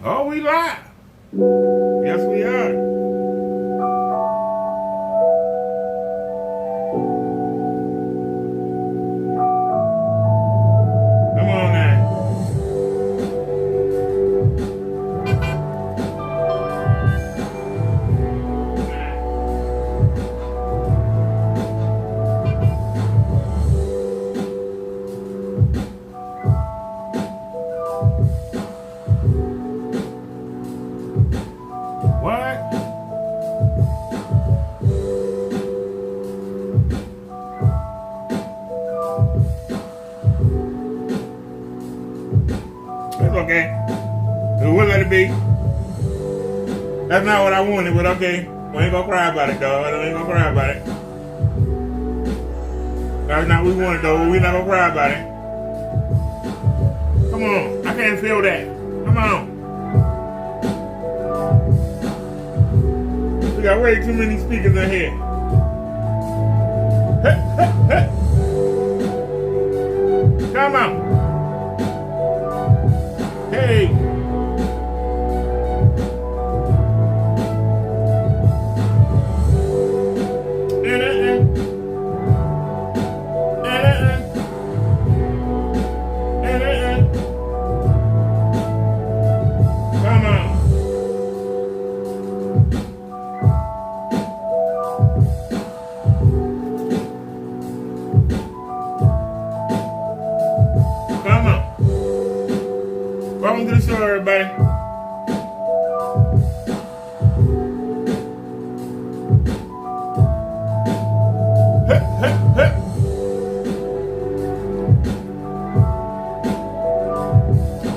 Oh, we live. Yes, we are. Come on now. What? It's okay. We'll let it be. That's not what I wanted, but okay. We ain't gonna cry about it, dog. We ain't gonna cry about it. That's not what we wanted, though. We're not gonna cry about it. Come on. I can't feel that. Come on. We got way too many speakers in here. Come on. Hey. Come on. Come on. Welcome to the show, everybody.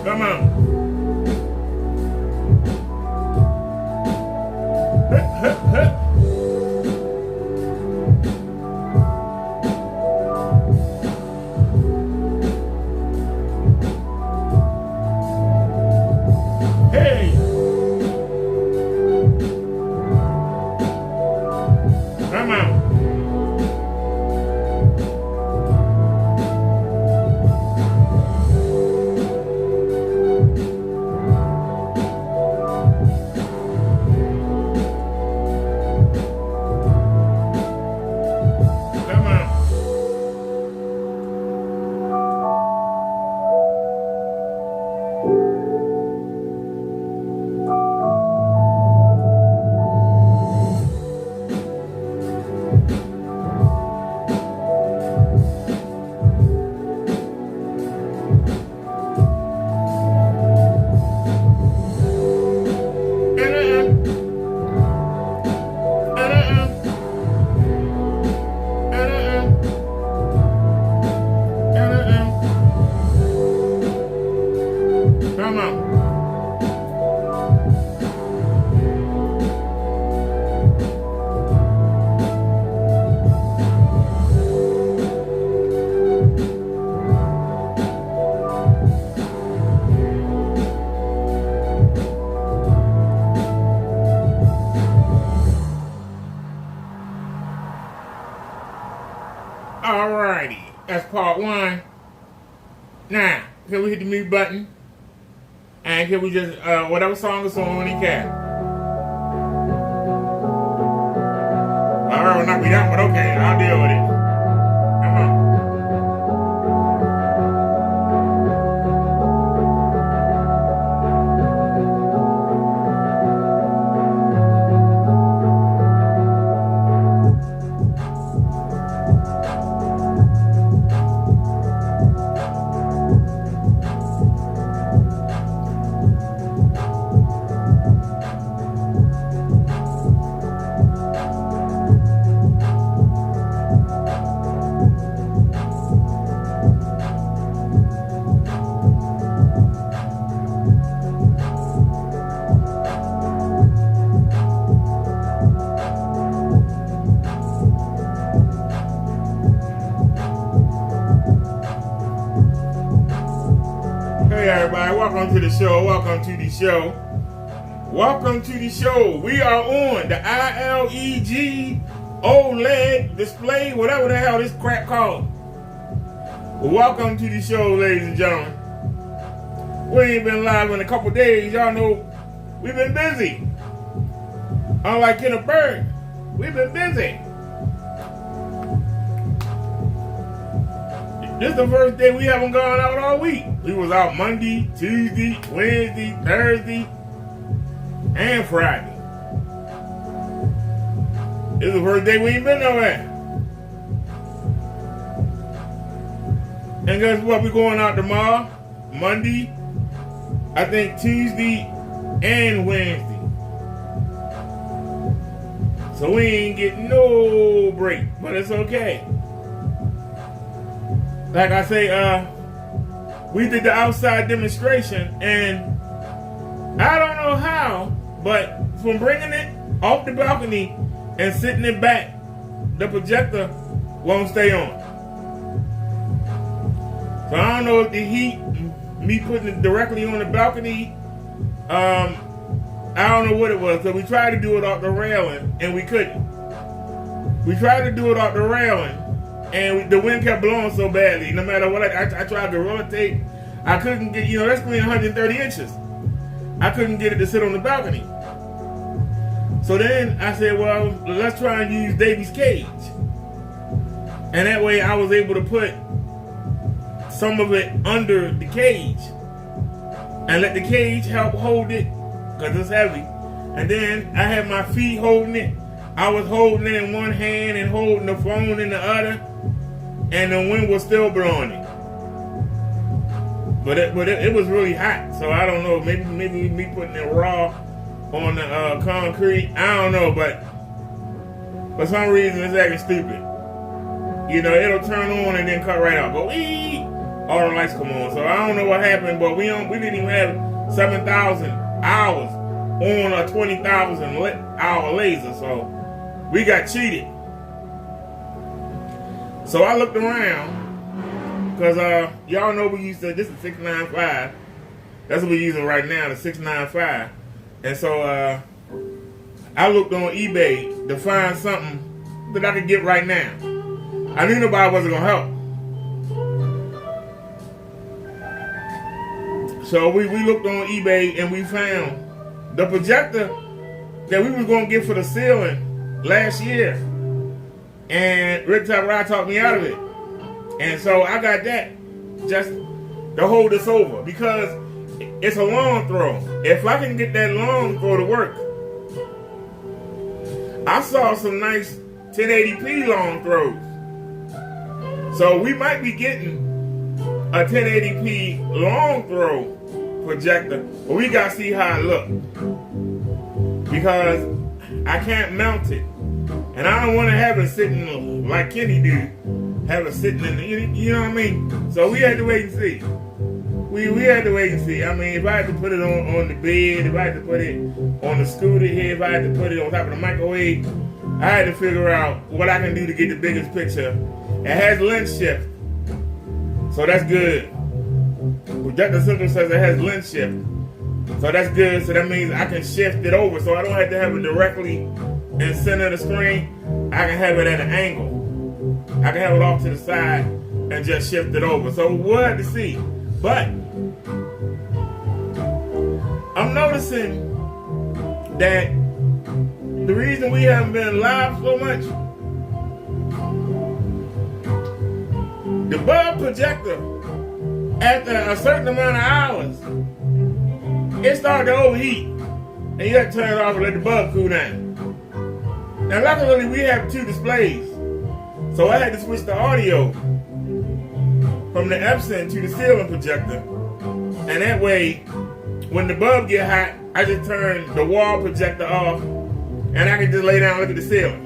Come on. Hey. Come on. Come on. Come on. Alrighty, that's part one. Now, can we hit the mute button? And can we just, whatever song is on when he can. Alright, will not be that, but okay, I'll deal with it. Come on. Hey everybody, welcome to the show. Welcome to the show. Welcome to the show. We are on the ILEG OLED display, whatever the hell this crap called. Welcome to the show, ladies and gentlemen. We ain't been live in a couple days. Y'all know we've been busy. Unlike Kenneth Bird, we've been busy. This is the first day we haven't gone out all week. We was out Monday, Tuesday, Wednesday, Thursday, and Friday. This is the first day we ain't been nowhere. And guess what? We going out tomorrow, Monday, I think Tuesday, and Wednesday. So we ain't getting no break, but it's okay. Like I say, we did the outside demonstration, and I don't know how, but from bringing it off the balcony and sitting it back, the projector won't stay on. So I don't know if the heat, me putting it directly on the balcony, I don't know what it was. So we tried to do it off the railing, and we couldn't. We tried to do it off the railing, and the wind kept blowing so badly. No matter what I tried to rotate, I couldn't get, that's 130 inches. I couldn't get it to sit on the balcony. So then I said, well, let's try and use Davy's cage. And that way I was able to put some of it under the cage and let the cage help hold it because it's heavy. And then I had my feet holding it. I was holding it in one hand and holding the phone in the other, and the wind was still blowing it. But it was really hot, so I don't know. Maybe me putting it raw on the concrete. I don't know, but for some reason it's acting stupid. It'll turn on and then cut right out. But all the lights come on. So I don't know what happened, but we didn't even have 7,000 hours on a 20,000 hour laser. So we got cheated. So I looked around. Because y'all know we used to, this is 695. That's what we're using right now, the 695. And so I looked on eBay to find something that I could get right now. I knew nobody wasn't going to help. So we looked on eBay and we found the projector that we was going to get for the ceiling last year. And Rick Tabarai talked me out of it. And so I got that just to hold us over because it's a long throw. If I can get that long throw to work, I saw some nice 1080p long throws. So we might be getting a 1080p long throw projector, but we got to see how it looks because I can't mount it. And I don't want to have it sitting like Kenny do. Have it sitting in the, you know what I mean? So we had to wait and see. We had to wait and see. I mean, if I had to put it on the bed, if I had to put it on the scooter here, if I had to put it on top of the microwave, I had to figure out what I can do to get the biggest picture. It has lens shift, so that's good. Projector Central says it has lens shift, so that's good. So that means I can shift it over, so I don't have to have it directly in center of the screen. I can have it at an angle. I can have it off to the side and just shift it over. So we'll have to see. But I'm noticing that the reason we haven't been live so much, the bulb projector, after a certain amount of hours, it started to overheat. And you have to turn it off and let the bulb cool down. Now luckily we have two displays. So I had to switch the audio from the Epson to the ceiling projector. And that way, when the bulb get hot, I just turn the wall projector off and I can just lay down and look at the ceiling.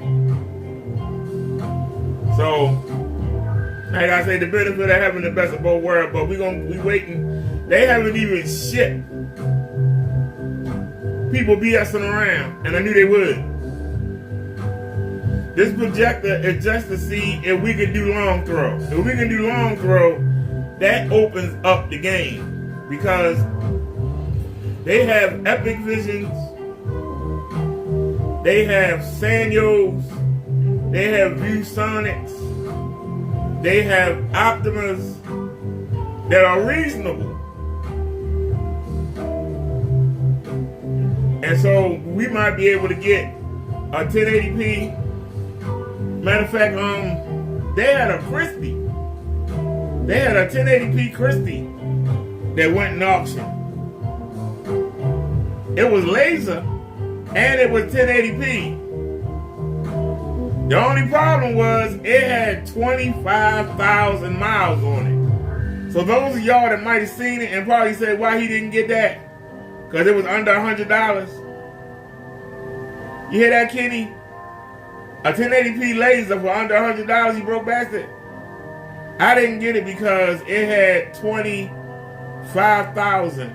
So, like I say, the benefit of having the best of both worlds, but we waiting. They haven't even shipped. People BSing around, and I knew they would. This projector is just to see if we can do long throw. If we can do long throw, that opens up the game because they have Epic Visions, they have Sanyos, they have ViewSonics, they have Optimas that are reasonable. And so we might be able to get a 1080p. Matter of fact, they had a Christie. They had a 1080p Christie that went in auction. It was laser and it was 1080p. The only problem was it had 25,000 miles on it. So those of y'all that might have seen it and probably said why he didn't get that, because it was under $100. You hear that, Kenny? A 1080p laser for under $100, you broke bastard. I didn't get it because it had 25,000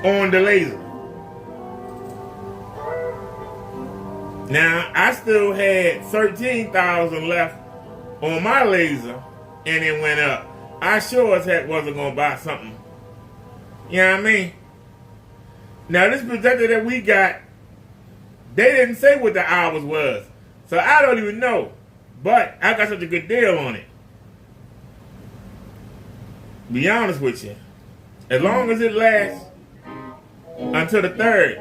on the laser. Now, I still had 13,000 left on my laser, and it went up. I sure as heck wasn't going to buy something. You know what I mean? Now, this projector that we got, they didn't say what the hours was. So I don't even know. But I got such a good deal on it. Be honest with you. As long as it lasts until the 3rd.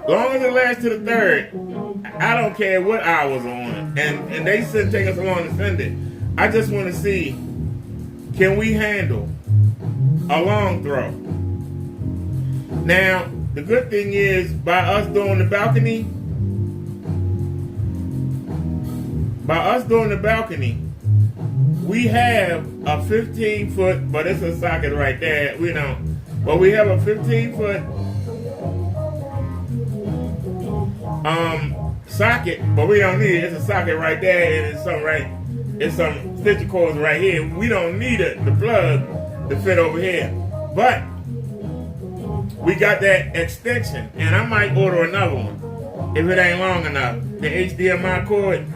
As long as it lasts to the 3rd, I don't care what hours are on it. And they shouldn't take us along to send it. I just want to see, can we handle a long throw? Now, the good thing is, by us doing the balcony, we have a 15-foot, but it's a socket right there. We don't. But we have a 15-foot socket, but we don't need it. It's a socket right there, and it's some stitcher cords right here. We don't need the plug to fit over here. But we got that extension, and I might order another one if it ain't long enough. The HDMI cord,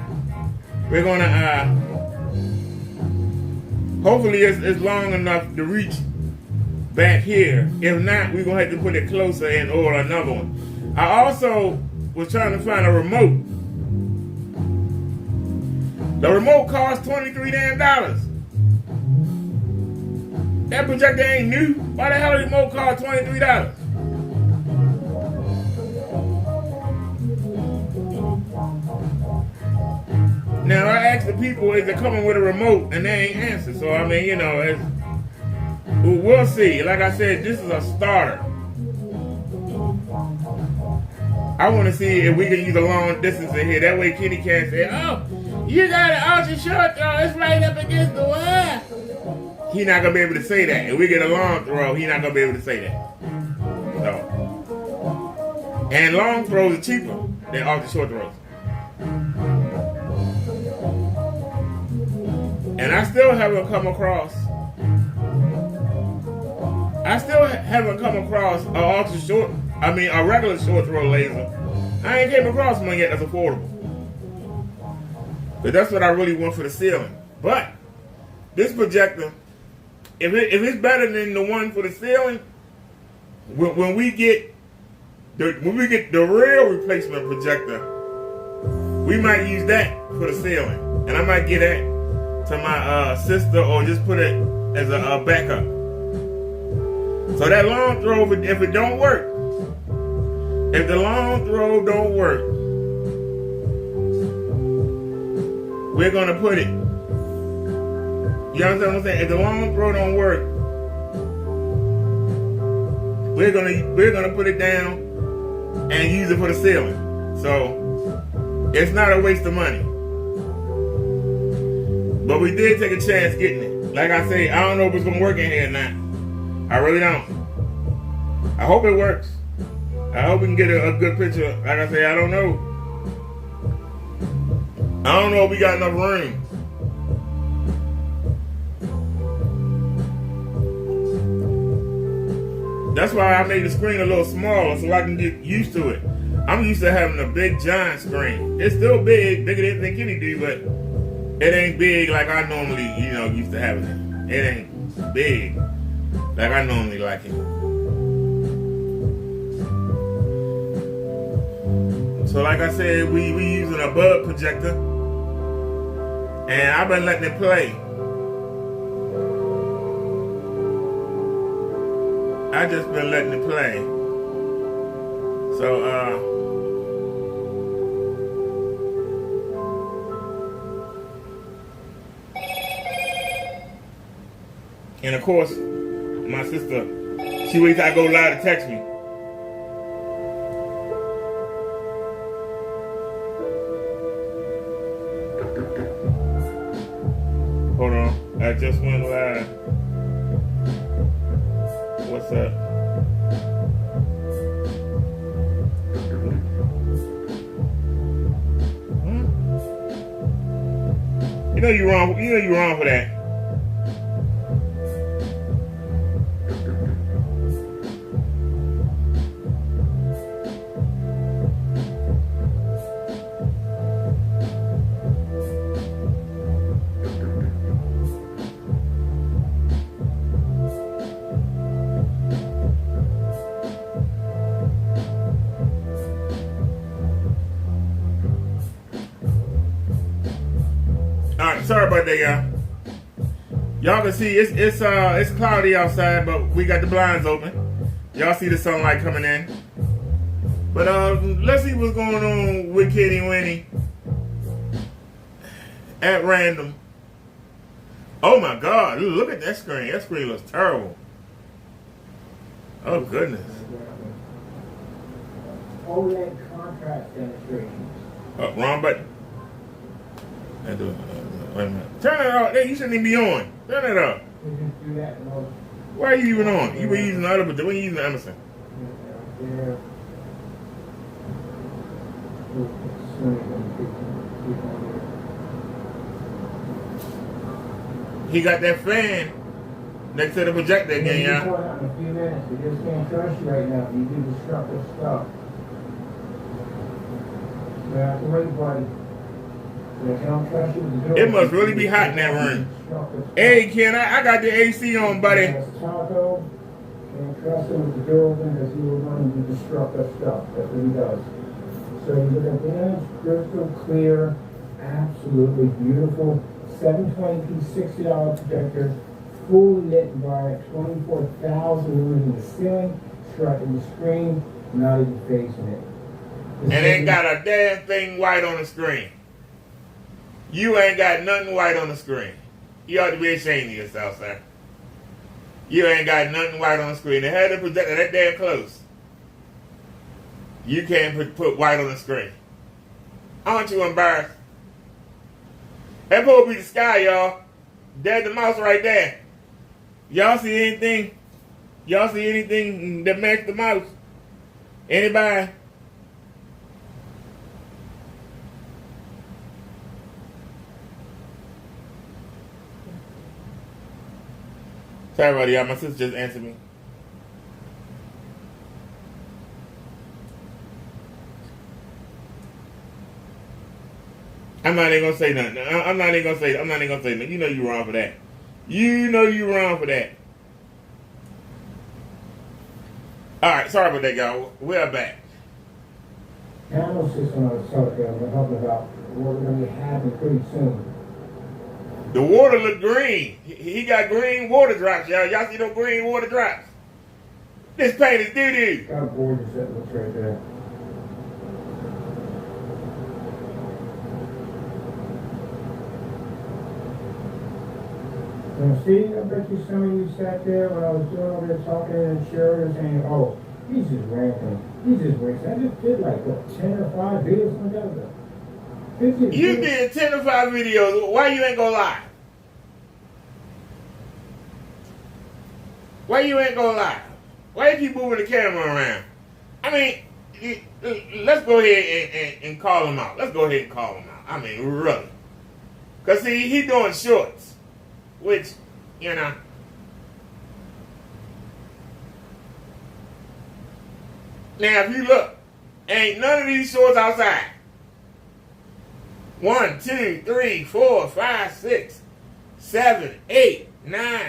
we're gonna hopefully it's long enough to reach back here. If not, we're gonna have to put it closer and order another one. I also was trying to find a remote. The remote costs $23 damn. That projector ain't new. Why the hell the remote cost $23? Now I asked the people, is it coming with a remote, and they ain't answered. So I mean, you know, we'll see. Like I said, this is a starter. I want to see if we can use a long distance in here. That way Kenny can't say, oh, you got an ultra short throw. It's right up against the wall. He's not going to be able to say that. If we get a long throw, he's not going to be able to say that. So. And long throws are cheaper than ultra short throws. And I still haven't come across a regular short throw laser. I ain't came across one yet that's affordable. But that's what I really want for the ceiling. But this projector, if it's better than the one for the ceiling, when we get the real replacement projector, we might use that for the ceiling. And I might get that to my sister, or just put it as a backup. So that long throw, if it don't work, if the long throw don't work, we're gonna put it. You understand what I'm saying? If the long throw don't work, we're gonna put it down and use it for the ceiling. So it's not a waste of money. But we did take a chance getting it. Like I say, I don't know if it's gonna work in here or not. I really don't. I hope it works. I hope we can get a good picture. Like I say, I don't know. I don't know if we got enough room. That's why I made the screen a little smaller so I can get used to it. I'm used to having a big giant screen. It's still big, bigger than Kenny do, but it ain't big like I normally, used to having it. It ain't big like I normally like it. So like I said, we using a bud projector, and I've been letting it play. I just been letting it play. So, and of course, my sister, she waits till I go live to text me. Hold on, I just went live. What's up? You know you're wrong. You know you're wrong for that. Alright, sorry about that, y'all. Y'all can see it's cloudy outside, but we got the blinds open. Y'all see the sunlight coming in. But let's see what's going on with Kitty Winnie at random. Oh my God! Look at that screen. That screen looks terrible. Oh goodness. OLED contrast demonstrations. Oh, wrong button. Wait a minute. Turn it off. Hey, you shouldn't even be on. Turn it off. We just do that in most. Why are you even on? You were using the other, but when you using Emerson. There. He got that fan next to the projector again, You'll y'all. be going out in a few minutes. We just can't trust you right now. You do destructive stuff. You have to wait, buddy. It must really be hot in that room. Hey, Ken, I got the AC on, buddy. Taco, can't trust him with the door open because he will run into destructive stuff. That's what he does. So you look at the image, crystal clear, absolutely beautiful, 720p, $60 projector, fully lit environment, 24,000 lumens in the ceiling, strut in the screen, not even facing it. And ain't got a damn thing white on the screen. You ain't got nothing white on the screen. You ought to be ashamed of yourself, sir. You ain't got nothing white on the screen. They had the projector that damn close. You can't put white on the screen. Aren't you embarrassed? That supposed to be the sky, y'all. There's the mouse right there. Y'all see anything? Y'all see anything that matches the mouse? Anybody? Sorry about y'all. My sister just answered me. I'm not even gonna say nothing. I'm not even gonna say nothing. You know you wrong for that. You know you wrong for that. Alright, sorry about that, y'all. We're back. Panel system on the subject we're talking about what we're going to be having pretty soon. The water look green. He got green water drops, y'all. Y'all see those green water drops? This paint is doo-doo. How gorgeous that looks right there. Now see, I bet you some of you sat there when I was doing over there talking and sharing saying, oh, he's just ranting. He's just wasting. I just did like, what, 10 or 5 videos on that. You did 10 or 5 videos. Why you ain't gonna lie? Why you ain't gonna lie? Why you keep moving the camera around? I mean, let's go ahead and call him out. Let's go ahead and call him out. I mean, really. Because, see, he doing shorts. Which, you know. Now, if you look, ain't none of these shorts outside. 1, 2, 3, 4, 5, 6, 7, 8, 9,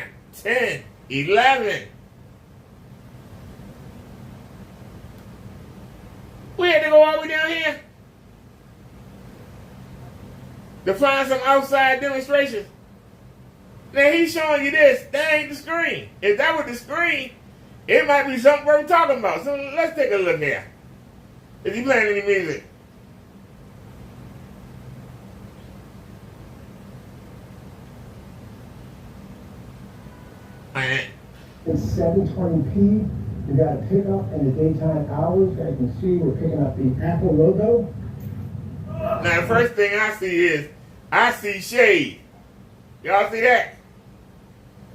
10, 11. We had to go all the way down here to find some outside demonstrations. Now he's showing you this. That ain't the screen. If that was the screen, It might be something worth talking about. So let's take a look here. Is he playing any music? It's 720p. We got a pickup in the daytime hours. As you can see, we're picking up the Apple logo. Now, the first thing I see shade. Y'all see that?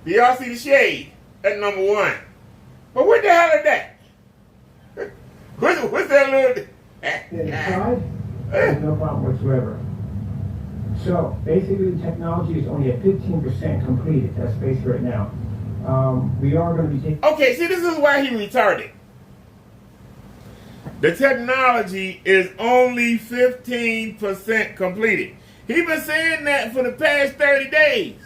Do y'all see the shade? That's number one. But what the hell is that? What's that little... Inside, there's no problem whatsoever. So, basically, the technology is only at 15% completed. That's based right now. We are going to be taking... Okay, see, this is why he retarded. The technology is only 15% completed. He's been saying that for the past 30 days.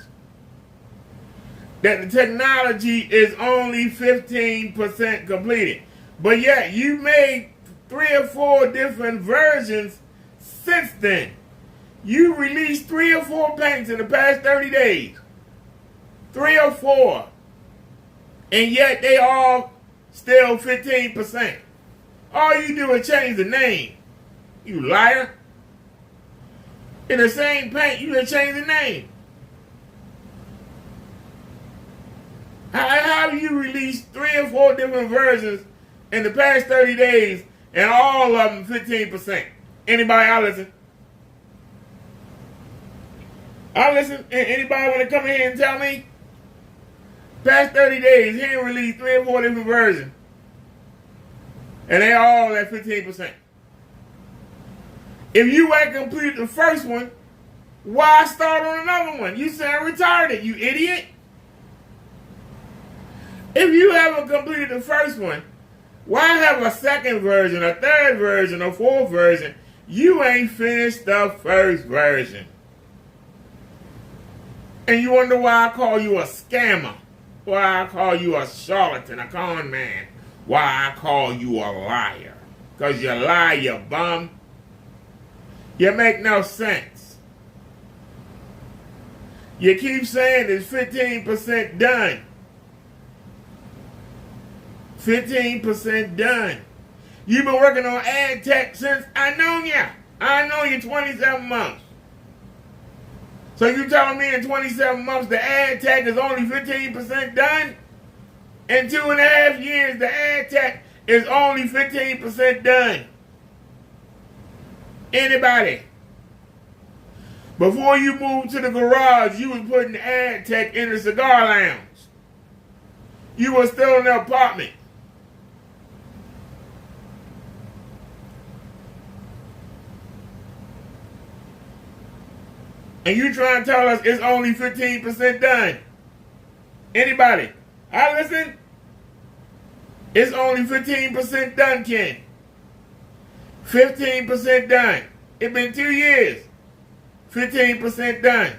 That the technology is only 15% completed. But yet, you made 3 or 4 different versions since then. You released 3 or 4 paints in the past 30 days. 3 or 4. And yet they all still 15%. All you do is change the name. You liar. In the same paint, you just change the name. How do you release 3 or 4 different versions in the past 30 days and all of them 15%? Anybody? I'll listen. I'll listen. Anybody want to come in here and tell me? Past 30 days, he ain't released 3 or 4 different versions. And they all at 15%. If you ain't completed the first one, why start on another one? You sound retarded, you idiot. If you haven't completed the first one, why have a second version, a third version, a fourth version? You ain't finished the first version. And you wonder why I call you a scammer. Why I call you a charlatan, a con man. Why I call you a liar. Because you lie, you bum. You make no sense. You keep saying it's 15% done. 15% done. You've been working on ad tech since I known you. I know you 27 months. So you telling me in 27 months the ad tech is only 15% done? In 2.5 years the ad tech is only 15% done. Anybody? Before you moved to the garage, you was putting ad tech in the cigar lounge. You were still in the apartment. And you trying to tell us it's only 15% done. Anybody? I listen. It's only 15% done, Ken. 15% done. It's been 2 years. 15% done.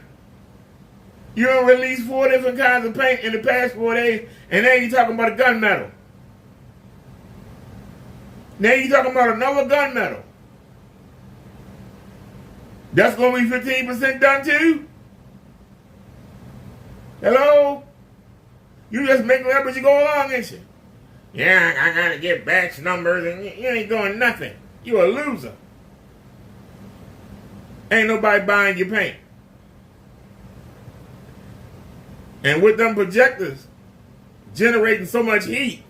You done released 4 different kinds of paint in the past 4 days, and now you talking about a gunmetal. Now you talking about another gunmetal. That's going to be 15% done too? Hello? You just making it up as you go along, ain't you? Yeah, I got to get batch numbers, and you ain't doing nothing. You a loser. Ain't nobody buying your paint. And with them projectors generating so much heat.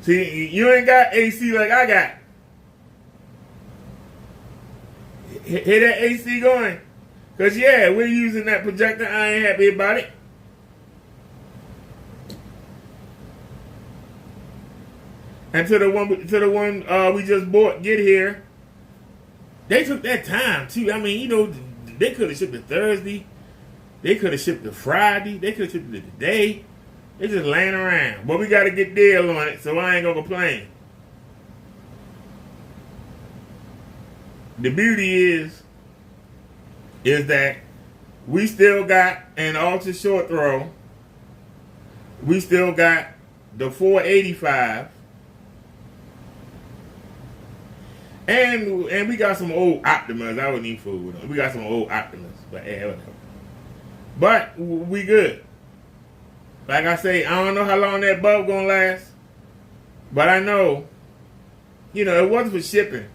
See, you ain't got AC like I got. Hear that AC going? Because, yeah, we're using that projector. I ain't happy about it. And to the one we just bought, get here, they took that time, too. I mean, you know, they could have shipped it Thursday. They could have shipped it Friday. They could have shipped it today. They just laying around. But we got to get deal on it, so I ain't going to complain. The beauty is that we still got an ultra short throw. We still got the 485. And we got some old Optimas. I wouldn't even fool with them. We got some old Optimas. But yeah, whatever. But we good. like I say, I don't know how long that bulb gonna last, but I know, it wasn't for shipping.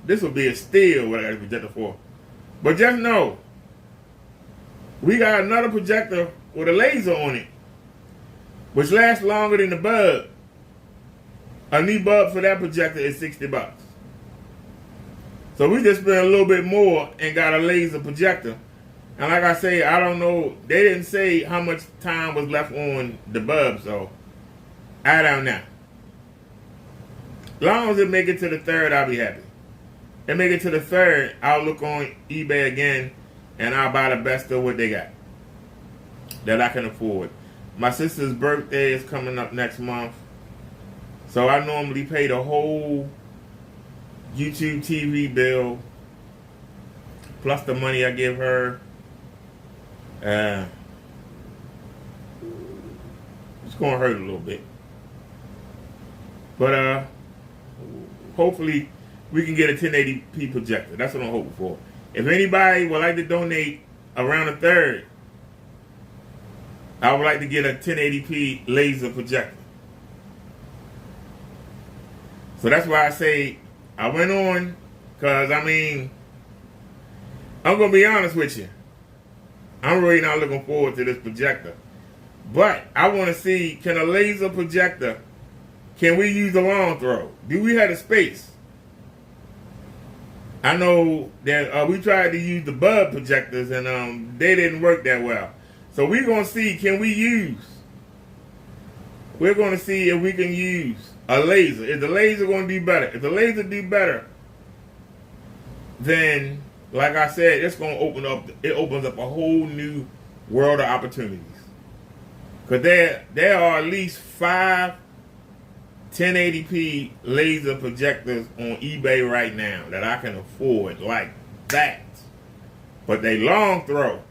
This would be a steal what I got a projector for. But just know, we got another projector with a laser on it, which lasts longer than the bulb. A new bulb for that projector is $60. So we just spent a little bit more and got a laser projector. And like I say, I don't know. They didn't say how much time was left on the bulb, so I don't know. As long as it make it to the 3rd, I'll be happy. If make it to the 3rd, I'll look on eBay again and I'll buy the best of what they got that I can afford. My sister's birthday is coming up next month, so I normally pay the whole YouTube TV bill plus the money I give her. It's gonna hurt a little bit, but hopefully we can get a 1080p projector. That's what I'm hoping for. If anybody would like to donate around the 3rd, I would like to get a 1080p laser projector. So that's why I say I went on, because I'm going to be honest with you. I'm really not looking forward to this projector. But I want to see, can a laser projector, can we use a long throw? Do we have the space? I know that we tried to use the bulb projectors and they didn't work that well. So we're going to see, we're going to see if we can use a laser. Is the laser going to do better? If the laser do better, then, like I said, it's going to opens up a whole new world of opportunities. Because there are at least 5 1080p laser projectors on eBay right now that I can afford like that. But they long throw.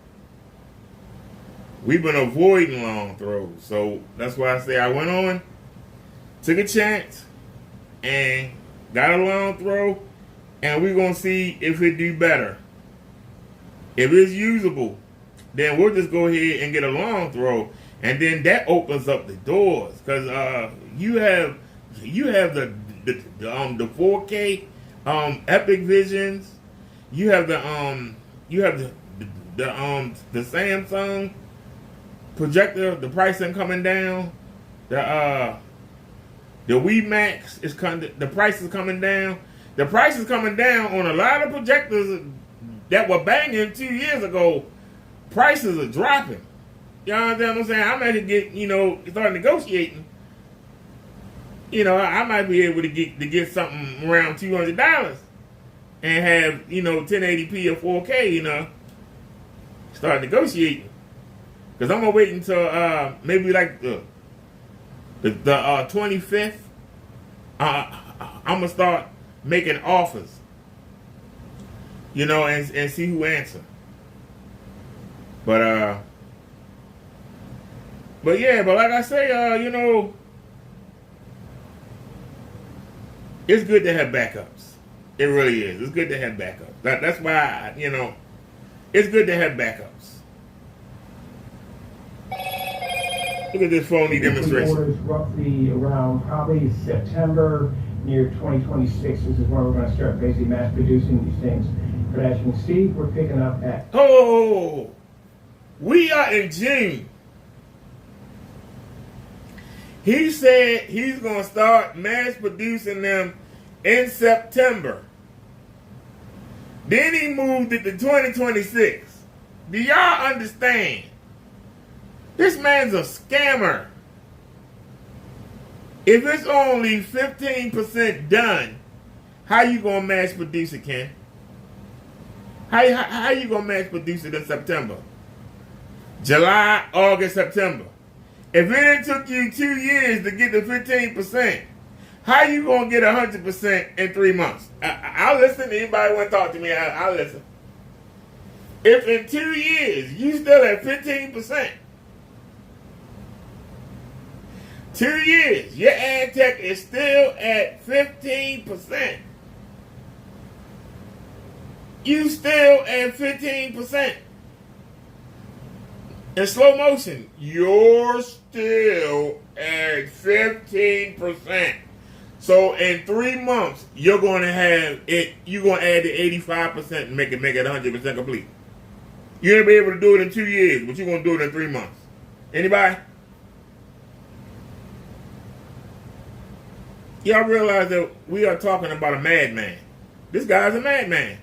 We've been avoiding long throws. So that's why I say I went on, took a chance, and got a long throw, and we're going to see if it do better. If it's usable, then we'll just go ahead and get a long throw, and then that opens up the doors. Because you have the 4K Epic Visions. You have the Samsung projector. The pricing coming down. The Wii Max is the price is coming down. The price is coming down on a lot of projectors that were banging 2 years ago. Prices are dropping. You understand what I'm saying? I might get start negotiating. I might be able to get something around $200 and have 1080p or 4K. Start negotiating, because I'm gonna wait until maybe like the 25th. I'm gonna start making offers, and see who answer. But like I say, it's good to have backups. It really is. It's good to have backups. That's why, it's good to have backups. Look at this phony demonstration. Orders roughly around probably September, near 2026. This is where we're going to start basically mass producing these things. But as you can see, we're picking up at... Oh! We are in June. He said he's going to start mass producing them in September. Then he moved it to 2026. Do y'all understand? This man's a scammer. If it's only 15% done, how you going to mass produce it, Ken? How you going to mass produce it in September? July, August, September. If it took you 2 years to get the 15%, how you going to get 100% in 3 months? I'll listen. Anybody want to talk to me, I'll listen. If in 2 years you still at 15%, 2 years, your ad tech is still at 15%. You still at 15%. In slow motion, you're still at 15%. So in 3 months, you're going to have it. You're going to add the 85% and make it 100% complete. You ain't be able to do it in 2 years, but you're going to do it in 3 months. Anybody? Y'all realize that we are talking about a madman. This guy's a madman.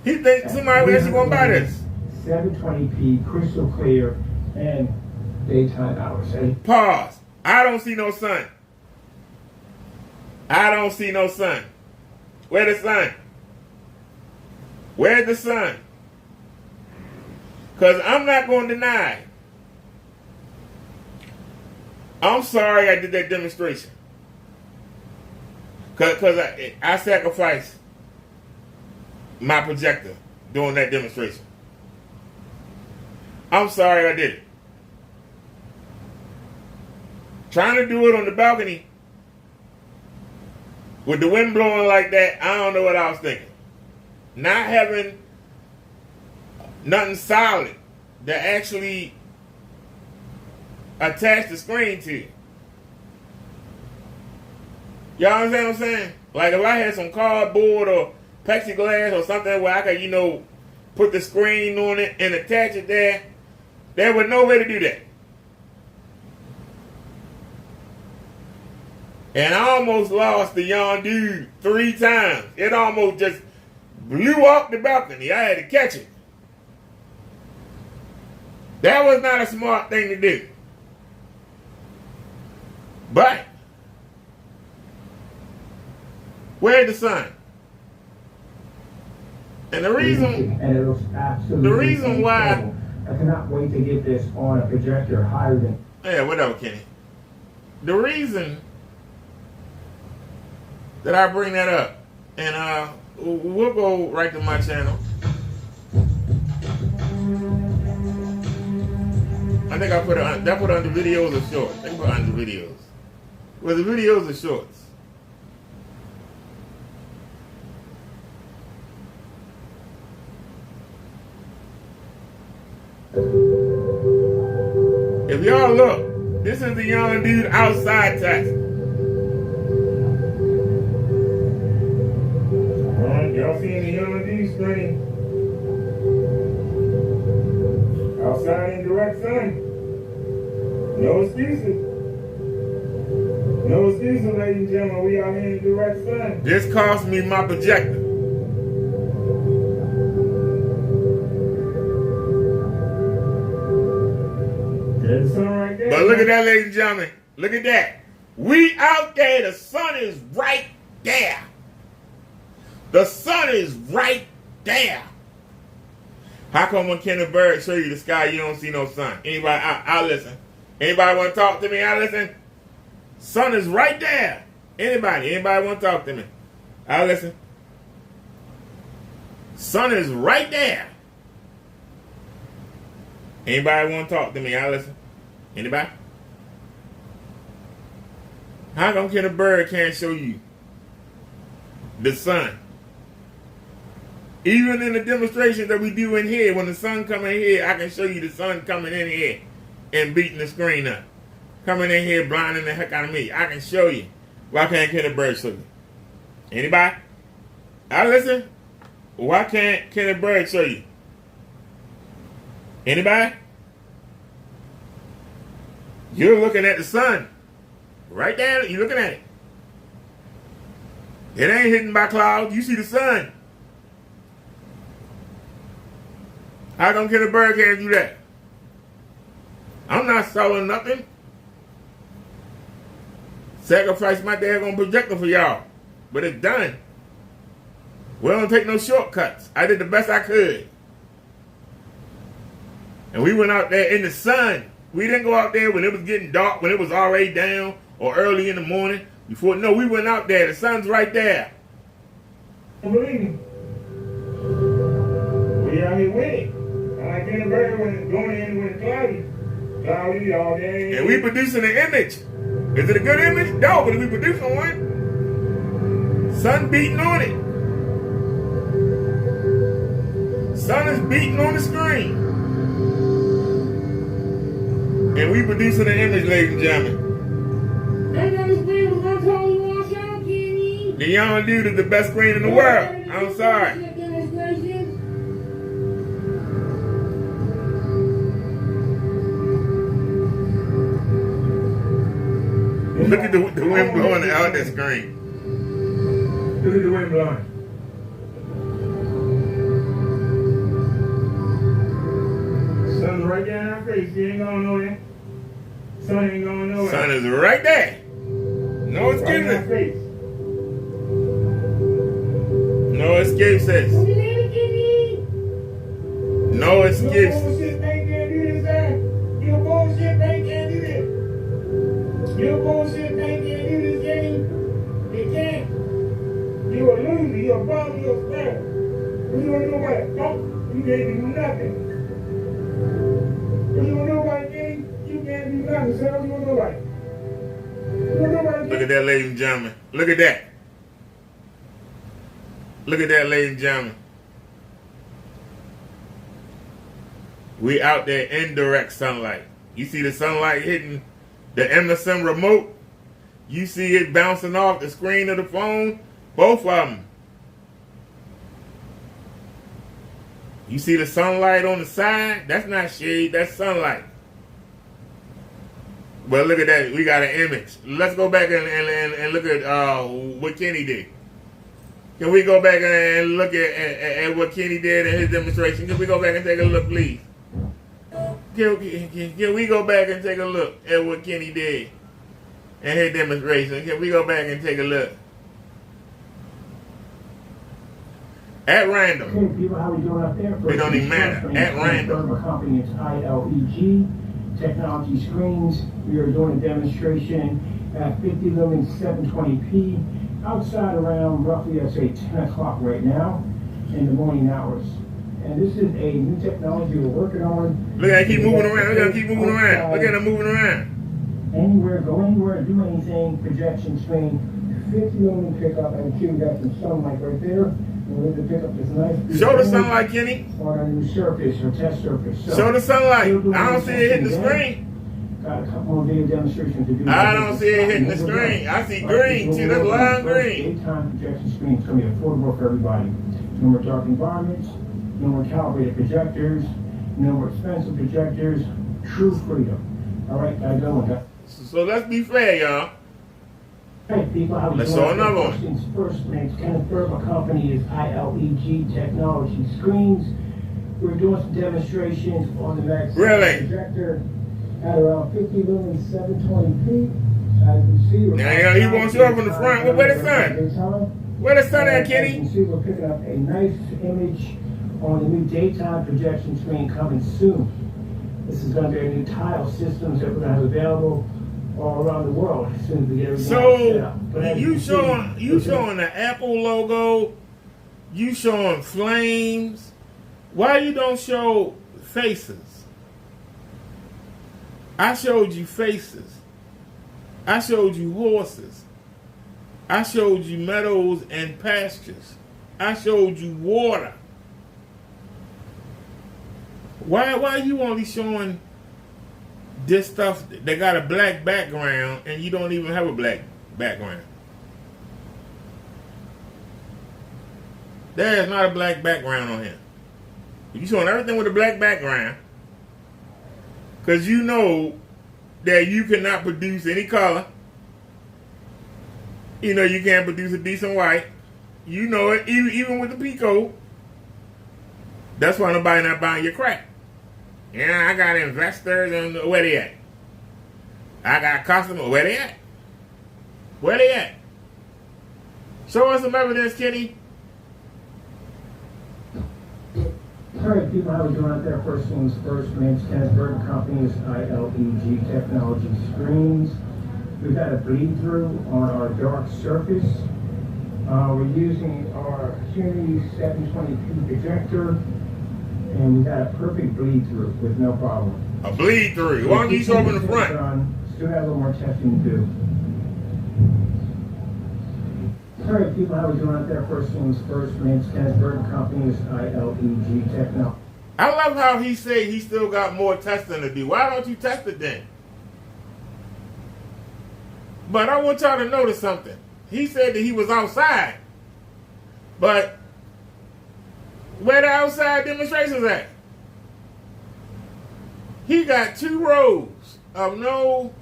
He thinks somebody else is going to buy this. 720p, crystal clear, and daytime hours. Pause. I don't see no sun. I don't see no sun. Where's the sun? Where's the sun? Because I'm not going to deny. I'm sorry I did that demonstration. Because I sacrificed my projector doing that demonstration. I'm sorry I did it. Trying to do it on the balcony with the wind blowing like that, I don't know what I was thinking. Not having nothing solid that actually attach the screen to. Y'all understand what I'm saying? Like if I had some cardboard or plexiglass or something where I could, put the screen on it and attach it there, there was no way to do that. And I almost lost the young dude 3 times. It almost just blew off the balcony. I had to catch it. That was not a smart thing to do. But where's the sun? And the reason, and it looks absolutely the reason why, I cannot wait to get this on a projector higher than. Yeah, whatever, Kenny. The reason that I bring that up, and we'll go right to my channel. I think I put it under videos or shorts. I think I put it under videos. Well, the videos or shorts. If y'all look, this is the young dude outside taxi. Y'all seeing the young dude screen? Outside in direct sun. No excuses. No excuses, ladies and gentlemen. We out here in direct sun. This cost me my projector. There's the sun right there. But look at that, ladies and gentlemen. Look at that. We out there. The sun is right there. The sun is right there. How come when Kenneth Bird show you the sky, you don't see no sun? Anybody? I'll listen. Anybody want to talk to me? I'll listen. Sun is right there. Anybody? Anybody want to talk to me? I'll listen. Sun is right there. Anybody want to talk to me? I'll listen. Anybody? How come Kenneth Bird can't show you the sun? Even in the demonstrations that we do in here, when the sun come in here, I can show you the sun coming in here and beating the screen up. Coming in here blinding the heck out of me. I can show you. Why can't Kenneth Bird show you? Anybody? I listen. Why can't Kenneth Bird show you? Anybody? You're looking at the sun. Right there, you're looking at it. It ain't hidden by clouds. You see the sun. How come Kenneth Bird can't do that? I'm not selling nothing. Sacrifice my daggone projector for y'all. But it's done. We don't take no shortcuts. I did the best I could. And we went out there in the sun. We didn't go out there when it was getting dark, when it was already down, or early in the morning. Before, no, we went out there. The sun's right there. Don't believe me. We out here with it. I like Kenneth Bird when it's going in when it's cloudy. Cloudy all day. And we producing an image. Is it a good image? No, but we producing one. Sun beating on it. Sun is beating on the screen. And we producing the image, ladies and gentlemen. The young dude is the best screen in the world. I'm sorry. Look at the wind blowing out that screen. Look at the wind blowing. Sun's right there in our face. You ain't going nowhere. Sun ain't going nowhere. Sun is right there. No excuses. Right in our face. No excuses. No excuses. You bullshit, they can't do this. You bullshit, they can't do this, Jenny. They can't. You a loser, you a bum, you a fair. You don't know what? You can't do nothing. You don't know what, Jenny? You can't do nothing, sir. You don't know what? Look at that, ladies and gentlemen. Look at that. Look at that, ladies and gentlemen. We out there in direct sunlight. You see the sunlight hitting the Emerson remote. You see it bouncing off the screen of the phone. Both of them. You see the sunlight on the side? That's not shade, that's sunlight. But look at that. We got an image. Let's go back and look at what Kenny did. Can we go back and look at what Kenny did in his demonstration? Can we go back and take a look, please? Can we go back and take a look at what Kenny did in his demonstration? Can we go back and take a look? At random. Okay, people, how we doing up there? It don't even matter. At random. Our company is ILEG Technology Screens. We are doing a demonstration at 50 lumens 720p outside around roughly, I'd say 10 o'clock right now in the morning hours. And this is a new technology we're working on. Look at it, keep moving around. Look at it, keep moving around. Look at it moving around. Anywhere, go anywhere, do anything, projection screen, 50 lumen pickup, and we got some sunlight right there. And we're going to pick up this nice. Show the sunlight, Kenny. On a new surface or test surface. So show the sunlight. I don't see it hitting the screen. Got a couple more video demonstrations to do. I don't see it hitting the screen. I see green too. That's lime green. Daytime projection screen is going to be affordable for everybody. No more dark environments. No more calibrated projectors, no more expensive projectors, true freedom. All right, guys, go with that. So let's be fair, y'all. Hey, people, how let's show another one. First, my name's Kenneth Burke. My company is ILEG Technology Screens. We're doing some demonstrations on the next projector at around 50 lumens 720p. As you can see, now he wants you up in the front. Well, where the sun? Where the sun at, Kenny? As you can see, we're picking up a nice image on the new daytime projection screen coming soon. This is going to be a new tile systems that we're going to have available all around the world as soon as we get everything set up. You showing the Apple logo, you showing flames. Why you don't show faces? I showed you faces. I showed you horses. I showed you meadows and pastures. I showed you water. Why you only showing this stuff that got a black background and you don't even have a black background? There is not a black background on here. You showing everything with a black background because you know that you cannot produce any color. You know you can't produce a decent white. You know it, even with the Pico. That's why nobody not buying your crap. Yeah, I got investors and where they at? I got customers, where they at? Where they at? Show us some evidence, Kenny. All right, people, how we doing out there? First things first, my name's Kenneth Burke. Company is ILEG Technology Screens. We've got a bleed through on our dark surface. We're using our Unity 720p projector. And we got a perfect bleed through with no problem. A bleed through. Why don't you show up in the front? Still have a little more testing to do. All right, people, how we doing out there? First things first. My name's Kenneth Burke. Company is ILEG Technology. I love how he said he still got more testing to do. Why don't you test it then? But I want y'all to notice something. He said that he was outside. But where the outside demonstrations at? He got 2 rows of no...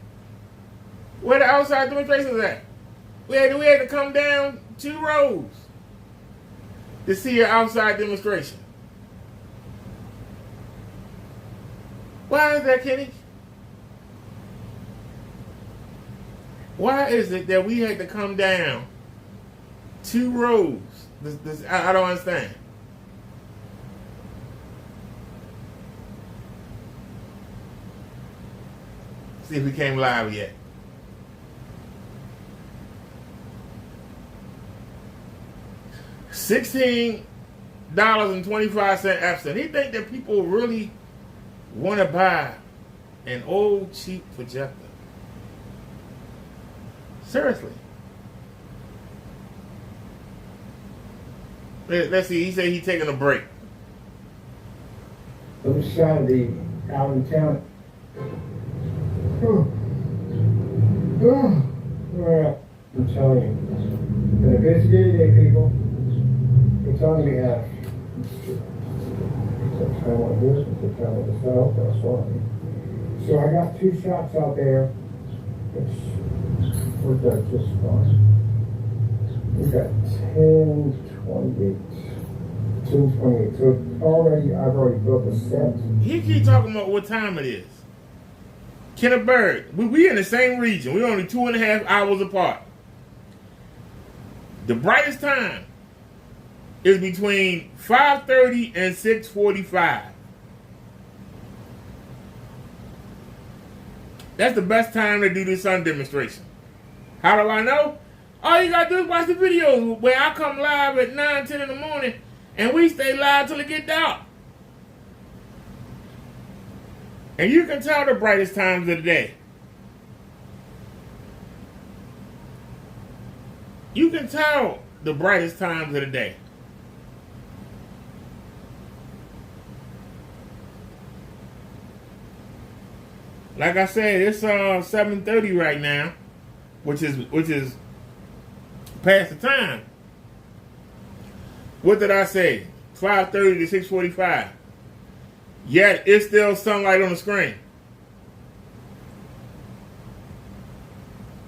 Where the outside demonstrations at? We had to come down 2 rows to see an outside demonstration. Why is that, Kenny? Why is it that we had to come down 2 rows? I don't understand. See if we came live yet. $16.25 Epson. He think that people really want to buy an old cheap projector. Seriously. Let's see. He said he's taking a break. Other side of the out in town. I'm telling you, been a busy day, people. It's on me half. Some time on this, some time on the south, that's fine. So I got 2 shots out there. It's worked out just fine. We got 1028. 1028. So I've already built a set. He keep talking about what time it is. Kenneth Bird, we in the same region. We're only 2.5 hours apart. The brightest time is between 5:30 and 6:45. That's the best time to do this sun demonstration. How do I know? All you gotta do is watch the videos where I come live at 9, 10 in the morning and we stay live till it get dark. And you can tell the brightest times of the day. You can tell the brightest times of the day. Like I said, it's 7:30 right now, which is past the time. What did I say? 5:30 to 6:45. Yet it's still sunlight on the screen.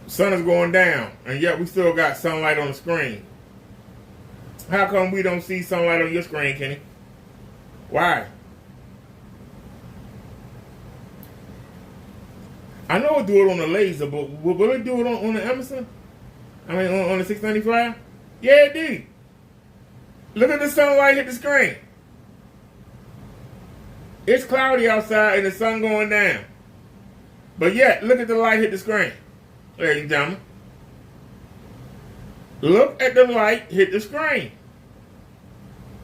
Sun is going down, and yet we still got sunlight on the screen. How come we don't see sunlight on your screen, Kenny? Why? I know it'll do it on the laser, but will it do it on the Emerson? I mean, on the 695? Yeah, it did. Look at the sunlight hit the screen. It's cloudy outside and the sun going down. But yet, look at the light hit the screen. Ladies and gentlemen. Look at the light hit the screen.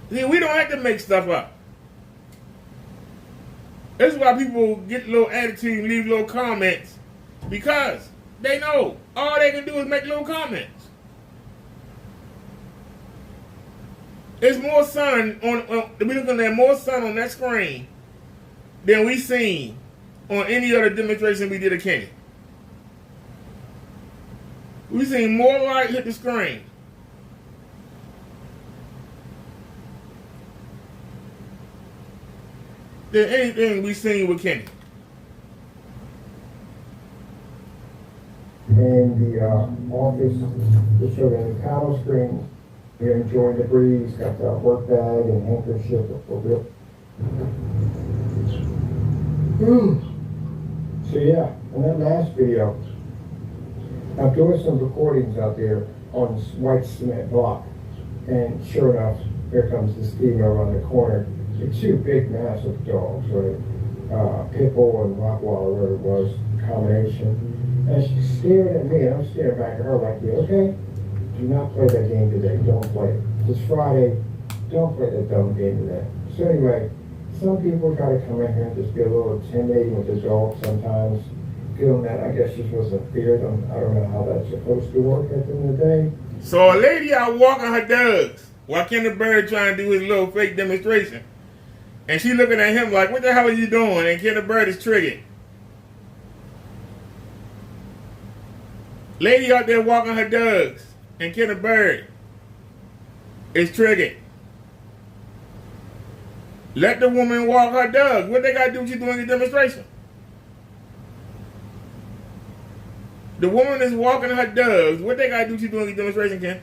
See, we don't have to make stuff up. That's why people get a little attitude and leave little comments. Because they know all they can do is make little comments. There's more sun we're looking at more sun on that screen than we seen on any other demonstration we did at Kenny. We seen more light hit the screen. Than anything we seen with Kenny. And the office, just showed in the panel screen. You're enjoying the breeze, got the work bag and handkerchief a little bit. So yeah, in that last video, I'm doing some recordings out there on this white cement block. And sure enough, here comes the steamer around the corner. It's 2 big, massive dogs, right? Pit Bull and Rottweiler, whatever it was, combination. And she's staring at me, and I'm staring back at her like, you okay? Do not play that game today. Don't play it. It's Friday. Don't play that dumb game today. So anyway, some people try to come in here and just be a little intimidating with the dog sometimes. Feeling that, I guess, you're supposed to fear them. I don't know how that's supposed to work at the end of the day. So a lady out walking her dogs while Kenneth Bird trying to do his little fake demonstration. And she looking at him like, what the hell are you doing? And Kenneth Bird is triggered. Lady out there walking her dogs. And Kenneth Bird is triggered. Let the woman walk her dogs. What they got to do with you doing a demonstration? The woman is walking her dogs. What they got to do with you doing a demonstration, Ken?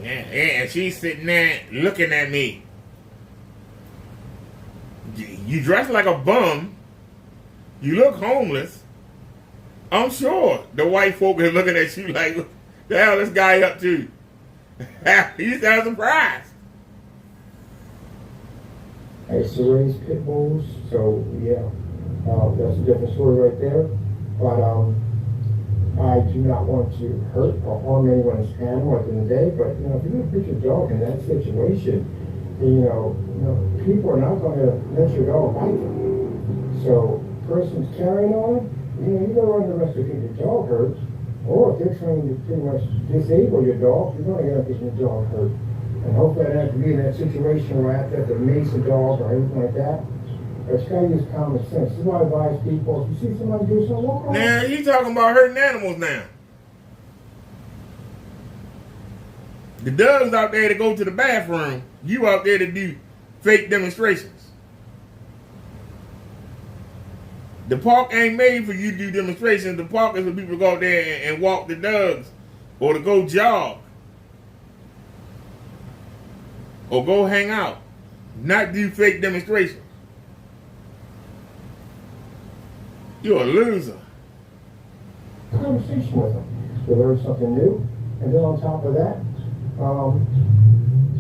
Yeah, and she's sitting there looking at me. You dress like a bum. You look homeless. I'm sure the white folk are looking at you like, what the hell is this guy up to? You sound surprised. I used to raise pit bulls, so yeah, that's a different story right there. But I do not want to hurt or harm anyone's animal at the end of the day. But if you're going to put your dog in that situation, people are not going to let your dog bite them. So, person's carrying on, you don't run the risk of getting your dog hurt. Or if they're trying to pretty much disable your dog, you're going to end up getting your dog hurt. And hopefully I don't have to be in that situation where I have to mace a dog or anything like that. But you got to use common sense. This is why I advise people, if you see somebody do something, walk around. Now, you talking about hurting animals now. The dogs out there to go to the bathroom, you out there to do fake demonstrations. The park ain't made for you to do demonstrations. The park is for people to go out there and walk the dogs or to go jog or go hang out, not do fake demonstrations. You're a loser. Conversation with them. You learn something new, and then on top of that,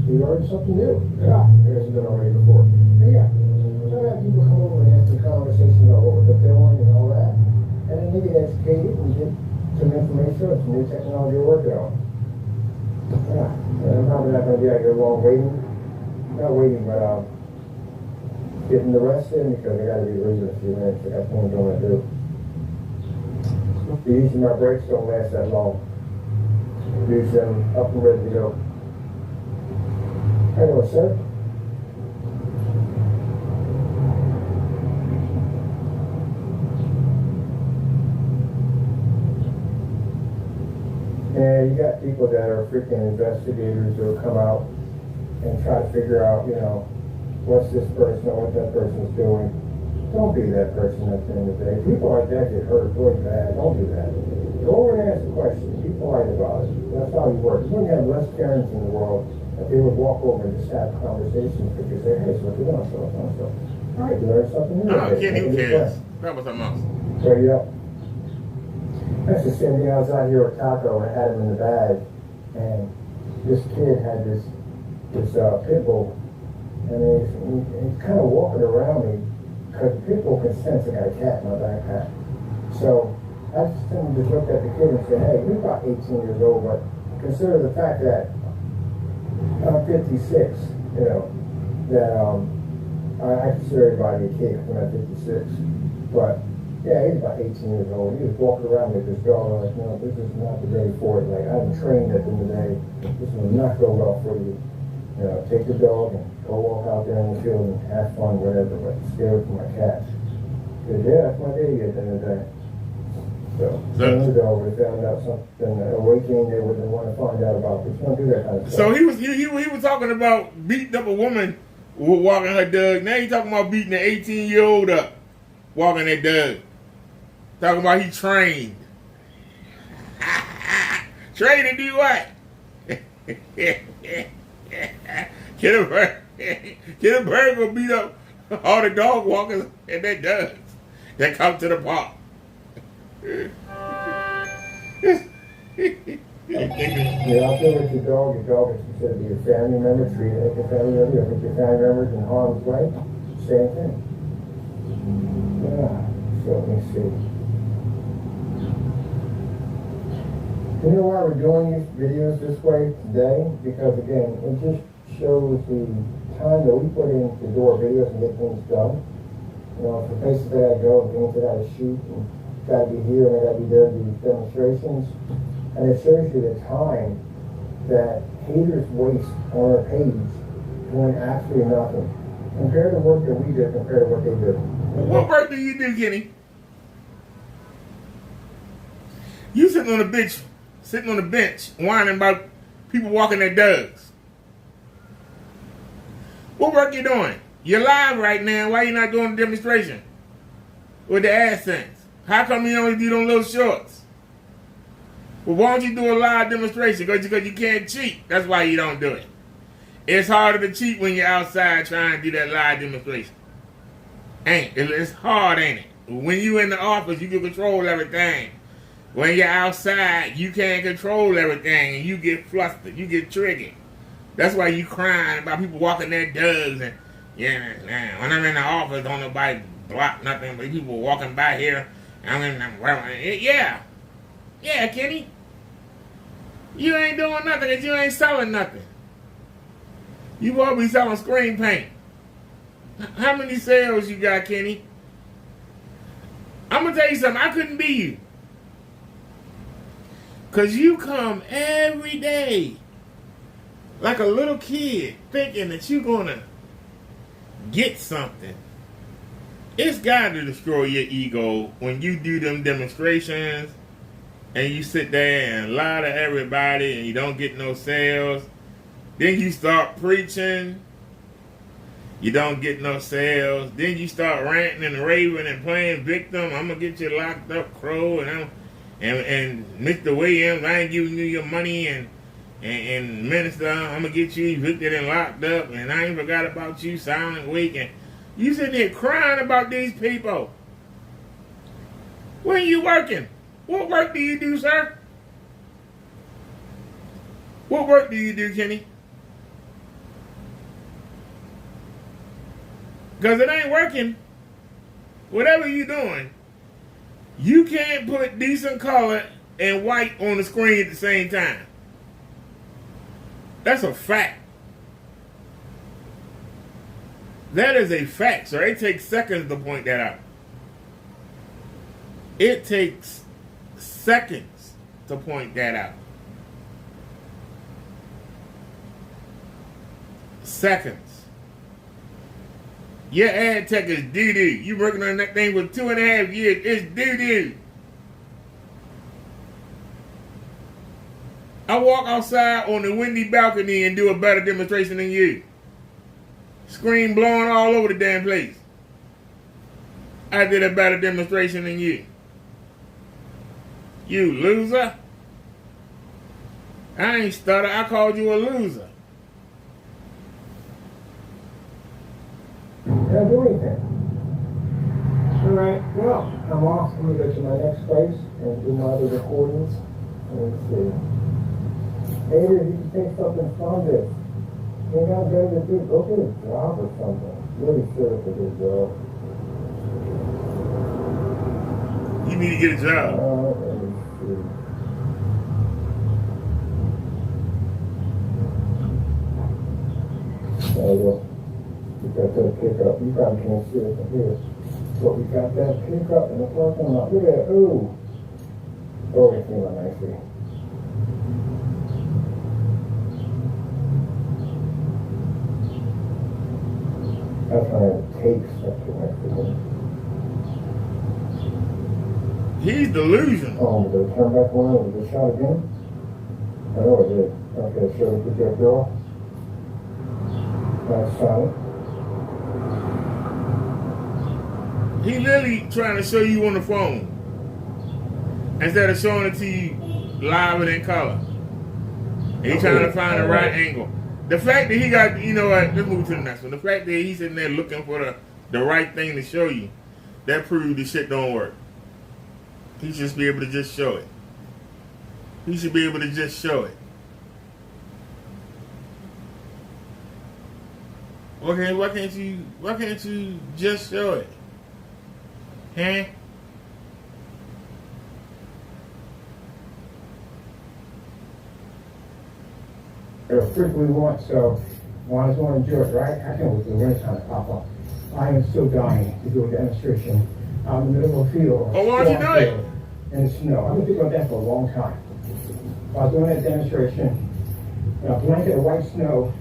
you learn something new. Yeah, it hasn't been already before. And yeah, so I have people come over and have some conversation about what they're doing and all that, and then they get educated and get some information or some new technology to work on. Yeah, and I'm probably not going to be out here long waiting. Not waiting, but getting the rest in because I got to be leaving in a few minutes. I got things I want to do. Usually my breaks don't last that long. Usually I'm up and ready to go. Hello, sir. And you got people that are freaking investigators who will come out and try to figure out, what's this person or what that person's doing. Don't be that person at the end of the day. People like that get hurt really bad. Don't do that. Go over and ask a question. Be polite about it. That's how you work. You wouldn't have less Karens in the world if they would walk over and just have conversations because you say, hey, so what you doing? So. All right, you learned something new. No, Kenny, who cares? That was something else. So, yeah. That's the same thing. I was out here with Taco and I had him in the bag. And this kid had this pit bull, and he's kind of walking around me because the pit bull can sense I got a cat in my backpack. So I just looked at the kid and said, hey, you're about 18 years old, but consider the fact that I'm 56, that I consider everybody a kid because I'm at 56. But yeah, he's about 18 years old. He was walking around with this dog. I'm like, no, this is not the day for it. Like, I'm trained at the end of the day. This will not go well for you. Take the dog and go walk out there in the field and have fun, whatever, but stay away from my cats. Because, yeah, that's my baby at the end of the day. So, the dog would have found out something, awakening they wouldn't want to find out about. But you don't do that kind of stuff. So he was talking about beating up a woman walking her dog. Now he's talking about beating an 18-year-old up walking that dog. Talking about he trained. Trained to do what? Kenneth Bird will beat up all the dog walkers and that dogs that come to the park. Out there with your dog is considered to be a family member, treat it like a family member. If your family member's in harm's way, same thing. Yeah, so let me see. You know why we're doing these videos this way today? Because again, it just shows the time that we put in to do our videos and get things done. For places that I go and things that I shoot and gotta be here and I gotta be there to do these demonstrations. And it shows you the time that haters waste on our page doing absolutely nothing. Compare the work that we did compared to what they did. What work do you do, Kenny? You sitting on the bench, whining about people walking their dogs. What work you doing? You're live right now. Why you not doing a demonstration with the AdSense? How come you only do them little shorts? Well, why don't you do a live demonstration? Because you can't cheat. That's why you don't do it. It's harder to cheat when you're outside trying to do that live demonstration. It's hard, ain't it? When you in the office, you can control everything. When you're outside, you can't control everything, and you get flustered, you get triggered. That's why you crying about people walking their dogs. And when I'm in the office, don't nobody block nothing, but people walking by here. Yeah, Kenny. You ain't doing nothing, and you ain't selling nothing. You won't be selling screen paint. How many sales you got, Kenny? I'm going to tell you something. I couldn't be you. Because you come every day like a little kid thinking that you're going to get something. It's got to destroy your ego when you do them demonstrations and you sit there and lie to everybody and you don't get no sales. Then you start preaching. You don't get no sales. Then you start ranting and raving and playing victim. I'm going to get you locked up, Crow. And Mr. Williams, I ain't giving you your money. And Minister, I'm going to get you evicted and locked up. And I ain't forgot about you, Silent Week. And you sitting there crying about these people. When you working? What work do you do, sir? What work do you do, Kenny? Because it ain't working. Whatever you're doing, you can't put decent color and white on the screen at the same time. That's a fact. That is a fact, sir. It takes seconds to point that out. It takes seconds to point that out. Seconds. Your ad tech is doo-doo. You working on that thing for 2.5 years. It's doo-doo. I walk outside on the windy balcony and do a better demonstration than you. Screen blowing all over the damn place. I did a better demonstration than you. You loser. I ain't stutter. I called you a loser. Can I do anything? Alright, well, I'm off. I'm going to go to my next place and do my other recordings. Let's see. Maybe if you can take something from this. You ain't got to go get a job or something. Really serious for this job. You need to get a job. Let me see. There we go. We got that pickup. You probably can't see it from here. But we got that pickup in the parking lot. Look at that. Ooh. Oh, it's feeling nicely. That's when it takes such a nice. He's delusional. Oh, did it turn back around? Did it shot again? I know it did. Okay, so we get girl. Nice shot. He literally trying to show you on the phone instead of showing it to you live and in color. And he's trying to find the right angle. The fact that he got, you know what, let's move to the next one. The fact that he's sitting there looking for the right thing to show you, that proves the shit don't work. He should just be able to just show it. He should be able to just show it. Okay, why can't you just show it? Huh? They're frequently want, so I just want to enjoy it, right? I can't wait for the winter time to pop up. I am so dying to do a demonstration out in the middle of a field. Oh, why don't you do it? In the snow. I've been thinking about that for a long time. I was doing that demonstration, a blanket of white snow,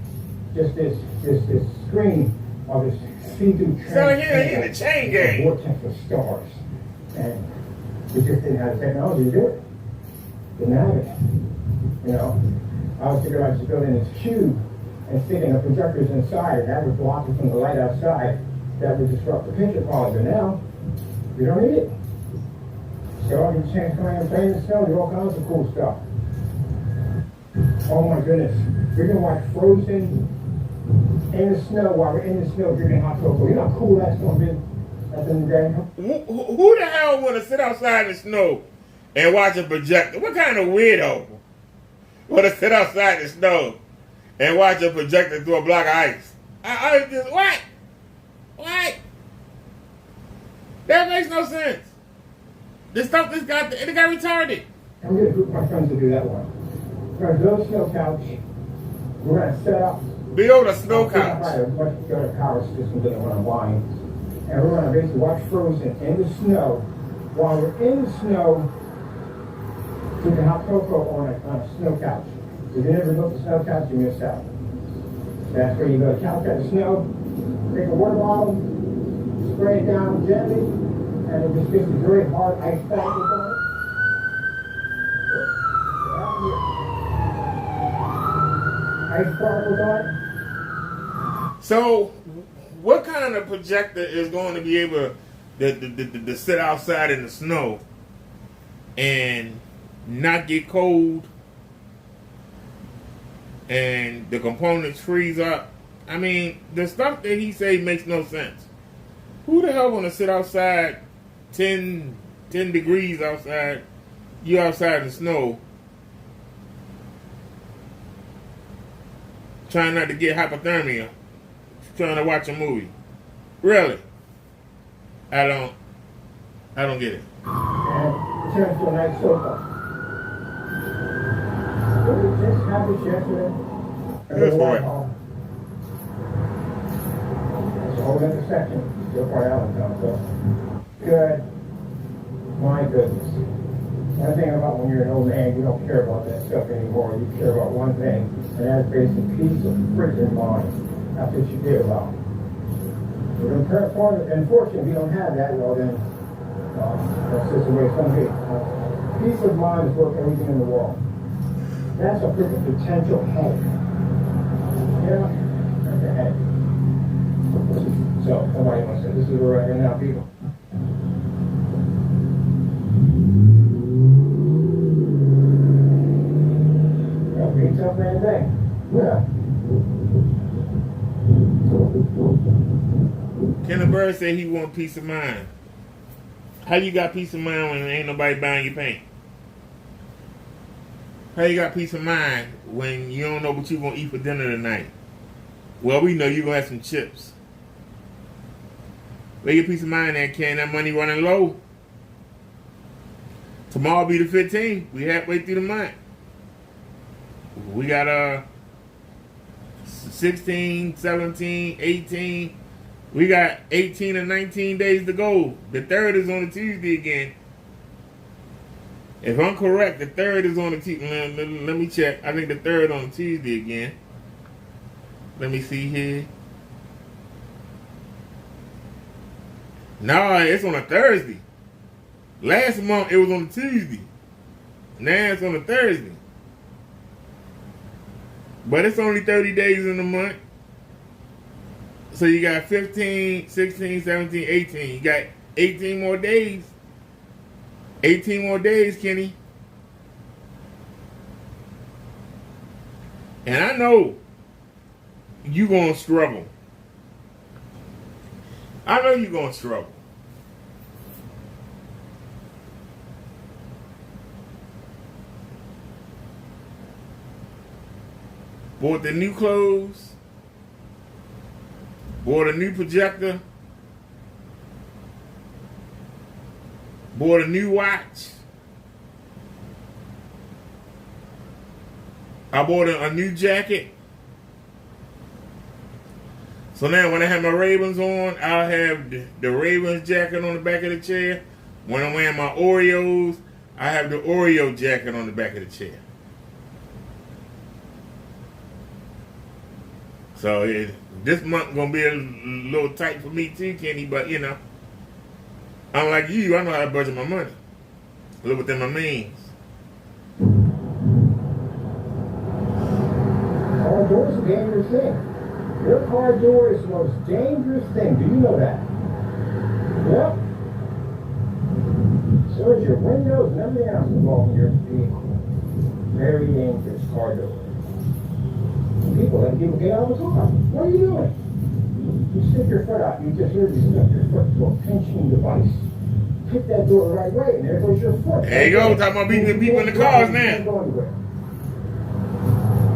just this screen of this see-through So here in the chain gang. vortex of stars. And we just didn't have the technology to do it. Didn't have it. You know, I was thinking about just building this cube and sticking the projectors inside, and that would block it from the light outside. That would disrupt the picture quality. But now, you don't need it. So I can chance coming and playing in the snow, do all kinds of cool stuff. Oh my goodness. We're gonna watch Frozen in the snow while we're in the snow drinking hot cocoa. You know how cool that's gonna be at the end of the day? Who the hell wanna sit outside in the snow and watch a projector? What kind of weirdo wanna sit outside in the snow and watch a projector through a block of ice? I just, what? What? That makes no sense. This stuff, it got retarded. I'm going to group my friends to do that one. We're going to build a snow couch. We're going to set up. Build a snow couch. Much better power system than the one I'm buying. And we're going to basically watch Frozen in the snow. While we're in the snow, drinking hot cocoa on a snow couch. If you never built a snow couch, you miss out. That's where you go. Couch out the snow, take a water bottle, spray it down gently, and it just gets a very hard ice particles on it. Ice particles on it. So, what kind of projector is going to be able to sit outside in the snow and not get cold and the components freeze up? I mean, the stuff that he say makes no sense. Who the hell want to sit outside 10 degrees outside, you outside in the snow, trying not to get hypothermia, trying to watch a movie? Really? I don't get it. And turn to a nice sofa. We just had this yesterday. Good for it. It's a whole other section. Still quite out of so good. My goodness. One thing about when you're an old man, you don't care about that stuff anymore. You care about one thing, and that's basic peace of freaking mind. That's what you care about. Unfortunately, if you don't have that, well then, that's just the way some people. Peace of mind is worth everything in the world. That's a freaking potential headache. Yeah, that's a headache. So, somebody wants to say, this is where we're at now, people. That'll be a tough man thing. Yeah. Kenneth Bird said he want peace of mind. How you got peace of mind when ain't nobody buying your paint? How you got peace of mind when you don't know what you're going to eat for dinner tonight? Well, we know you're going to have some chips. Where your peace of mind at, Ken? That money running low. Tomorrow be the 15th. We halfway through the month. We got 16, 17, 18. We got 18 or 19 days to go. The 3rd is on a Tuesday again. If I'm correct, the 3rd is on a Tuesday. Let me check. I think the 3rd on a Tuesday again. Let me see here. No, it's on a Thursday. Last month it was on a Tuesday. Now it's on a Thursday. But it's only 30 days in the month. So you got 15, 16, 17, 18. You got 18 more days. 18 more days, Kenny. And I know you're going to struggle. I know you're going to struggle. Bought the new clothes. Bought a new projector. Bought a new watch. I bought a new jacket. So now when I have my Ravens on, I'll have the Ravens jacket on the back of the chair. When I'm wearing my Oreos, I have the Oreo jacket on the back of the chair. This month gonna be a little tight for me too, Kenny. But you know, unlike you, I know how to budget my money. Live within my means. Car door is a dangerous thing. Your car door is the most dangerous thing. Do you know that? Yep. So is your windows and everything else involved in your vehicle. Very dangerous car door. People let people get out of the car. What are you doing? You stick your foot out. You just hear you stuck your foot to a pinching device. Hit that door the right way, and there goes your foot. There you go. Talking about beating the people in the cars now.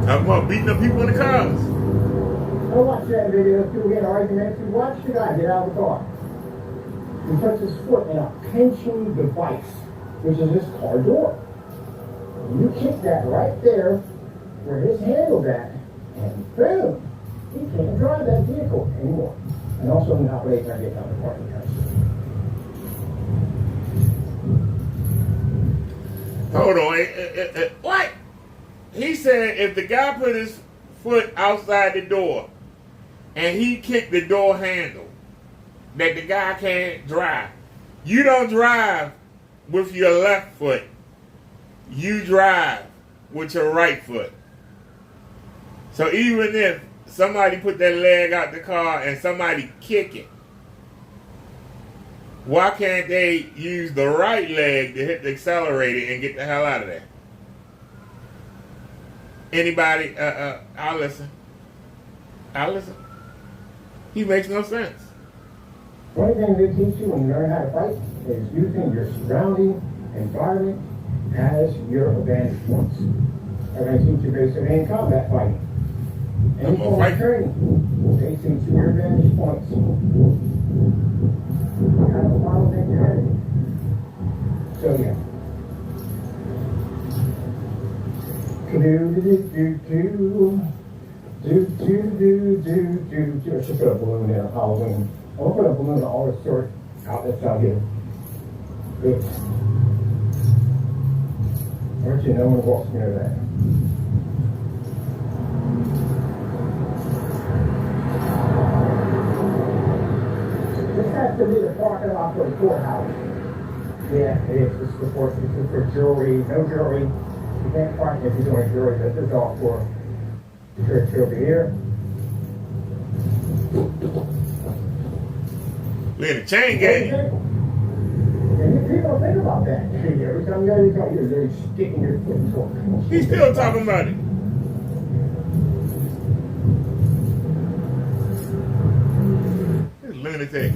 Talking about beating the people in the cars. Don't watch that video till we get arguments. You watch the guy get out of the car. He puts his foot in a pinching device, which is his car door. You kick that right there where his handle's at, and boom, he can't drive that vehicle anymore. And also not late trying to get down the parking house. Hold on. What? He said if the guy put his foot outside the door and he kicked the door handle, that the guy can't drive. You don't drive with your left foot. You drive with your right foot. So even if somebody put their leg out the car and somebody kick it, why can't they use the right leg to hit the accelerator and get the hell out of there? Anybody? I'll listen. He makes no sense. One thing they teach you when you learn how to fight is using your surrounding environment as your advantage points. They're going to teach you basically in combat fighting. Any form of training, they teach you your advantage points. How to follow that journey. So yeah. I should put a balloon in on Halloween. I'm going to put a balloon on all the store outlets out here. Good. Aren't you no one walks near that? This has to be the parking lot for the courthouse. Yeah, it is. This is for jewelry. No jewelry. You can't park if you're doing jewelry. This is all for the church over here. We're in a chain gang. And people think about that. Every time you go, you're sticking your foot in the He's still talking about it. This lunatic.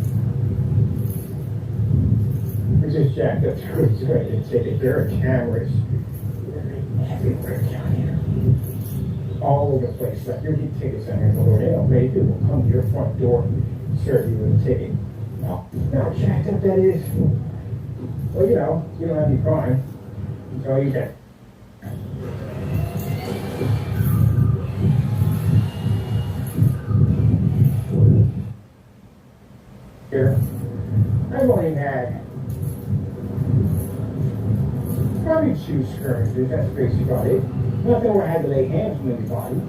We just jacked up to it. There are cameras everywhere down here. All over the place. Like you'll get tickets down here in the Lord. They don't pay. People will come to your front door and serve you with a ticket. Now jacked up that is. Well, you know, you don't have any crime. That's all you get. Here. I've only had probably 2 skirmishes. That's basically about it. Nothing where I had to lay hands on anybody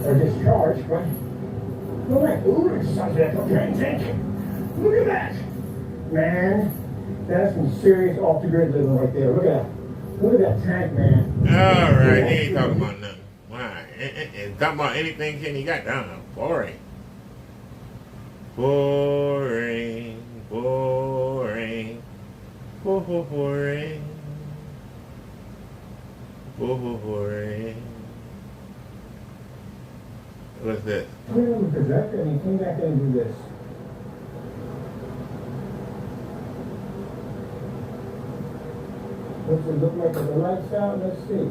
or discharge, but I'm like, ooh, it's something that's okay. Look at that, man. That's some serious off the grid living right there. Look at that tank, man. All right, he ain't talking about nothing. Why? Ain't talking about anything Kenny got down. Boring. Boring. Boring. Boring. Boring. What's this? He came back in and do this. What's it look like with the lights out? Let's see.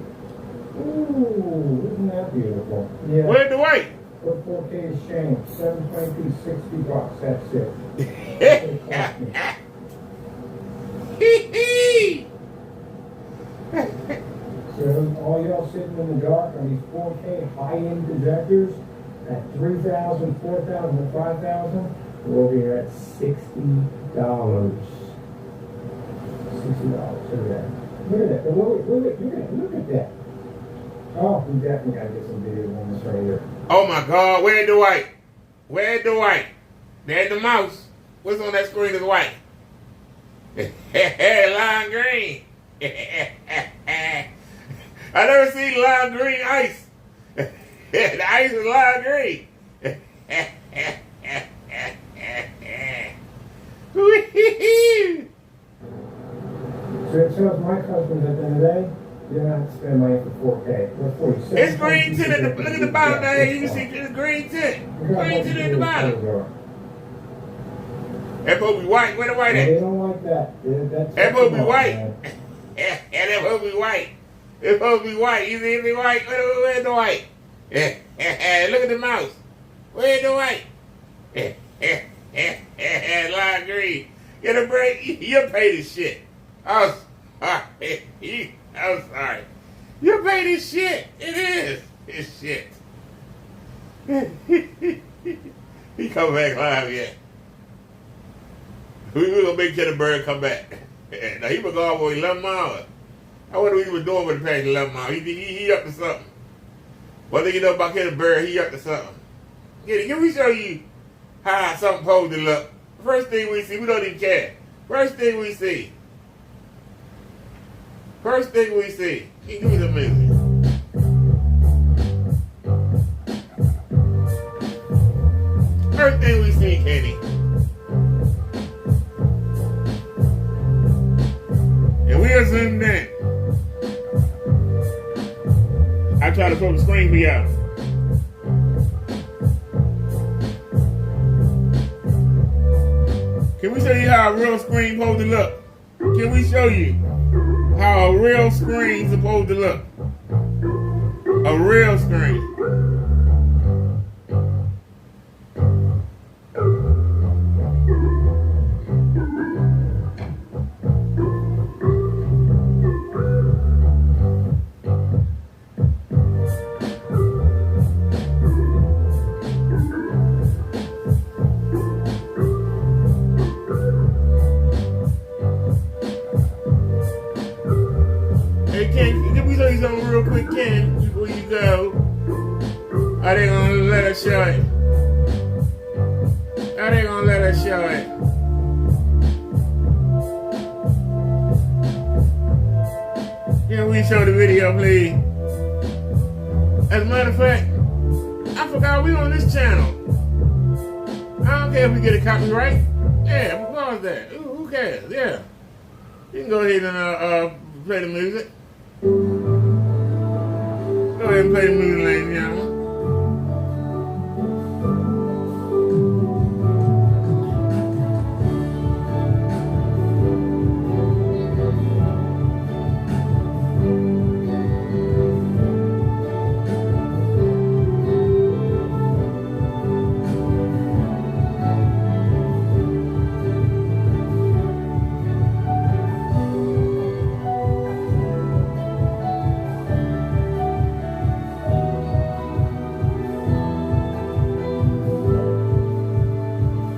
Ooh, isn't that beautiful? Yeah. Where's the white? What 4K exchange? 720p, $60. That's it. So all y'all sitting in the dark on these 4K high-end projectors at $3,000, $4,000, and $5,000, we're over here at $60. $60. Look at that. Look at that. Look at that. Oh, we definitely got to get some video on this right here. Oh my God, where's the white? Where's the white? There's the mouse. What's on that screen is white. Lime green. I never seen lime green ice. The ice is lime green. So it shows my customers at the end of the day, you don't have to spend money for 4K. We're 47. It's green tint at the, look at the bottom down here. You can see it's green tint. Green tint at the bottom. That supposed to be white. Where the white at? They don't like that. That supposed to be white. That supposed to be white. It's supposed to be white. You see the white? Where's the white? Look at the mouse. Where's the white? Lime green. Get a break. You pay this shit. I'm sorry. I'm sorry. You pay this shit. It is. It's shit. He come back live yet. We gonna make Kenny Bird come back. Now he was gone for 11 miles. I wonder what he was doing with the past 11 miles. He up to something. What do you know about Kenny Bird? He up to something. Can we show you how something supposed to look? First thing we see, we don't even care. First thing we see. First thing we see. Give me the music. First thing we see, Kenny. And we are zoomed in. I try to put the screen for y'all. Can we show you how a real screen supposed to look? Can we show you how a real screen supposed to look? A real screen. Can we show you something real quick, Ken, before you go? Are they gonna let us show it? Are they gonna let us show it? Can we show the video, please? As a matter of fact, I forgot we on this channel. I don't care if we get a copyright. Yeah, we'll pause that. Who cares? Yeah. You can go ahead and play the music. Go ahead and play the music, ladies and gentlemen.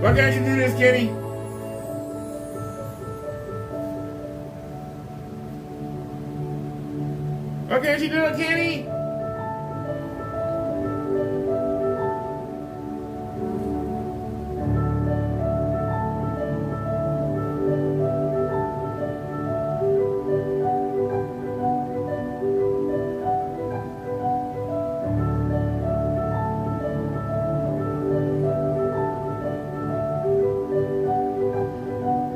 Why can't you do this, Kenny? Why can't you do it, Kenny?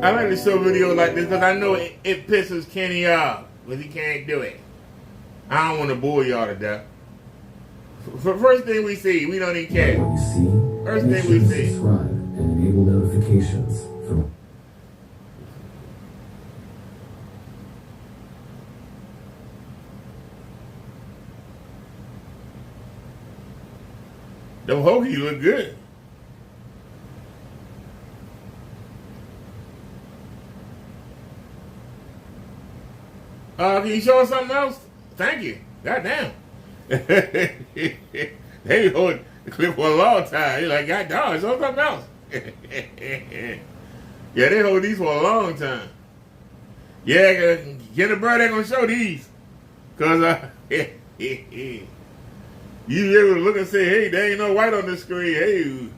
I like to show videos like this because I know it pisses Kenny off because he can't do it. I don't want to bore y'all to death. First thing we see, we don't even care. What you see, First thing we see. Subscribe and enable notifications from. Them hoagies look good. Can you show us something else? Thank you. Goddamn. They hold the clip for a long time. You're like, God damn, show something else. Yeah, they hold these for a long time. Yeah, get a bird ain't gonna show these. Cause You be able to look and say, hey, there ain't no white on the screen. Hey.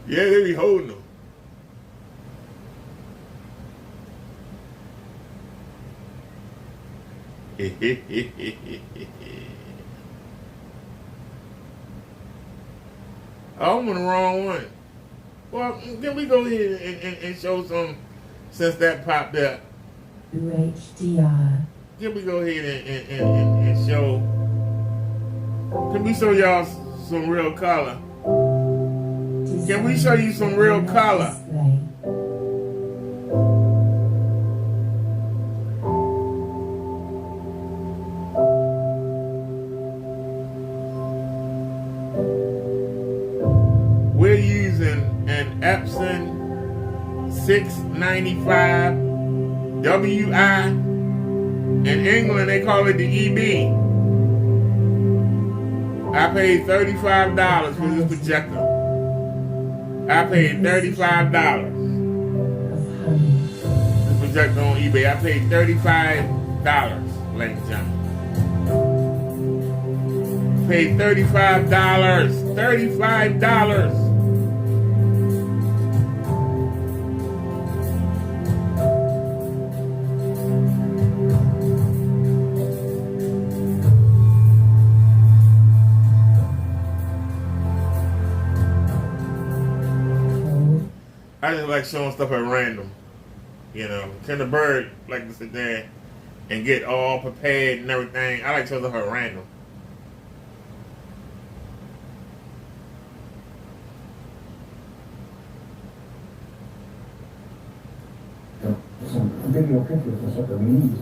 Yeah, they be holding them. Oh, I'm on the wrong one. Well, then we go ahead and show some, since that popped up. UHDR. Can we go ahead and show, can we show y'all some real color? Can we show you some real color? We're using an Epson 695 WI. In England, they call it the EB. I paid $35 for this projector. I paid $35. This projector on eBay. I paid $35, ladies and gentlemen. Paid $35. $35. I just like showing stuff at random, you know. Can the bird like to sit there and get all prepared and everything. I like showing stuff at random. Some video pictures and stuff of needs.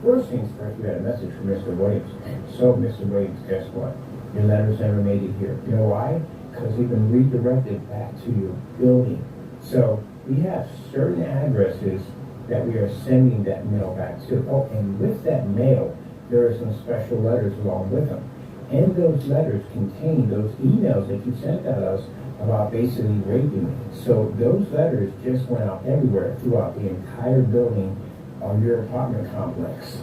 First things first, we had a message from Mr. Williams. So, Mr. Williams, guess what? Your letters never made it here. You know why? Because they've been redirected back to your building. So we have certain addresses that we are sending that mail back to. Oh, and with that mail, there are some special letters along with them. And those letters contain those emails that you sent at us about basically raping me. So those letters just went out everywhere throughout the entire building of your apartment complex.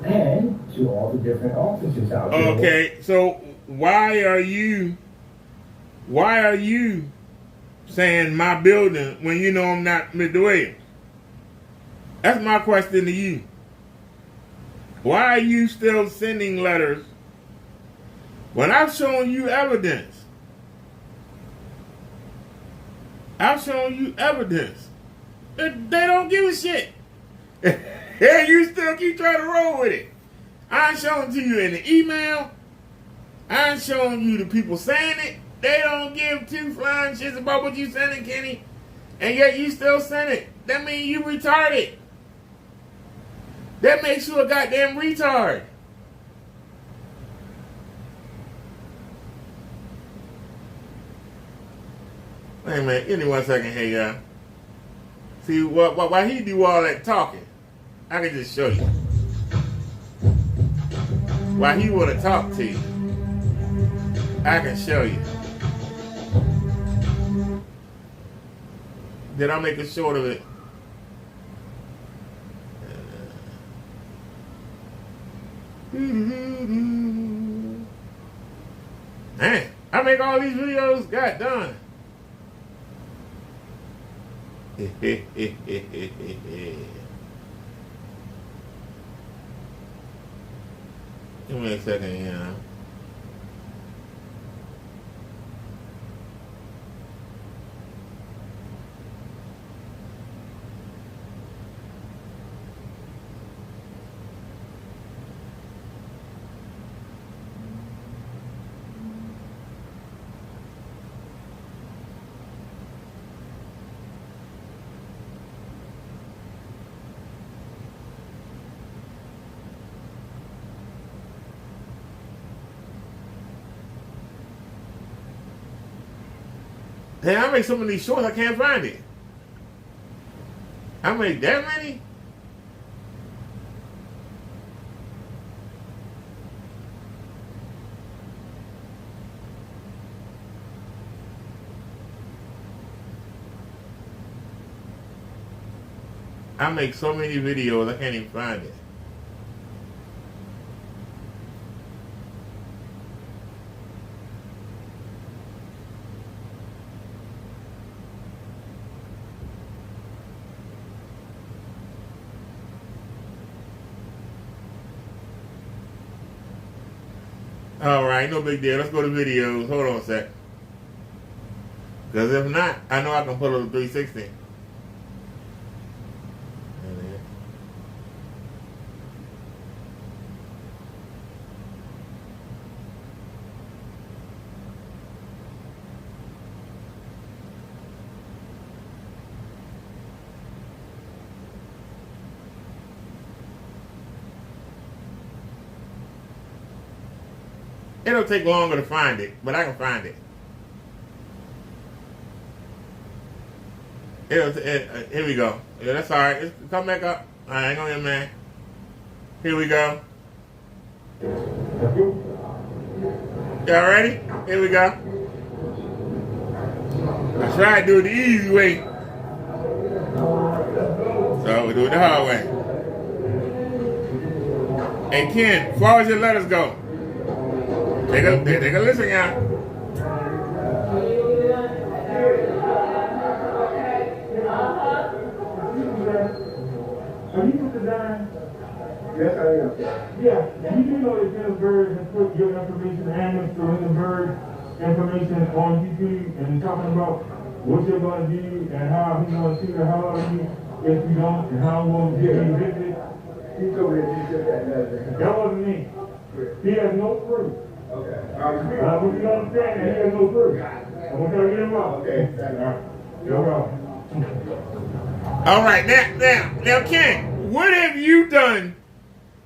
And to all the different offices out there. Okay, so why are you saying my building when you know I'm not Mr. Williams? That's my question to you. Why are you still sending letters when I've shown you evidence? I've shown you evidence. They don't give a shit. And you still keep trying to roll with it. I'm showing to you in the email. I'm showing you the people saying it. They don't give two flying shits about what you sending, Kenny. And yet you still send it. That means you retarded. That makes you a goddamn retard. Wait a minute, give me 1 second here, y'all. See, why he do all that talking, I can just show you. Why he want to talk to you, I can show you. Did I make a short of it? Man, I make all these videos, god darn. Give me a second, yeah. Hey, I make some of these shorts, I can't find it. I make that many? I make so many videos, I can't even find it. Alright, no big deal. Let's go to videos. Hold on a sec. Because if not, I know I can pull up a 360. It'll take longer to find it, but I can find it. Here we go. Yeah, that's all right. Come back up. All right, hang on here, man. Here we go. Y'all ready? Here we go. I tried to do it the easy way. So we do it the hard way. Hey, Ken, as far as your letters go, take a listen, y'all. Are you Mr. Dime? Yes, I am. Yeah, you do know that Jennifer Bird has put your information and Mr. Hindenburg information on YouTube and talking about what you're going to do and how he's going to see the hell out of you if you don't and how I'm going to get you evicted. He told me that you said that. That wasn't me. He has no proof. Okay. I want you to understand that he has no proof. I want you to get him up. Okay. No problem. All right, now, Ken, what have you done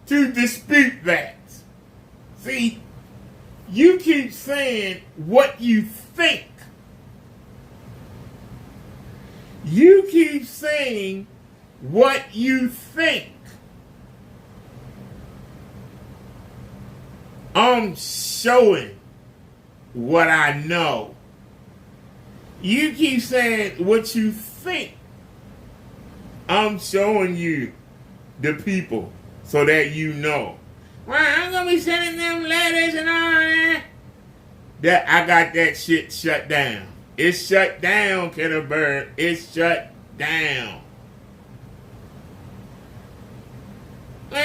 to dispute that? See, you keep saying what you think. You keep saying what you think. I'm showing what I know. You keep saying what you think. I'm showing you the people so that you know. Well, I'm going to be sending them letters and all that. I got that shit shut down. It's shut down, Kenneth Bird. It's shut down. I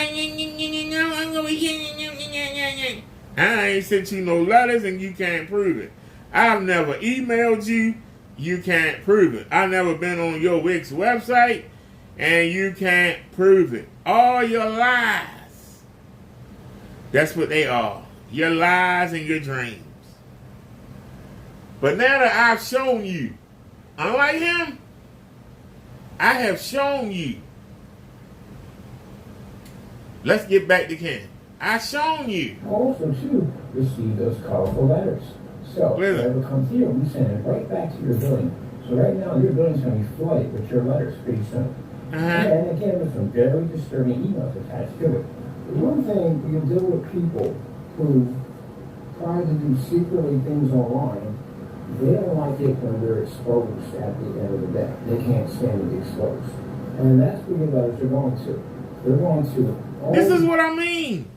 ain't sent you no letters and you can't prove it. I've never emailed you. You can't prove it. I've never been on your Wix website and you can't prove it. All your lies. That's what they are. Your lies and your dreams. But now that I've shown you, unlike him, I have shown you. Let's get back to Ken. I've shown you. Also, too, receive those colorful letters. So, whatever comes here, we send it right back to your building. So right now, your building's going to be flooded with your letters pretty soon. And again, with some very disturbing emails attached to it. The one thing, you deal with people who try to do secretly things online, they don't like it when they're exposed at the end of the day. They can't stand to be exposed. And that's what your letters are going to. They're going to... This is what I mean.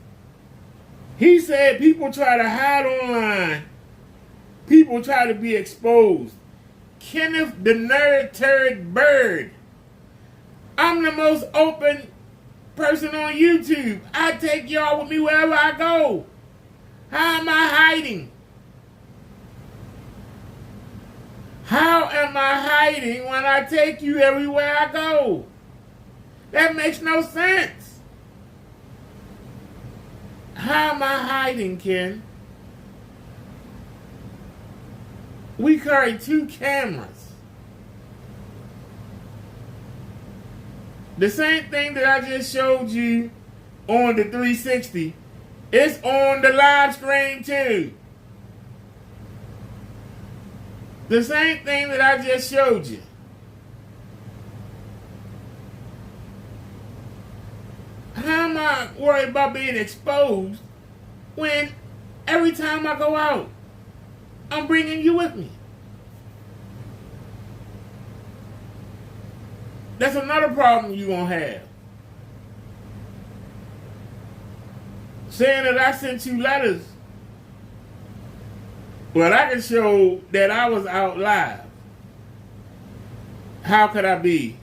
He said people try to hide online. People try to be exposed. Kenneth the Nerd Turd Bird. I'm the most open person on YouTube. I take y'all with me wherever I go. How am I hiding? How am I hiding when I take you everywhere I go? That makes no sense. How am I hiding, Ken? We carry 2 cameras. The same thing that I just showed you on the 360, it's on the live stream too. The same thing that I just showed you. How am I worried about being exposed when every time I go out, I'm bringing you with me? That's another problem you're going to have. Saying that I sent you letters, but I can show that I was out live. How could I be?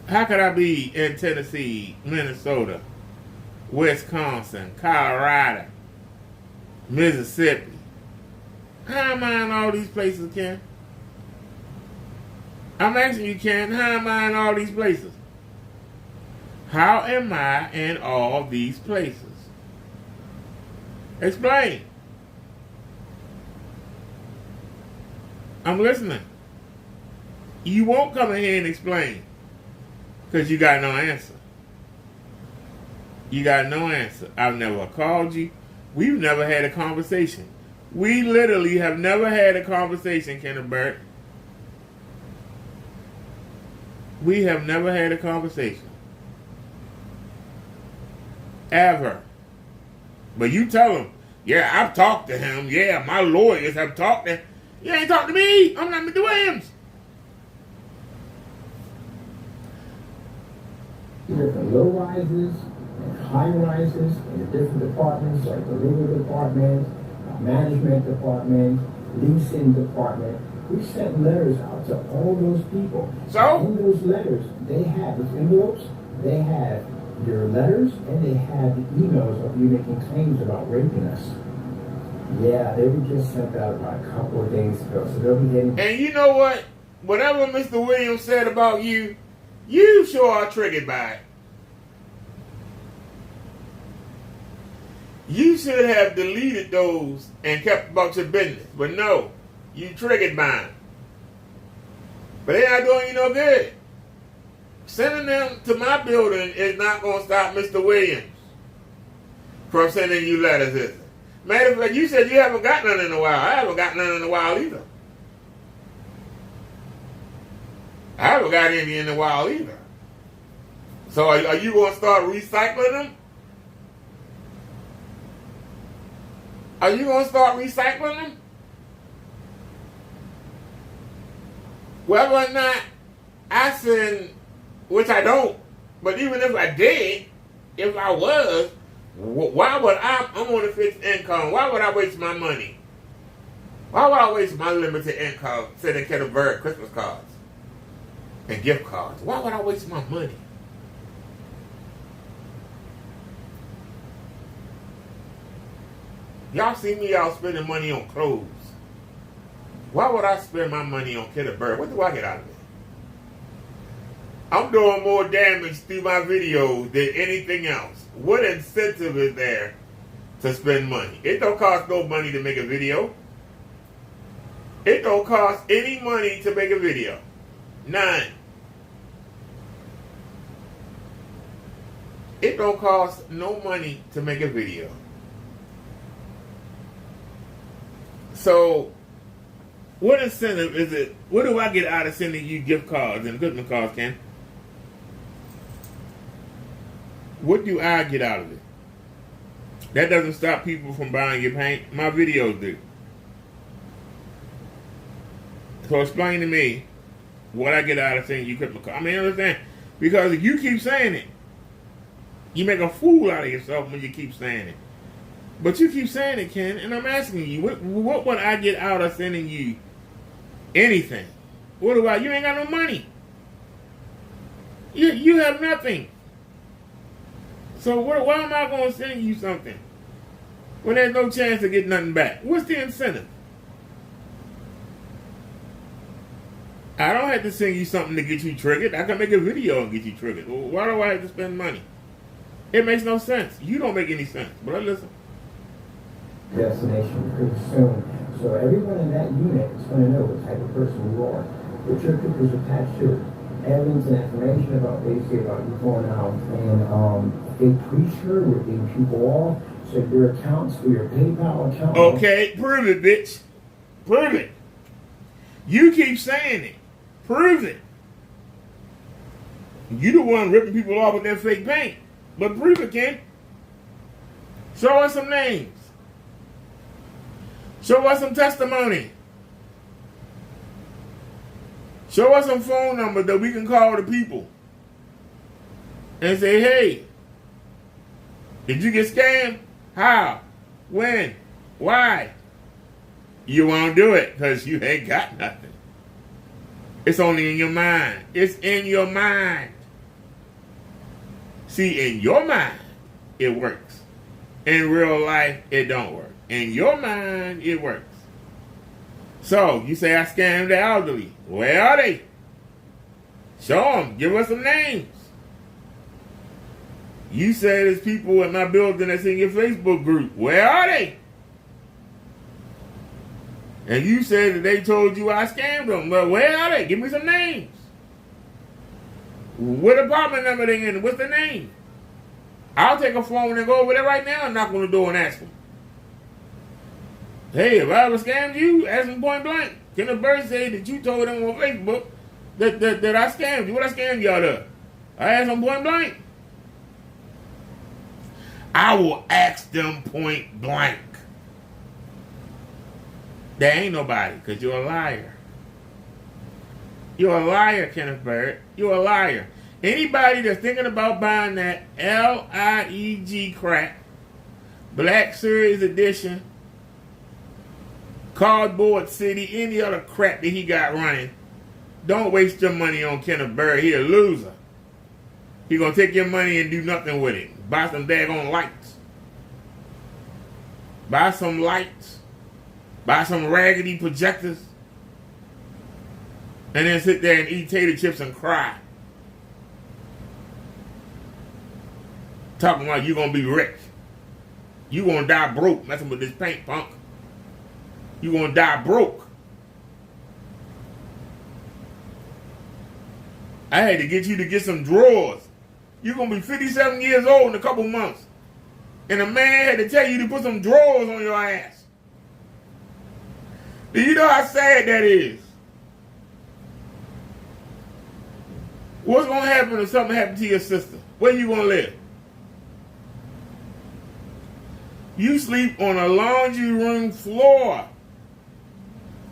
How could I be in Tennessee, Minnesota, Wisconsin, Colorado, Mississippi. How am I in all these places, Ken? I'm asking you, Ken, how am I in all these places? How am I in all these places? Explain. I'm listening. You won't come in here and explain because you got no answer. You got no answer. I've never called you. We've never had a conversation. We literally have never had a conversation, Kenneth Burke. We have never had a conversation. Ever. But you tell him, yeah, I've talked to him. Yeah, my lawyers have talked to him. You ain't talked to me. I'm not Mr. Williams. Different low rises and high rises in the different departments, like the legal department, management department, leasing department. We sent letters out to all those people. So? In those letters, they had those envelopes, they had your letters, and they had the emails of you making claims about raping us. Yeah, they were just sent out about a couple of days ago, so they'll be getting... And you know what? Whatever Mr. Williams said about you, you sure are triggered by it. You should have deleted those and kept about your business. But no, you triggered by them. But they not doing you no good. Sending them to my building is not going to stop Mr. Williams from sending you letters, is it? Matter of fact, you said you haven't got none in a while. I haven't got none in a while either. I haven't got any in a while either. So are you going to start recycling them? Are you going to start recycling them? Whether or not I send, which I don't, but even if I did, if I was, why would I'm on a fixed income. Why would I waste my money? Why would I waste my limited income sending Kenneth Bird Christmas cards and gift cards? Why would I waste my money? Y'all see me out spending money on clothes. Why would I spend my money on Kenneth Bird? What do I get out of it? I'm doing more damage through my videos than anything else. What incentive is there to spend money? It don't cost no money to make a video. It don't cost any money to make a video. None. It don't cost no money to make a video. So, what incentive is it? What do I get out of sending you gift cards and Christmas cards, Ken? What do I get out of it? That doesn't stop people from buying your paint. My videos do. So explain to me what I get out of sending you Christmas cards. I mean, understand? Because if you keep saying it, you make a fool out of yourself when you keep saying it. But you keep saying it, Ken, and I'm asking you, what would I get out of sending you anything? What do I? You ain't got no money. You have nothing. So why am I going to send you something when there's no chance to get nothing back? What's the incentive? I don't have to send you something to get you triggered. I can make a video and get you triggered. Well, why do I have to spend money? It makes no sense. You don't make any sense. But I listen. Destination pretty soon. So everyone in that unit is going to know what type of person you are. What your picture's attached to it. Evidence and information about basically about you going out and a preacher with being people off. So your accounts for your PayPal account. Okay, prove it, bitch. Prove it. You keep saying it. Prove it. You the one ripping people off with that fake paint. But prove it, Ken. Show us some names. Show us some testimony. Show us some phone numbers that we can call the people and say, hey, did you get scammed? How? When? Why? You won't do it because you ain't got nothing. It's only in your mind. It's in your mind. See, in your mind, it works. In real life, it don't work. In your mind, it works. So, you say I scammed the elderly. Where are they? Show them. Give us some names. You say there's people in my building that's in your Facebook group. Where are they? And you said that they told you I scammed them. Well, where are they? Give me some names. What apartment number they in? What's the name? I'll take a phone and go over there right now and knock on the door and ask them. Hey, if I ever scammed you, ask them point blank. Kenneth Bird said that you told them on Facebook that I scammed you. What I scammed you out of? I asked them point blank. I will ask them point blank. There ain't nobody, because you're a liar. You're a liar, Kenneth Barrett. You're a liar. Anybody that's thinking about buying that LIEG crack, Black Series Edition, Cardboard City, any other crap that he got running, don't waste your money on Kenneth Barrett. He a loser. He gonna take your money and do nothing with it. Buy some daggone lights. Buy some lights. Buy some raggedy projectors. And then sit there and eat tater chips and cry. Talking about you gonna be rich. You gonna die broke messing with this paint, punk. You gonna die broke. I had to get you to get some drawers. You're gonna be 57 years old in a couple months. And a man had to tell you to put some drawers on your ass. Do you know how sad that is? What's gonna happen if something happened to your sister? Where you gonna live? You sleep on a laundry room floor.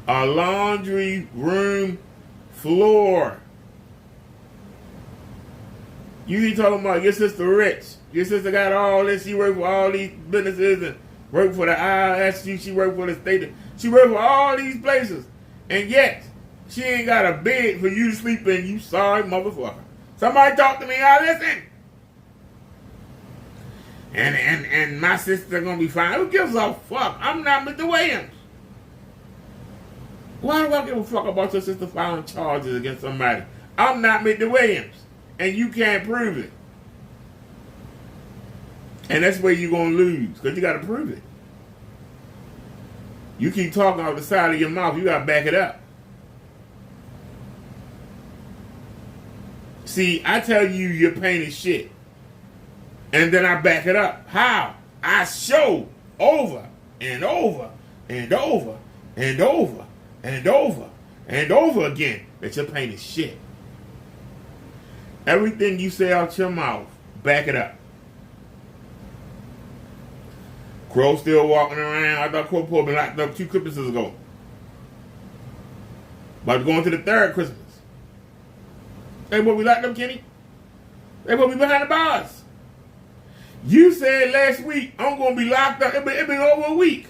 A laundry room floor. You be talking about your sister rich. Your sister got all this. She worked for all these businesses and worked for the IRS. She worked for the state. She worked for all these places. And yet, she ain't got a bed for you to sleep in. You sorry motherfucker. Somebody talk to me. I listen. And my sister gonna be fine. Who gives a fuck? I'm not Mr. Williams. Why do I give a fuck about your sister filing charges against somebody? I'm not Mr. Williams. And you can't prove it. And that's where you're gonna lose. Because you gotta prove it. You keep talking off the side of your mouth. You gotta back it up. See, I tell you your pain is shit. And then I back it up. How? I show over and over and over and over and over and over again that your pain is shit. Everything you say out your mouth, back it up. Crow still walking around. I thought Crow Paul been locked up 2 Christmases ago. About going to the 3rd Christmas. Hey, what we locked up, Kenny? Hey, what we behind the bars? You said last week, I'm going to be locked up. It been over a week.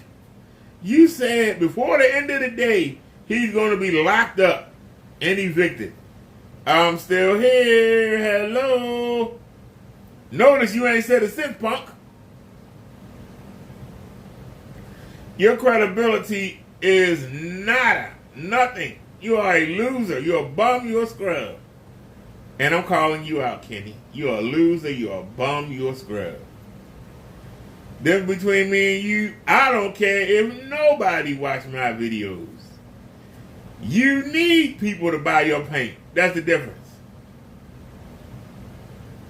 You said before the end of the day, he's going to be locked up and evicted. I'm still here. Hello. Notice you ain't said a cent, punk. Your credibility is nada. Nothing. You are a loser. You're a bum. You're a scrub. And I'm calling you out, Kenny. You're a loser. You're a bum. You're a scrub. Difference between me and you, I don't care if nobody watch my videos. You need people to buy your paint. That's the difference.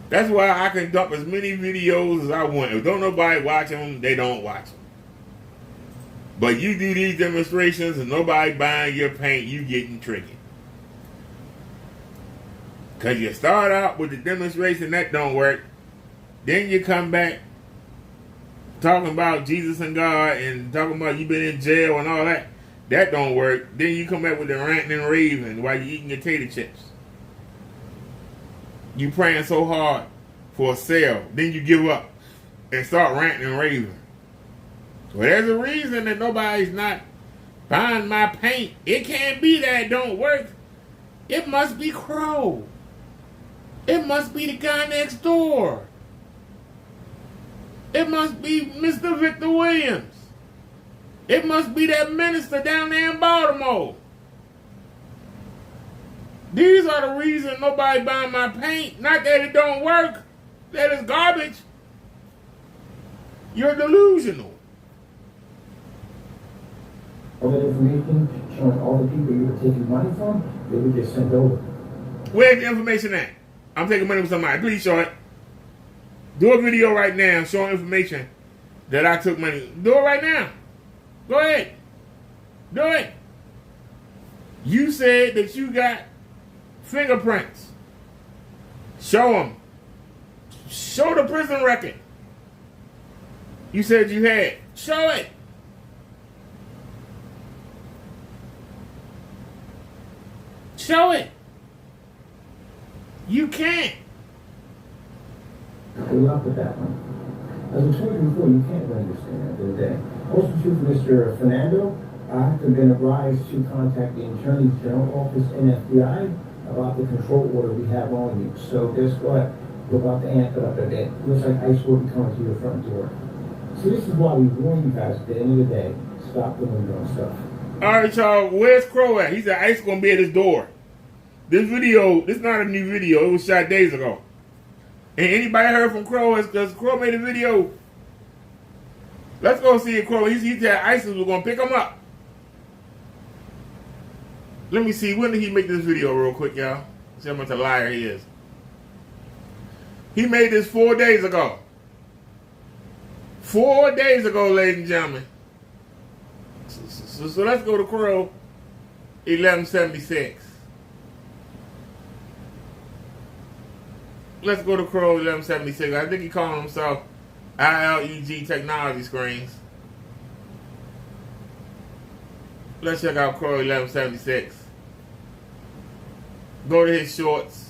That's why I can dump as many videos as I want. If don't nobody watch them, they don't watch them. But you do these demonstrations and nobody buying your paint, you getting tricky. Because you start out with the demonstration, that don't work. Then you come back talking about Jesus and God and talking about you been in jail and all that. That don't work. Then you come back with the ranting and raving while you eating your tater chips. You praying so hard for a sale. Then you give up and start ranting and raving. Well, there's a reason that nobody's not buying my paint. It can't be that it don't work. It must be Crow. It must be the guy next door. It must be Mr. Victor Williams. It must be that minister down there in Baltimore. These are the reasons nobody buying my paint. Not that it don't work. That it's garbage. You're delusional. All that information showing all the people you were taking money from, they would get sent over. Where's the information at? I'm taking money from somebody. Please show it. Do a video right now showing information that I took money. Do it right now. Go ahead. Do it. You said that you got fingerprints. Show them. Show the prison record. You said you had. Show it. Show it. You can't. Good luck with that one. As I told you before, you can't really understand at the end of the day. Also true for Mr. Fernando, I have been advised to contact the Attorney General Office and FBI about the control order we have on you. So guess what? We're about to amp it up a bit. Looks like ICE will be coming to your front door. So this is why we warn you guys at the end of the day, stop doing your own stuff. All right, y'all. Where's Crow at? He said ICE gonna be at his door. This video, this is not a new video. It was shot days ago. And anybody heard from Crow? Because Crow made a video. Let's go see if Crow. He said ISIS was gonna pick him up. Let me see. When did he make this video, real quick, y'all? See how much a liar he is. He made this 4 days ago. 4 days ago, ladies and gentlemen. So let's go to Crow 1176. Let's go to Crow 1176. I think he calling himself ILEG Technology Screens. Let's check out Crow 1176. Go to his shorts.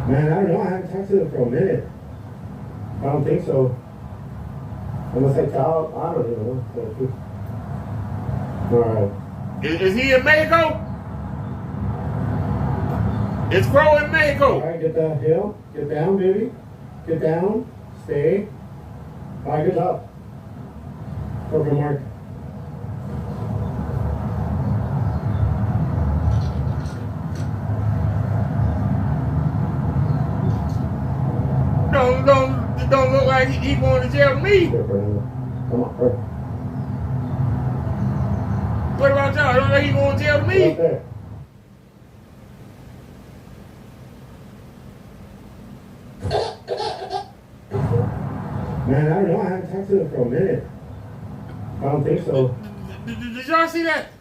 Man, I don't know. I haven't talked to them for a minute. I don't think so. Unless I tell, I don't even know. Alright. Is he in Mexico? It's Crow in Mexico. Alright, get that hill. Get down, baby. Get down. Stay. Alright, good job. Perfect, Mark. Don't look like he going to jail with me. Come on, perfect. What about y'all? Don't look like he going to jail with me. Right there. Man, I don't know. I haven't talked to them for a minute. I don't think so. Did y'all see that?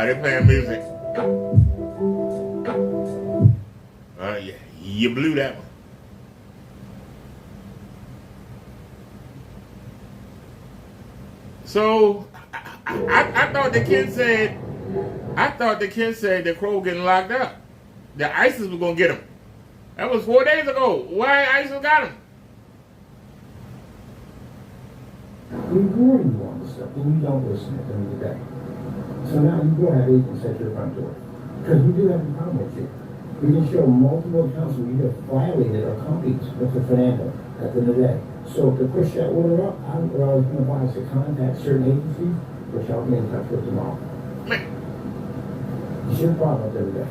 They're playing music. Yeah, you blew that one. So I thought the kid said that Crow getting locked up. That ISIS was gonna get him. That was 4 days ago. Why ISIS got him? We warn you on this stuff, and you don't listen at the end of the day. So now you go ahead agents at your front door. Because we do have a problem with you. We can show multiple accounts where you have violated our copies with the Fernando at the end of the day. So to push that order up, I was going to advise to contact certain agencies, which I'll be in touch with tomorrow. You should follow up every day.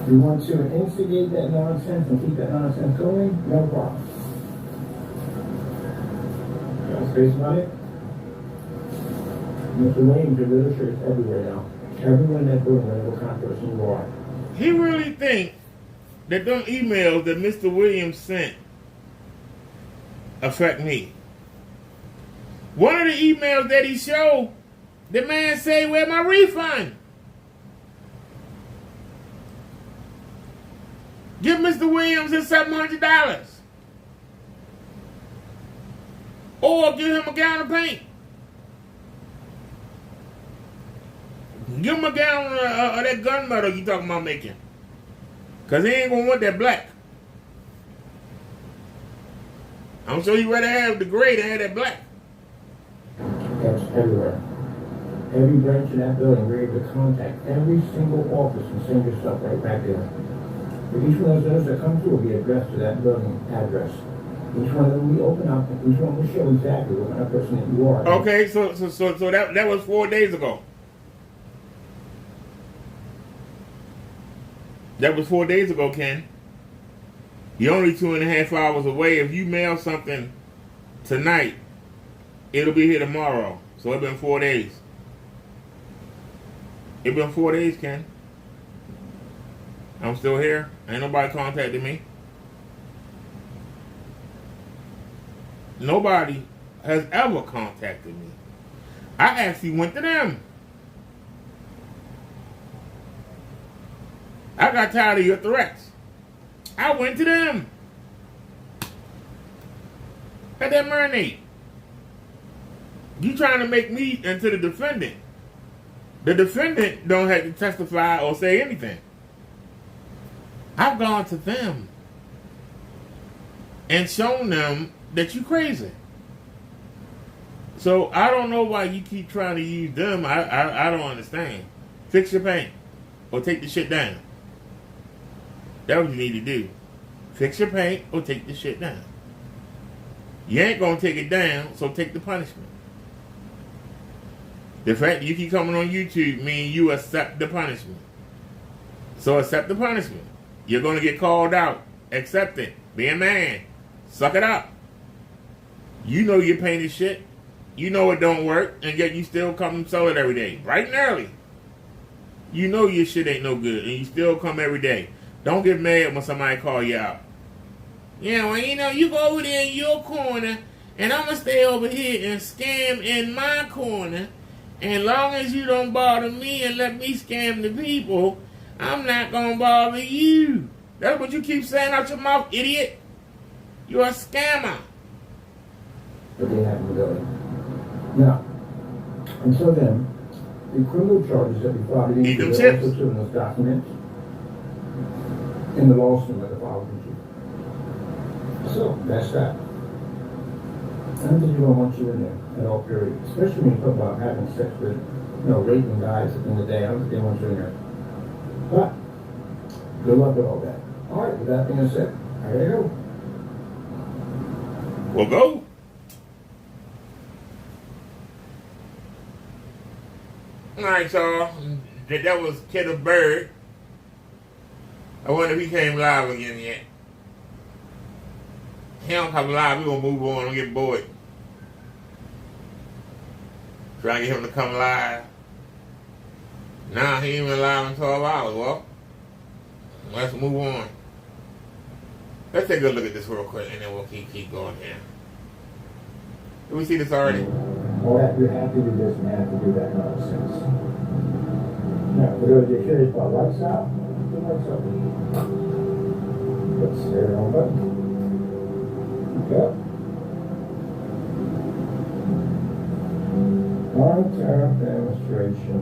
You want to instigate that nonsense and keep that nonsense going? No problem. You want to say about it? Mr. Williams, your literature is everywhere now. Everyone in that building will contact who you are. He really think that them emails that Mr. Williams sent affect me. One of the emails that he showed, the man say, "Where my refund? Give Mr. Williams his $700, or give him a gallon of paint." Give him a gallon of that gunmetal you talking about making. Because he ain't going to want that black. I'm sure you rather have the gray than have that black. That's everywhere. Every branch in that building, we're able to contact every single office and send your stuff right back there. For each one of those that come through will be addressed to that building address. Each one of them we open up, and each one will show exactly what kind of person that you are. Okay, so that was 4 days ago. That was 4 days ago, Ken. You're only 2.5 hours away. If you mail something tonight, it'll be here tomorrow. So it's been 4 days. It's been 4 days, Ken. I'm still here. Ain't nobody contacted me. Nobody has ever contacted me. I actually went to them. I got tired of your threats. I went to them. Let that marinate. You trying to make me into the defendant. The defendant don't have to testify or say anything. I've gone to them and shown them that you crazy. So I don't know why you keep trying to use them. I don't understand. Fix your paint or take the shit down. That's what you need to do. Fix your paint or take the shit down. You ain't gonna take it down, so take the punishment. The fact that you keep coming on YouTube means you accept the punishment. So accept the punishment. You're gonna get called out. Accept it. Be a man. Suck it up. You know you're painted shit. You know it don't work, and yet you still come and sell it every day. Bright and early. You know your shit ain't no good, and you still come every day. Don't get mad when somebody call you out. Yeah, well, you know, you go over there in your corner, and I'm going to stay over here and scam in my corner. And long as you don't bother me and let me scam the people, I'm not going to bother you. That's what you keep saying out your mouth, idiot. You're a scammer. But they have the building. Now, until then, the criminal charges that we filed Eat them against chips. also shown in those documents in the lawsuit that I filed against you. So, that's that. I don't think you don't want you in there at all, period. Especially when you talk about having sex with, raping guys at the end of the day. I don't think they want you in there. But, good luck with all that. All right, with that being said, I gotta go. Well, go. All right, y'all. That was Kenneth Bird. I wonder if he came live again yet. He don't come live. We're going to move on and get bored. Try to get him to come live. Nah, he ain't been live in 12 hours. Well, let's move on. Let's take a look at this real quick, and then we'll keep going here. Did we see this already? Well, you have to do this and have to do that nonsense. Now, for those of you curious about lights out, the lights out. Let's stay on button. Yep. Long-term demonstration.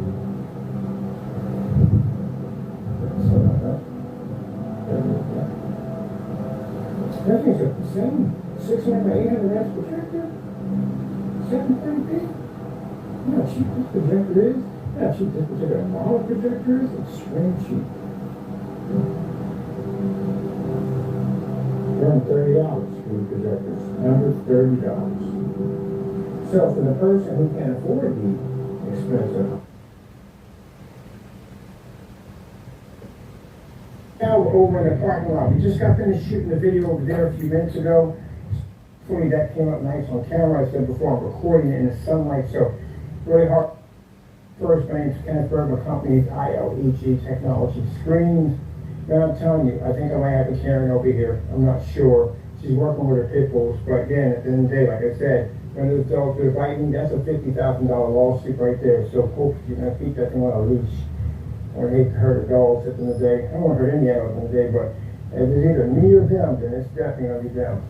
That thing's the same 600 by 800 amps projector. 730p. You know how cheap this projector is? You know how cheap this particular model projector is? It's extremely cheap. Around $30 for the projectors. Under $30. So for the person who can't afford the expensive. Now we're over in the parking lot. We just got finished shooting the video over there a few minutes ago. Funny, that came up nice on camera. I said before, I'm recording it in the sunlight, so really hard. First, my name's Kenneth Bird. My company is ILEG Technology Screens. Now I'm telling you, I think I might have a Karen over here. I'm not sure. She's working with her pit bulls, but again, at the end of the day, like I said, when those dogs are biting, that's a $50,000 lawsuit right there. So hopefully you're going to keep that thing on a leash. I would hate to hurt the dogs at the end of the day. I don't want to hurt any animals at the end of the day, but if it's either me or them, then it's definitely going to be them.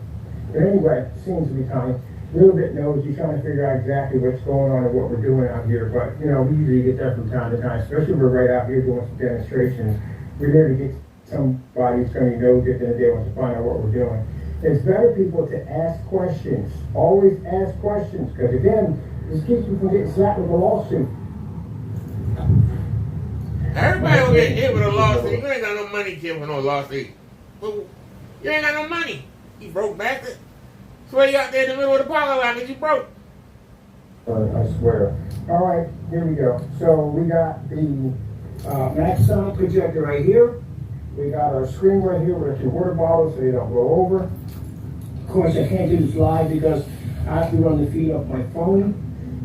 But anyway, it seems to be time. a little bit nosy, trying to figure out exactly what's going on and what we're doing out here. But, you know, we usually get there from time to time, especially if we're right out here doing some demonstrations. We're there to get somebody who's going to be nosy at the end of the day wants to find out what we're doing. It's better, people, to ask questions. Always ask questions, because, again, this keeps you from getting slapped with a lawsuit. Everybody will get hit with a lawsuit. You ain't got no money, kid, for no lawsuit. You ain't got no money. You broke bastard. Swear you out there in the middle of the parking lot because you broke. I swear. All right, here we go. So we got the max sound projector right here. We got our screen right here with our 2 water bottles so they don't go over. Of course, I can't do this live because I have to run the feed off my phone.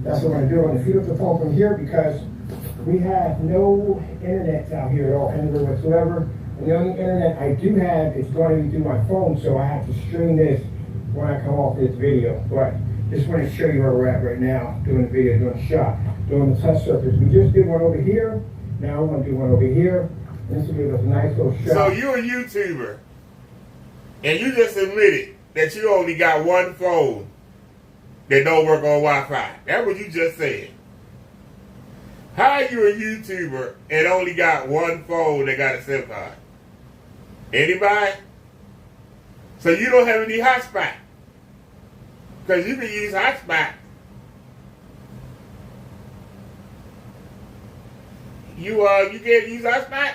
That's what I'm going to do. I'm going to feed up the phone from here because we have no internet out here at all, anywhere whatsoever. And the only internet I do have is going to be through my phone, so I have to stream this when I come off this video. But just want to show you where we're at right now, doing the video, doing the shot, doing the test surface. We just did one over here. Now we're going to do one over here. This will give us a nice little shot. So you're a YouTuber, and you just admitted that you only got one phone that don't work on Wi-Fi. That's what you just said. How are you a YouTuber and only got one phone that got a SIM card? Anybody? So you don't have any hotspot. Because you can use hotspot. You can't use hotspot?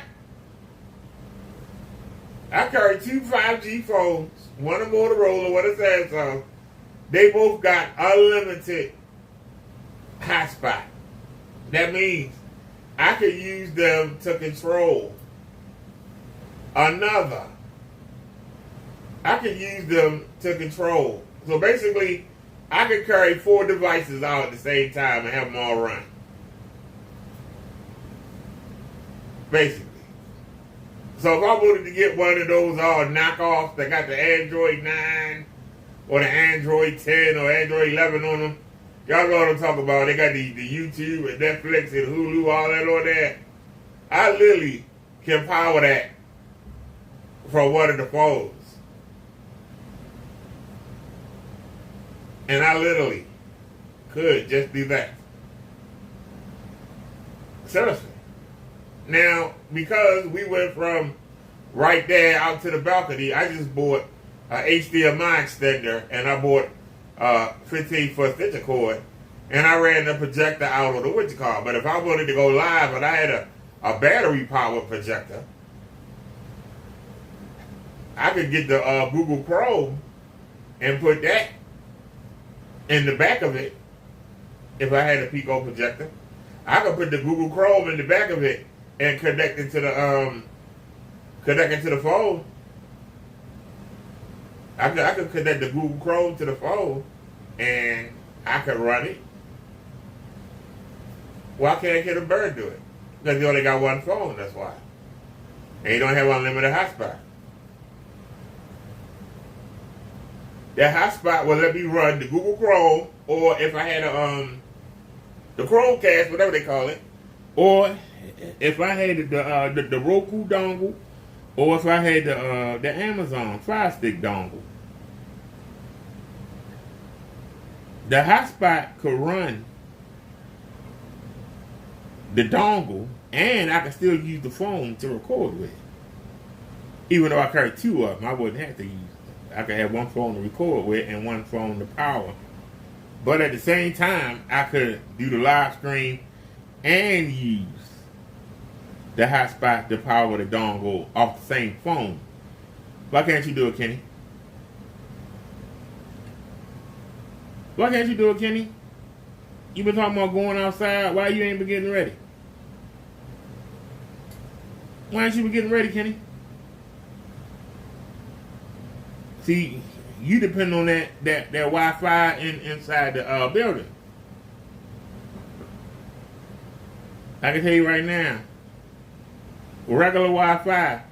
I carry 2 5G phones, one a Motorola, one a Samsung. They both got unlimited hotspot. That means I could use them to control another. I could use them to control. So basically, I could carry 4 devices out at the same time and have them all run. Basically. So if I wanted to get one of those knockoffs that got the Android 9 or the Android 10 or Android 11 on them, y'all know what I'm talking about. They got the YouTube and Netflix and Hulu, all that on there. I literally can power that from one of the phones. And I literally could just do that. Seriously. Now, because we went from right there out to the balcony, I just bought an HDMI extender and I bought 15-foot extension cord, and I ran the projector out on the what you call. But if I wanted to go live and I had a battery powered projector, I could get the Google Chrome and put that in the back of it. If I had a Pico projector, I could put the Google Chrome in the back of it and connect it to the phone. I could connect the Google Chrome to the phone, and I could run it. Why can't Kid and Bird do it? Because you only got one phone, that's why. And you don't have unlimited hotspot. That hotspot will let me run the Google Chrome, or if I had the Chromecast, whatever they call it, or if I had the Roku dongle, or if I had the Amazon Fire Stick dongle. The hotspot could run the dongle, and I could still use the phone to record with. Even though I carry 2 of them, I wouldn't have to use them. I could have one phone to record with and one phone to power. But at the same time, I could do the live stream and use the hotspot to power the dongle off the same phone. Why can't you do it, Kenny? Why can't you do it, Kenny? You been talking about going outside. Why you ain't been getting ready? Why ain't you been getting ready, Kenny? See, you depend on that Wi-Fi inside the building. I can tell you right now, regular Wi-Fi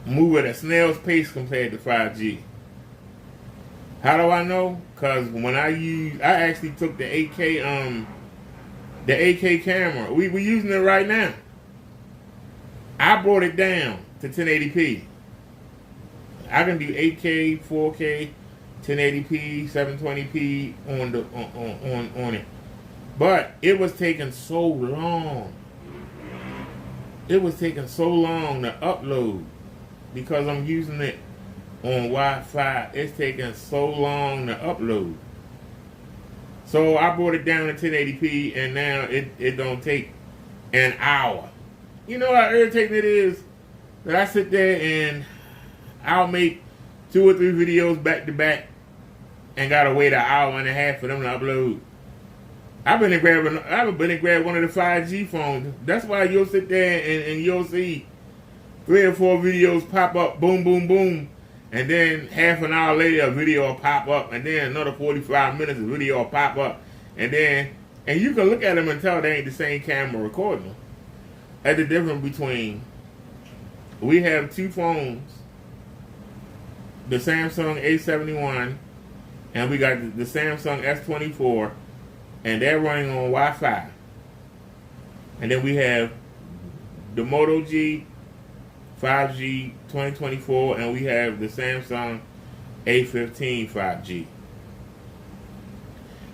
move at a snail's pace compared to 5G. How do I know? Because when I actually took the 8K camera. We're using it right now. I brought it down to 1080p. I can do 8K, 4K, 1080p, 720p on it. But it was taking so long. It was taking so long to upload because I'm using it on Wi-Fi. It's taking so long to upload. So I brought it down to 1080p, and now it don't take an hour. You know how irritating it is that I sit there and I'll make 2 or 3 videos back to back and gotta wait an hour and a half for them to upload. I've been to grab one of the 5G phones. That's why you'll sit there and you'll see 3 or 4 videos pop up, boom, boom, boom, and then half an hour later a video will pop up, and then another 45 minutes a video will pop up, and you can look at them and tell they ain't the same camera recording them. That's the difference between, we have 2 phones, the Samsung A71, and we got the Samsung S24, and they're running on Wi-Fi. And then we have the Moto G 5G 2024, and we have the Samsung A15 5G.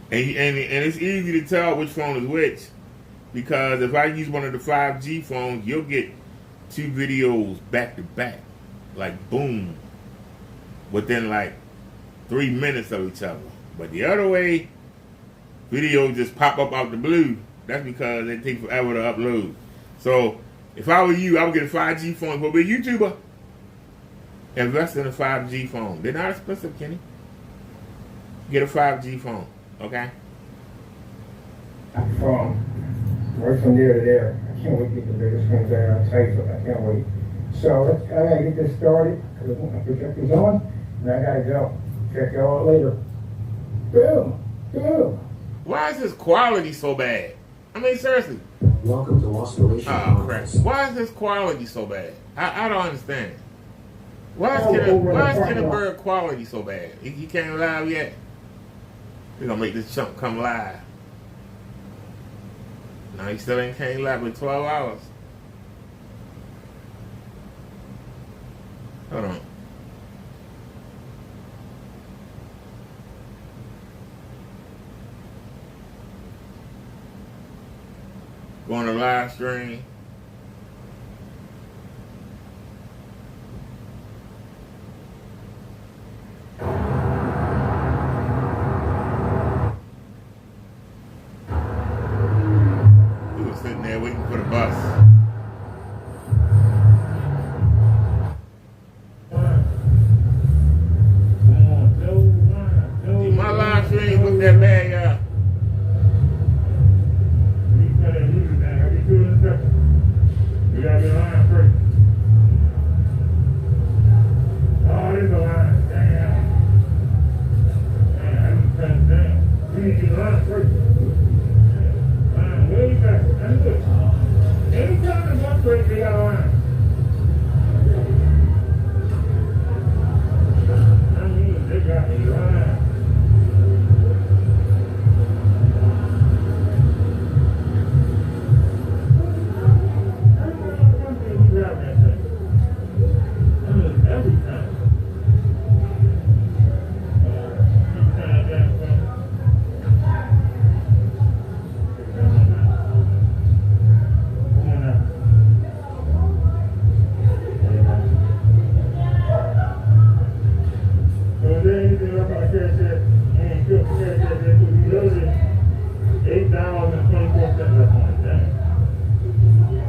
And it's easy to tell which phone is which, because if I use one of the 5G phones, you'll get 2 videos back to back, like boom, within like 3 minutes of each other. But the other way, videos just pop up out the blue. That's because they take forever to upload. So if I were you, I would get a 5G phone. But be a YouTuber, invest in a 5G phone. They're not expensive, Kenny. Get a 5G phone, okay? From right from there to there. I can't wait to get the biggest screen there. I'll tell you something. I can't wait. So I gotta get this started because my projector's on, and I gotta go. Check you all later. Boom, boom. Why is this quality so bad? I mean, seriously. Welcome to Lost Relation. Oh, crap. Why is this quality so bad? I don't understand. Why is Kenneth quality so bad? He came live yet? We're gonna make this chump come live. No, he still ain't came live in 12 hours. Hold on. Going to live stream. He was sitting there waiting for the bus. See, my live stream look that bad, y'all. You gotta be line first. Oh, there's a line. Damn. I need to turn it down. You need to get line first. Line way back. That's good. Anytime the bus breaks, they got a line. I mean, they got a line.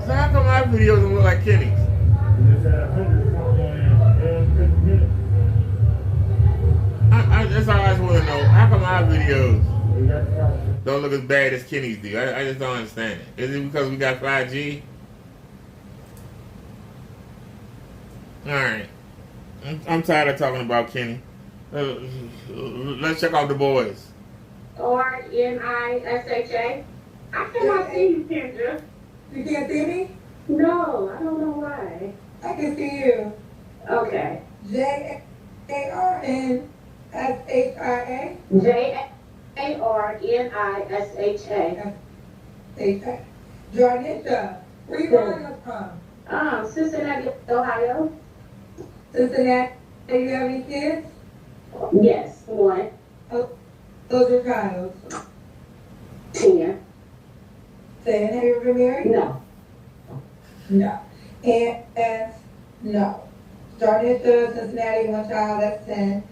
So how come my videos don't look like Kenny's? That's all I just want to know. How come my videos don't look as bad as Kenny's do? I just don't understand it. Is it because we got 5G? Alright. I'm tired of talking about Kenny. Let's check out the boys. RNISHA. I cannot see you, Kendra. You can't see me? No, I don't know why. I can see you. Okay. JARNSHIA. JARNISHA. Jornisha. Where you calling us from? Cincinnati, Ohio. Cincinnati. Do you have any kids? Yes, 1, Who's your child? 10. 10. Have you ever been married? No. No. And no. Darnisha, Cincinnati, 1 child, that's 10.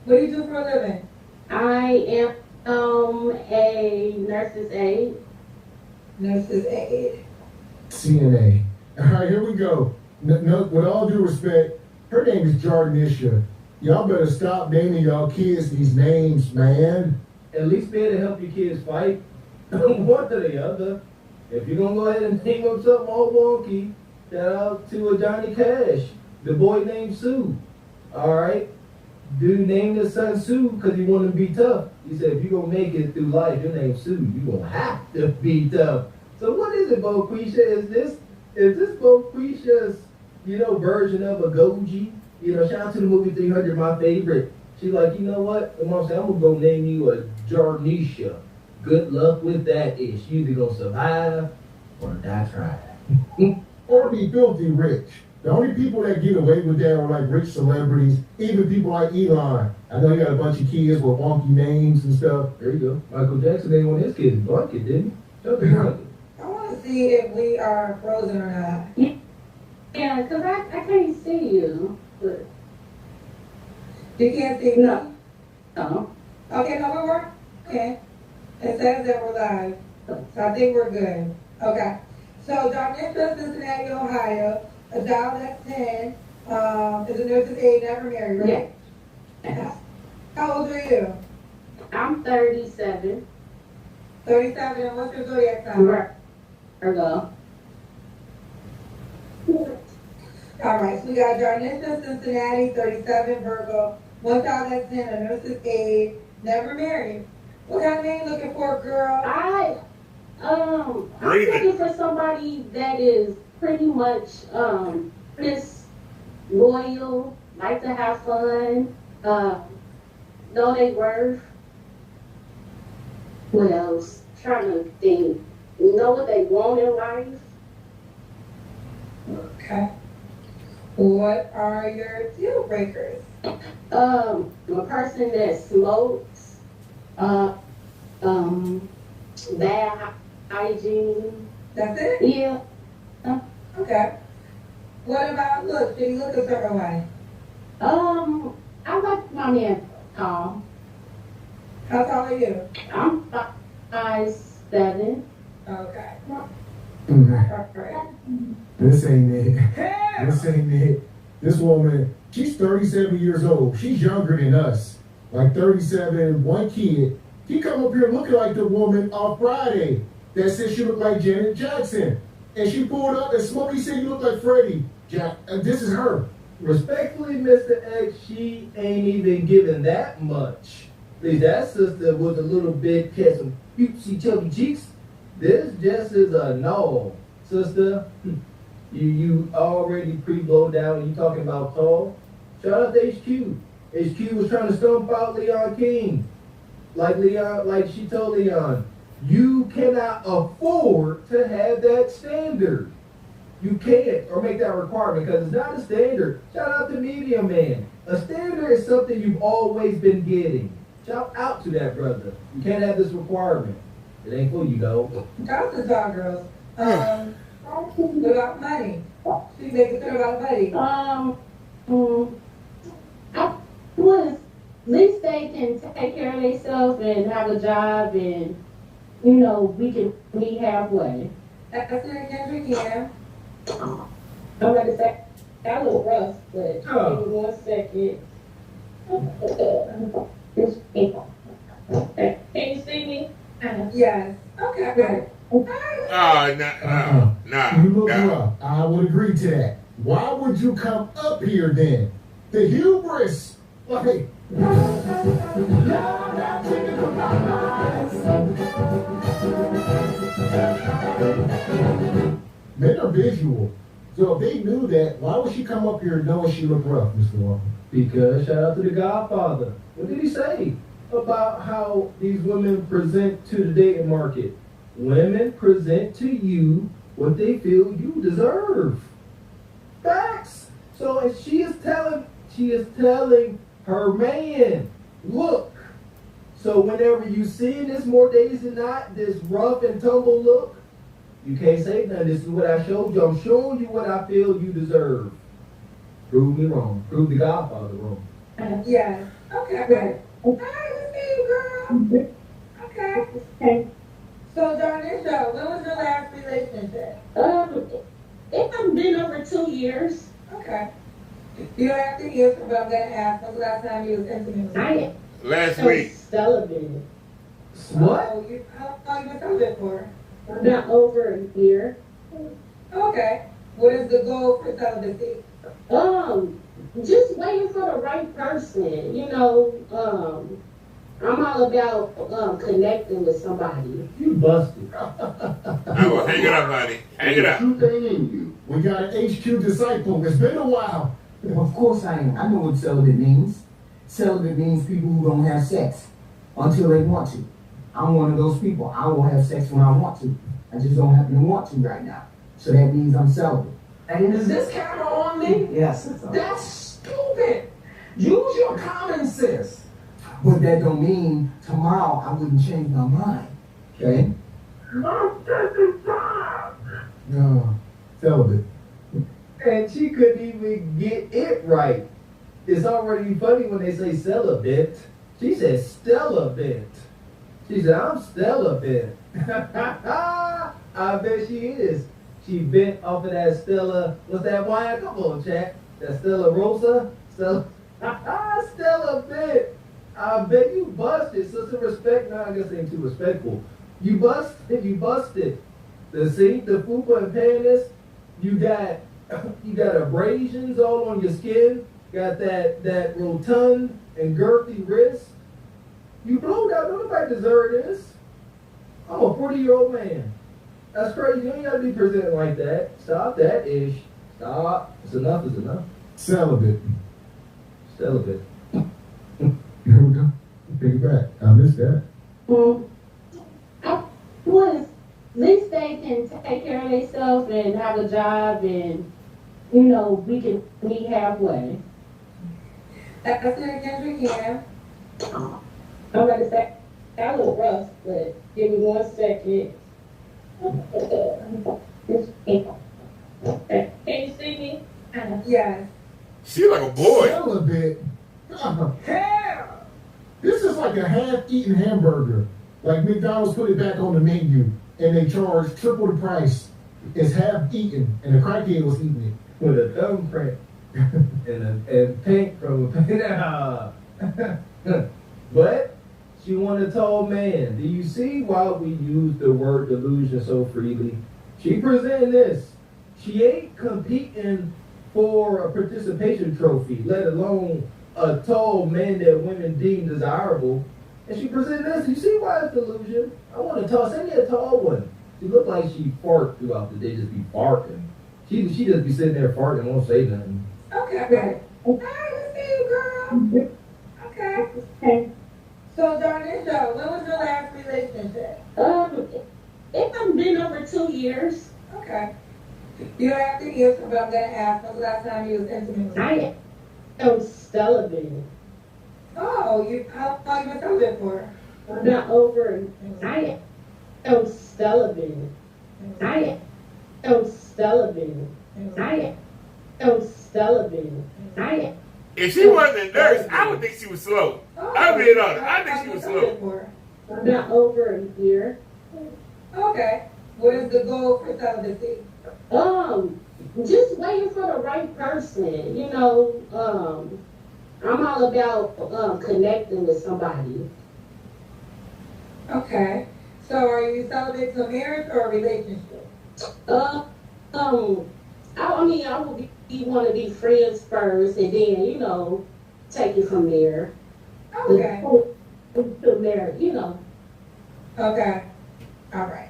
What do you do for a living? I am a nurse's aide. Nurse's aide. CNA. All right, here we go. No, with all due respect, her name is Jarnisha. Y'all better stop naming y'all kids these names, man. At least be able to help your kids fight. One or the other. If you're gonna go ahead and name them something all wonky, shout out to Johnny Cash, the boy named Sue. Alright? Dude named his son Sue because he wanted to be tough. He said, if you're gonna make it through life, your name's Sue. You're gonna have to be tough. So what is it, Boquisha? Is this Boquisha's, version of a Goji? Shout out to the movie 300, my favorite. She's like, you know what? And Mom said, I'm gonna go name you a Jarnisha. Good luck with that ish. You either gonna survive or die trying. Or be filthy rich. The only people that get away with that are like rich celebrities, even people like Elon. I know he got a bunch of kids with wonky names and stuff. There you go. Michael Jackson named one of his kids Blanket, didn't he? Shout out to Blanket. I want to see if we are frozen or not. Yeah, because I can't see you. But You can't see me? no. No. Okay, no, we're working. It says that we're live. So I think we're good. Okay. So Darnisha, Cincinnati, Ohio, a child that's 10, is a nurse's aide, never married, right? Yeah. How old are you? I'm 37. 37, and what's your zodiac sign? Virgo. All right, so we got Darnisha, Cincinnati, 37, Virgo, 1 child that's 10, a nurse's aide, never married. What kind of name you looking for, girl? I'm Raven. looking for somebody that is pretty much just loyal, like to have fun, know they worth. What else? Trying to think. Know what they want in life. Okay. What are your deal breakers? A person that smokes, bad hygiene. That's it? Yeah. Okay. What about look? Do you look a certain way? I like my man tall. How tall are you? I'm 5'7". Okay. Mhm. All right. This ain't it. This ain't it. This woman, she's 37 years old. She's younger than us. Like 37, 1 kid. He come up here looking like the woman on Friday that said she looked like Janet Jackson. And she pulled up and Smokey said you look like Freddie. This is her. Respectfully, Mr. X, she ain't even giving that much. At least that sister was a little bit, had some cutesy chubby cheeks. This just is a no. Sister, you already pre-blow down when you talking about tall. Shout out to HQ. HQ was trying to stomp out Leon King. Like she told Leon, you cannot afford to have that standard. You can't, or make that requirement, because it's not a standard. Shout out to Medium Man. A standard is something you've always been getting. Shout out to that brother. You can't have this requirement. It ain't for you, though. Shout out to tall girls. What about money? She making sure about money. I was, at least they can take care of themselves and have a job and, we can meet halfway. That's it, yes, we can. I'm going to say, that was rough, but give me 1 second. Can you see me? Yes. Okay, good. You look rough. I would agree to that. Why would you come up here then? The hubris. Like, men are visual. So if they knew that, why would she come up here knowing she looked rough, Mr. Walker? Because shout out to the Godfather. What did he say about how these women present to the dating market? Women present to you what they feel you deserve. Facts. So if she is telling her man. Look. So whenever you see this more days than not, this rough and tumble look, you can't say nothing. This is what I showed you. I'm showing you what I feel you deserve. Prove me wrong. Prove the Godfather wrong. Yeah. Okay. All right, let's see you, girl. Okay. So, Darnisha, when was your last relationship? It hasn't been over 2 years. Okay. You don't have to answer, but I'm gonna ask. When's the last time you was intimate with I Last am week. celibate. What? Oh, how long you been celibate for? Not over a year. Okay. What is the goal for celibacy? Just waiting for the right person. You know, I'm all about connecting with somebody. You busted. Oh, hang it up, honey. Hang it up. Truth ain't in you. We got an HQ disciple. It's been a while. Of course I am. I know what celibate means. Celibate means people who don't have sex until they want to. I'm one of those people. I will have sex when I want to. I just don't happen to want to right now. So that means I'm celibate. And is this camera on me? Yes, it's on. That's stupid. Use your common sense. But that don't mean tomorrow I wouldn't change my mind. Okay? No, celibate. And she couldn't even get it right. It's already funny when they say celibate. She said Stellabit. She said, I'm Stellabit. I bet she is. She bent off of that Stella. What's that wine? Come on, Jack. That Stella Rosa? Stella. Stella Bit. I bet you busted. Sister respect. No, I guess they ain't too respectful. You busted. You busted. The sink, the fupa and panties. You got abrasions all on your skin. Got that rotund and girthy wrist. You blowed out. Nobody deserve this. I'm a 40-year-old man. That's crazy. You ain't gotta be presenting like that. Stop that ish. Stop. It's enough is enough. Celibate. Celibate. Here we go. Take it back. I missed that. I was, at least they can take care of themselves and have a job and, you know, we can meet halfway. That's it again, we can. I'm going to say, that was rough, but give me 1 second. Can you see me? Yes. She like a boy. Celibate. This is like a half-eaten hamburger. Like McDonald's put it back on the menu and they charge triple the price. It's half-eaten and the crackhead was eating it. With a thumbprint and pink from a But she wanted a tall man. Do you see why we use the word delusion so freely? She presenting this. She ain't competing for a participation trophy, let alone a tall man that women deem desirable. And she presented this. You see why it's delusion? I want a tall, send me a tall one. She looked like she fart throughout the day, just be barking. She just be sitting there farting and won't say nothing. Okay. All right, let's see you, girl. Okay. So, Darnisha, when was your last relationship? It hasn't been over 2 years. Okay. You don't have to answer, but I'm gonna ask. When's the last time you was intimate with I am celibate. Oh, how long you been celibate for? Not over. I am celibate. I am celibate. I am celibate. I If she wasn't a nurse, I would think she was slow. I'll be honest. I think she was slow. am not over a year. Okay. What is the goal for celibacy? Just waiting for the right person. You know, I'm all about connecting with somebody. Okay. So are you celibate to marriage or a relationship? I mean, I would want to be friends first, and then, you know, take it from there. Okay. To marry, you know. Okay. All right.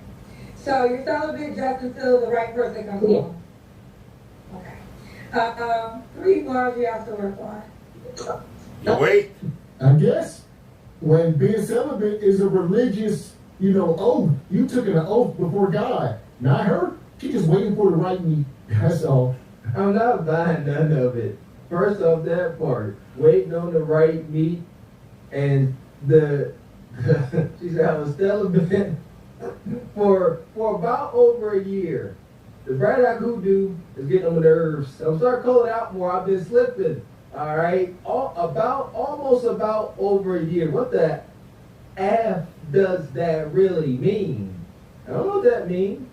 So you're celibate just until the right person comes along. Okay. 3 more you have to work on. You wait. I guess when being celibate is a religious, oath. You took an oath before God. Not her. She just waiting for the right meat. That's all. I'm not buying none of it. First off, that part, waiting on the right meat, and she said I was celibate for about over a year. The bright eye hoodoo is getting on my nerves. I'm starting to call it out more. I've been slipping. All right, almost about over a year. What the F does that really mean? I don't know what that means.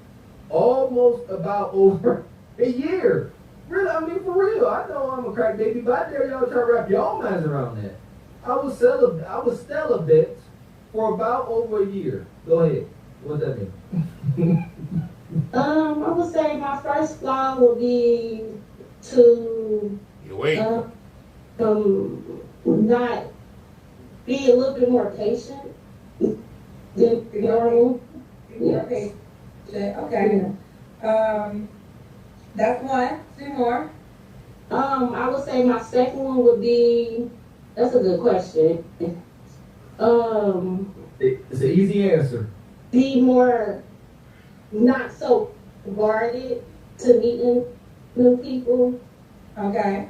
Almost about over a year. Really, I mean, for real. I know I'm a crack baby, but I dare y'all try to wrap y'all minds around that. I was celibate for about over a year. Go ahead. What that mean? I would say my first flaw would be to not be a little bit more patient than normal. Okay. Okay. That's one. Two more. I would say my second one would be, that's a good question. It's an easy answer. Be more not so guarded to meeting new people. Okay.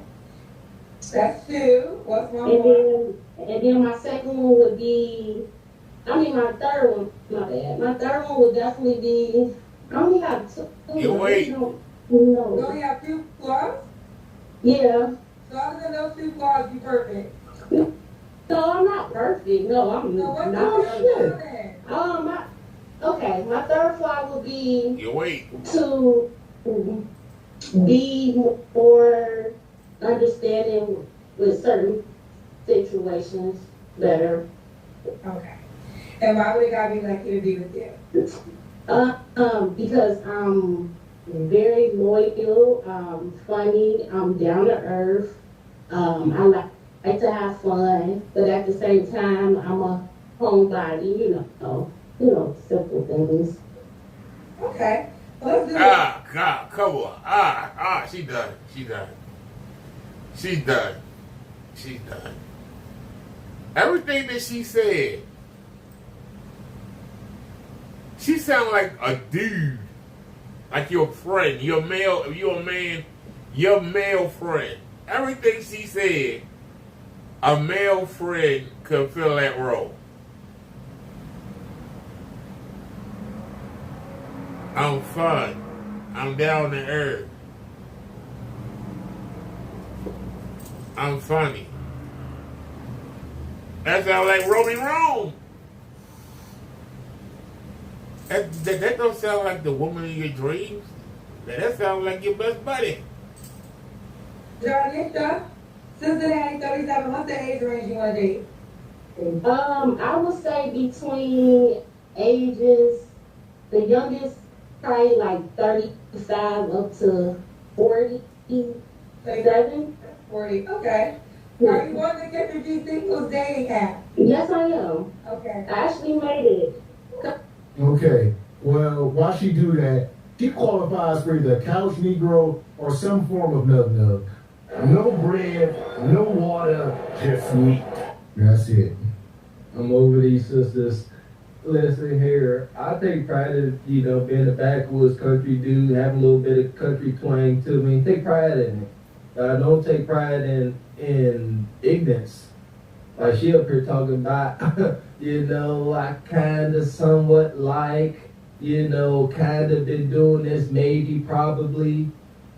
That's two. What's one more? And then my second one would be, my third one, my bad. My third one would definitely be, I only have two. You wait. No. You only have two flaws? Yeah. So other than those two flaws, you perfect. No, I'm not perfect. No, I'm So not perfect. Okay, my third flaw would be You wait. to be more understanding with certain situations better. Okay. And why would it gotta be lucky to be with you? Because I'm very loyal, funny, I'm down to earth. I like to have fun, but at the same time, I'm a homebody, simple things. Okay. Well, let's do it. God, come on. She done. She's done. Everything that she said, she sound like a dude, like your friend, your male friend. Everything she said, a male friend could fill that role. I'm fun. I'm down to earth. I'm funny. That sounds like Romy Rome. That don't sound like the woman in your dreams. That sounds like your best buddy. Jarnisha, Cincinnati, 37. What's the age range you want to date? I would say between ages, the youngest probably like 35 up to 47. 40. Okay. Are you one to get your G singles dating app? Yes, I am. Okay. I actually made it. Okay. Well, while she do that, she qualifies for either couch Negro or some form of nub-nub. No bread, no water, just meat. That's it. I'm over these sisters. Listen here, I take pride in, being a backwoods country dude, having a little bit of country twang to me. Take pride in it. I don't take pride in ignorance. Like she up here talking about, I kind of somewhat like, kind of been doing this, maybe, probably.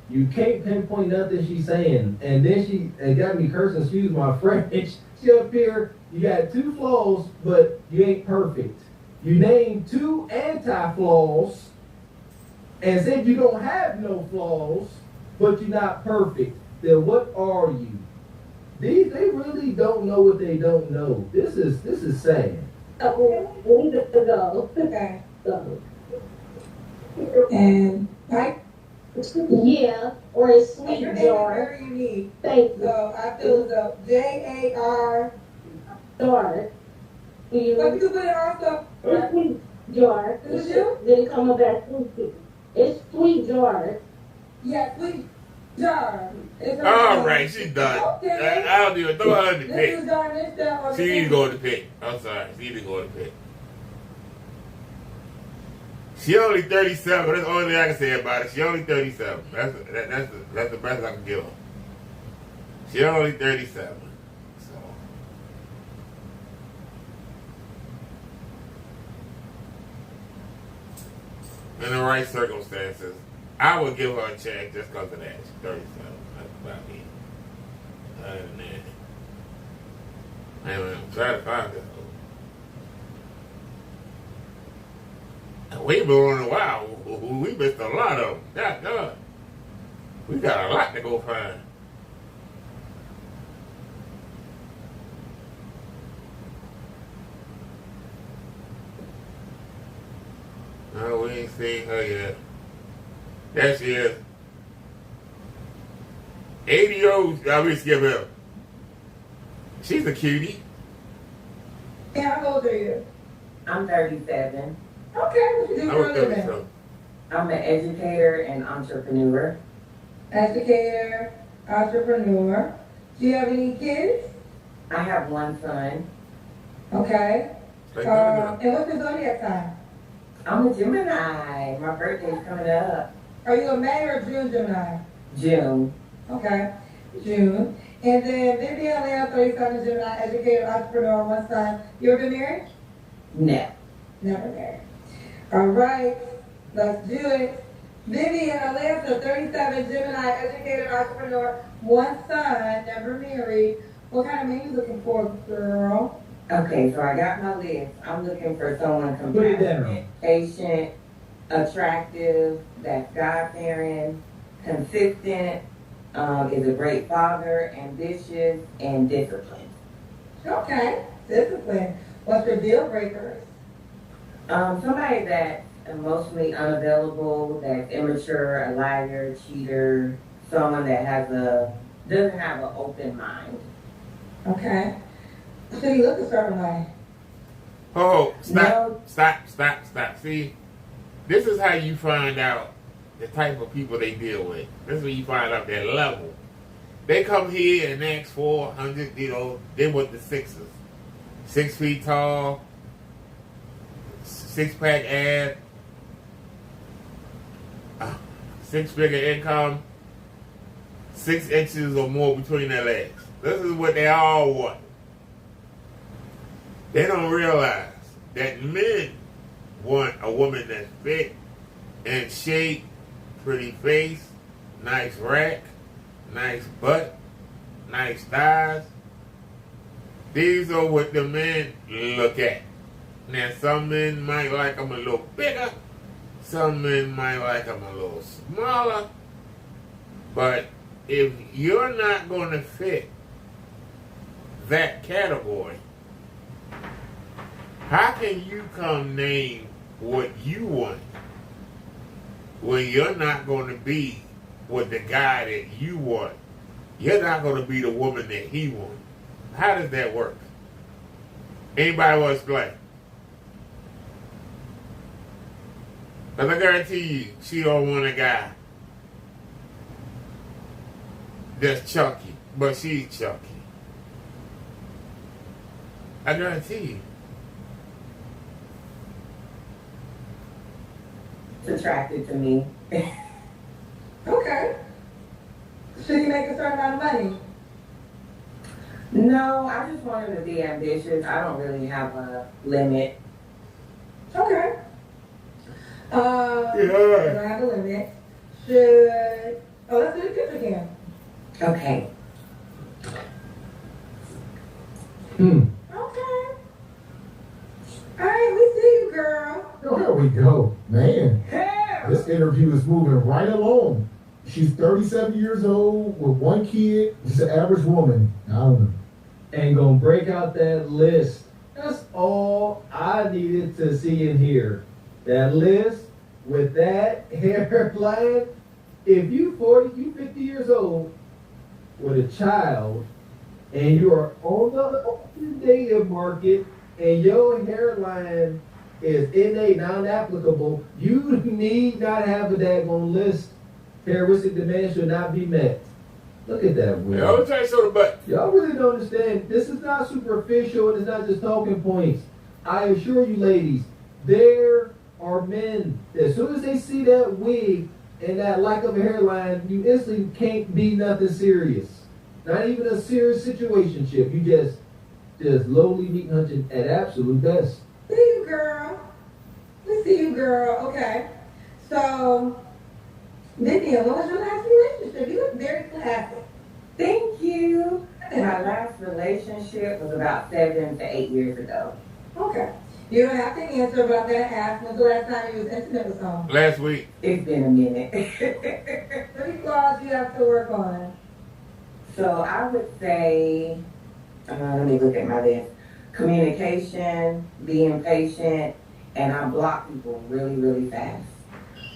You can't pinpoint nothing she's saying. And then it got me cursing, excuse my French. She up here, you got two flaws, but you ain't perfect. You named two anti-flaws and said you don't have no flaws, but you're not perfect. Then what are you? They really don't know what they don't know. This is sad. We need to go. Okay. So, And Mike? yeah, or a sweet Your name is jar. very unique. Thank you. So I feel as though Jar. Jar. But you can put it also. It's sweet jar. Is it you? Then it come back sweet. It's sweet jar. Yeah, sweet Jar. All right, she's done. Okay. I'll do it. Throw her in the This pit. is Jarnisha. She needs to go in the pit. I'm sorry. She needs to go in the pit. She only 37. That's the only thing I can say about it. She only 37. That's the best I can give her. She's only 37. So. In the right circumstances, I would give her a chance just because of that. She's 37. That's about me. Other than that, I'm trying to find this. We've been on a while. We missed a lot of them. God. We got a lot to go find. No, we ain't seen her yet. There she is. 80-year-old. I mean, skip her. She's a cutie. Yeah, how old are you? I'm 37. Okay, what you do for a living? I'm an educator and entrepreneur. Educator, entrepreneur. Do you have any kids? I have one son. Okay. And what's your zodiac sign? I'm a Gemini. My birthday's coming up. Are you a May or June Gemini? June. Okay, June. And then Vivian Lamb, 37 Gemini, educator, entrepreneur, one son. You ever been married? No. Never married. All right, let's do it. Vivian Atlanta, 37, Gemini, educated entrepreneur, one son, never married. What kind of man you looking for, girl? Okay, so I got my list. I'm looking for someone Put it down. compassionate, patient, attractive, that's God-fearing, consistent, is a great father, ambitious, and disciplined. Okay, discipline. What's your deal breakers? Somebody that's emotionally unavailable, that's immature, a liar, cheater, someone that doesn't have an open mind. Okay. Should he look a certain way? Oh, stop, No. stop. See, this is how you find out the type of people they deal with. This is when you find out their level. They come here and ask 400, they want the sixes. 6 feet tall, 6-pack ab, 6-figure income, 6 inches or more between their legs. This is what they all want. They don't realize that men want a woman that's fit and shape, pretty face, nice rack, nice butt, nice thighs. These are what the men look at. Now, some men might like them a little bigger. Some men might like them a little smaller. But if you're not going to fit that category, how can you come name what you want when you're not going to be with the guy that you want? You're not going to be the woman that he wants. How does that work? Anybody want to explain? Because I guarantee you, she don't want a guy that's chunky, but she's chunky. I guarantee you. It's attracted to me. Okay. Should he make a certain amount of money? No, I just want him to be ambitious. I don't really have a limit. Okay. Yeah. I don't have a limit. Let's do the picture again. Okay. Okay. All right, we see you, girl. Oh, here we go. Man, this interview is moving right along. She's 37 years old with 1 kid. She's an average woman. I don't know. And gonna break out that list. That's all I needed to see and hear. That list with that hairline. If you 40, you 50 years old with a child, and you are on the dating market, and your hairline is innate, non-applicable, you need not have a daggone list. Heuristic demands should not be met. Look at that, Will. I'm trying to show the butt. Y'all really don't understand. This is not superficial and it's not just talking points. I assure you, ladies, there are men that as soon as they see that wig and that lack of a hairline, you instantly can't be nothing serious. Not even a serious situationship. You just lowly meeting hunting at absolute best. See you, girl. We see you, girl. Okay. So, Vivian, what was your last relationship? You look very classy. Thank you. My last relationship was about 7 to 8 years ago. Okay. You don't have to answer, but I'm going to ask, when's the last time you was intimate with someone? Last week. It's been a minute. What are flaws you have to work on? So I would say, let me look at my list. Communication, being patient, and I block people really, really fast.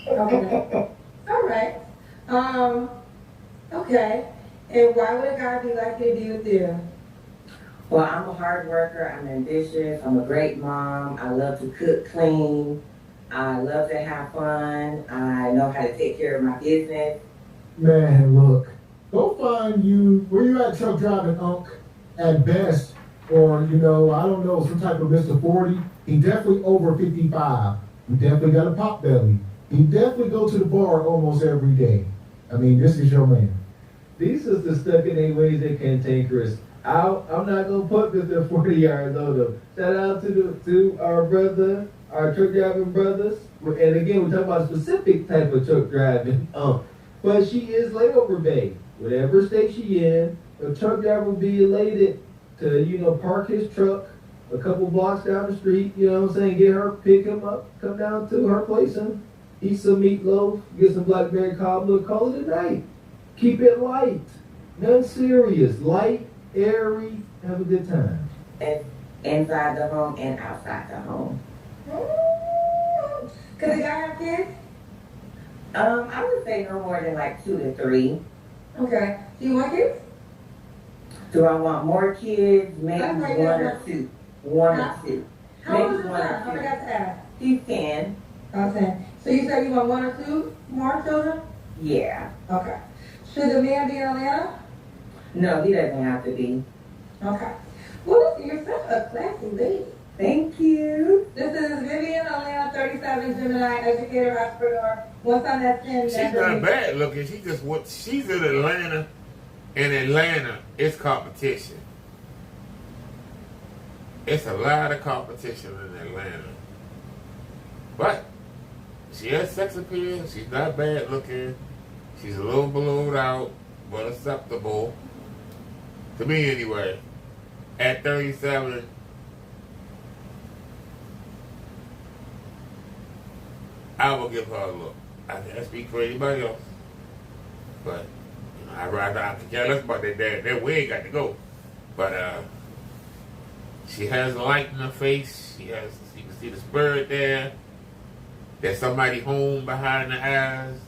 Okay. All right. Okay. And why would a guy be likely to be with you? Well, I'm a hard worker, I'm ambitious, I'm a great mom, I love to cook clean, I love to have fun, I know how to take care of my business. Man, look, go find you, where you at truck driving, Unc, at best, or, I don't know, some type of Mr. 40. He definitely over 55. He definitely got a pot belly. He definitely go to the bar almost every day. I mean, this is your man. These sisters stuck in their ways they cantankerous. I'm not gonna put Mr. 40 yards on them. Shout out to our brother, our truck driving brothers. And again, we're talking about a specific type of truck driving. But she is layover bay. Whatever state she in, a truck driver will be elated to, park his truck a couple blocks down the street, get her, pick him up, come down to her place and eat some meatloaf, get some blackberry cobbler, call it a night. Keep it light. Nothing serious. Light, airy, have a good time. And inside the home and outside the home. Could a guy have kids? I would say no more than like 2 to 3. Okay. Do you want kids? Do I want more kids? Maybe That's right, 1 yeah. or 2. 1 or 2. How old Maybe is your 1 son? or I 2. forgot to ask. He's 10. Okay. So you said you want 1 or 2 more children? Yeah. Okay. Should the man be in Atlanta? No, he doesn't have to be. Okay. Well, listen, you're such a classy lady. Thank you. This is Vivian, Atlanta, 37, Gemini, educator, entrepreneur. One son that's 10. She's not bad looking. She's in Atlanta. In Atlanta, it's competition. It's a lot of competition in Atlanta. But she has sex appeal. She's not bad looking. She's a little ballooned out, but acceptable. To me, anyway. At 37, I will give her a look. I can't speak for anybody else. But I could care less about that way ain't got to go. But she has light in her face. You can see the spirit there. There's somebody home behind the eyes.